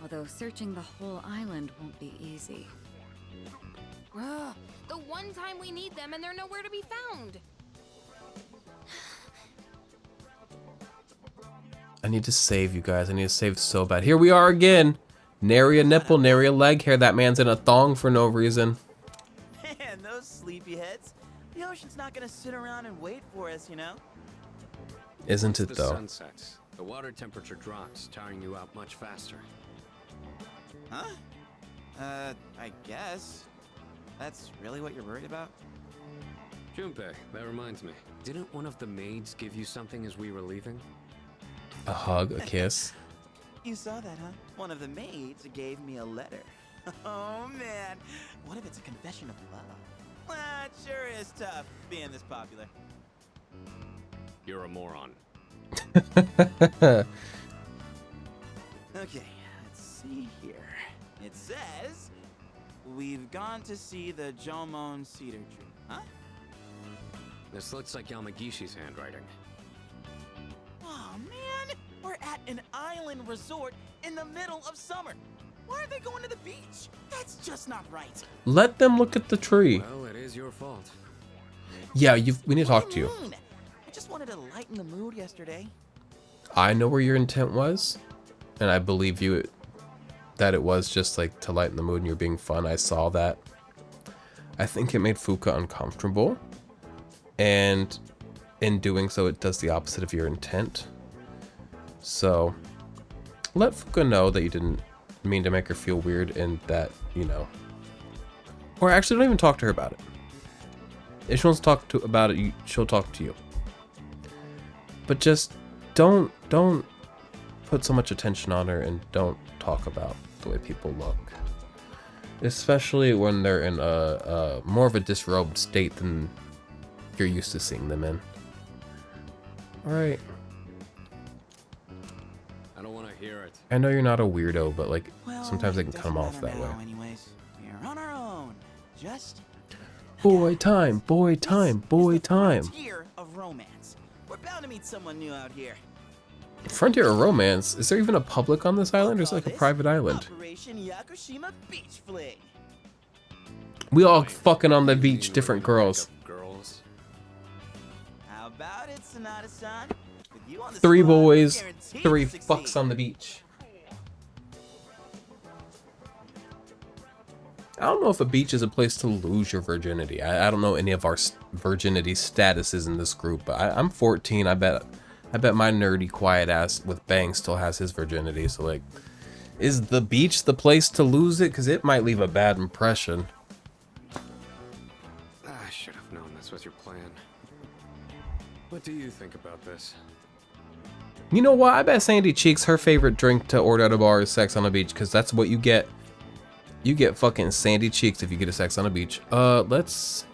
Although searching the whole island won't be easy. Ugh, the one time we need them and they're nowhere to be found. I need to save you guys. I need to save so bad. Here we are again. Nary a nipple, nary a leg hair. That man's in a thong for no reason. Man, those sleepyheads. The ocean's not gonna sit around and wait for us, you know? Isn't it The though? sun sets. The water temperature drops, tiring you out much faster. Huh? I guess. That's really what you're worried about? Junpei, that reminds me. Didn't one of the maids give you something as we were leaving? A hug, a kiss. You saw that, huh? One of the maids gave me a letter. Oh, man. What if it's a confession of love? Well, it sure is tough being this popular. You're a moron. Okay, let's see here. It says, we've gone to see the Jomon cedar tree. Huh? This looks like Yamagishi's handwriting. Oh, man. We're at an island resort in the middle of summer. Why are they going to the beach? That's just not right. Let them look at the tree. Well, it is your fault. Yeah, we need to talk to you. I just wanted to lighten the mood yesterday. I know where your intent was, and I believe you that it was just like to lighten the mood and you're being fun. I saw that. I think it made Fuka uncomfortable, and in doing so, it does the opposite of your intent. So let Fuka know that you didn't mean to make her feel weird and that, you know, or actually don't even talk to her about it. If she wants to talk about it, she'll talk to you. But just don't put so much attention on her and don't talk about the way people look. Especially when they're in a more of a disrobed state than you're used to seeing them in. Alright. I don't want to hear it. I know you're not a weirdo, but like Well, sometimes they it can doesn't come off matter that now way. Anyways, we're on our own. Just Boy time, boy time, boy time. frontier of romance. We're bound to meet someone new out here. Frontier of romance? Is there even a public on this island or is it like a private island? Operation Yakushima Beach Fling. We all fucking on the beach, different girls. Girls. How about it, Sonata-san? With you on the 3 squad, boys, guaranteed 3 to succeed. fucks on the beach. I don't know if a beach is a place to lose your virginity. I don't know any of our virginity statuses in this group, but I'm 14. I bet my nerdy quiet ass with bangs still has his virginity. So like, is the beach the place to lose it? Because it might leave a bad impression. I should have known this was your plan. What do you think about this? You know what? I bet Sandy Cheeks, her favorite drink to order at a bar is Sex on the Beach, because that's what you get. You get fucking Sandy Cheeks if you get a Sex on the Beach. Let's...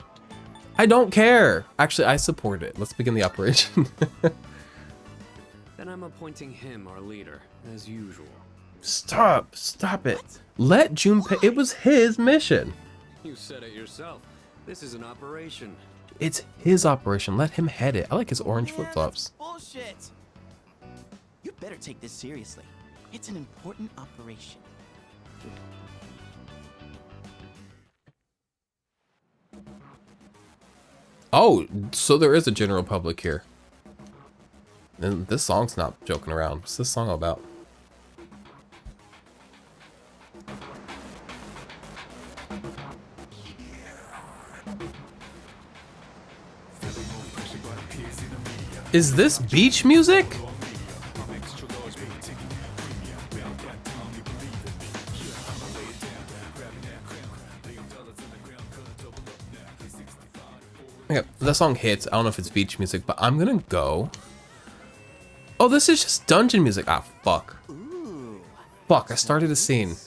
I don't care. Actually, I support it. Let's begin the operation. Then I'm appointing him our leader, as usual. Stop it. Let Junpei... It was his mission. You said it yourself. This is an operation. It's his operation. Let him head it. I like his orange flip-flops. Bullshit! You better take this seriously. It's an important operation. Oh, so there is a general public here. And this song's not joking around. What's this song all about? Is this beach music? Okay, that song hits. I don't know if it's beach music, but I'm gonna go. Oh, this is just dungeon music. Ah, fuck. Fuck, I started a scene.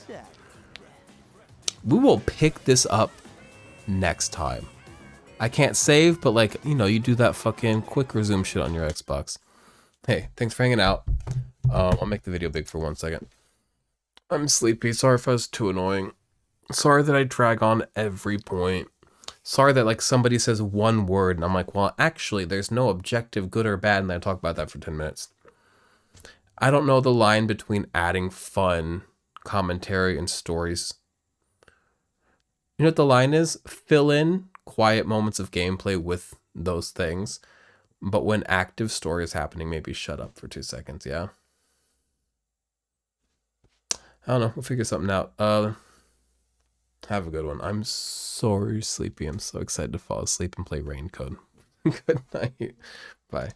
We will pick this up next time. I can't save, but like, you know, you do that fucking quick resume shit on your Xbox. Hey, thanks for hanging out. I'll make the video big for 1 second. I'm sleepy. Sorry if I was too annoying. Sorry that I drag on every point. Sorry that like somebody says one word and I'm like, well, actually, there's no objective good or bad, and then I talk about that for 10 minutes. I don't know the line between adding fun, commentary, and stories. You know what the line is? Fill in quiet moments of gameplay with those things, but when active story is happening, maybe shut up for 2 seconds, yeah? I don't know, we'll figure something out. Have a good one. I'm so sleepy. I'm so excited to fall asleep and play Rain Code. Good night. Bye.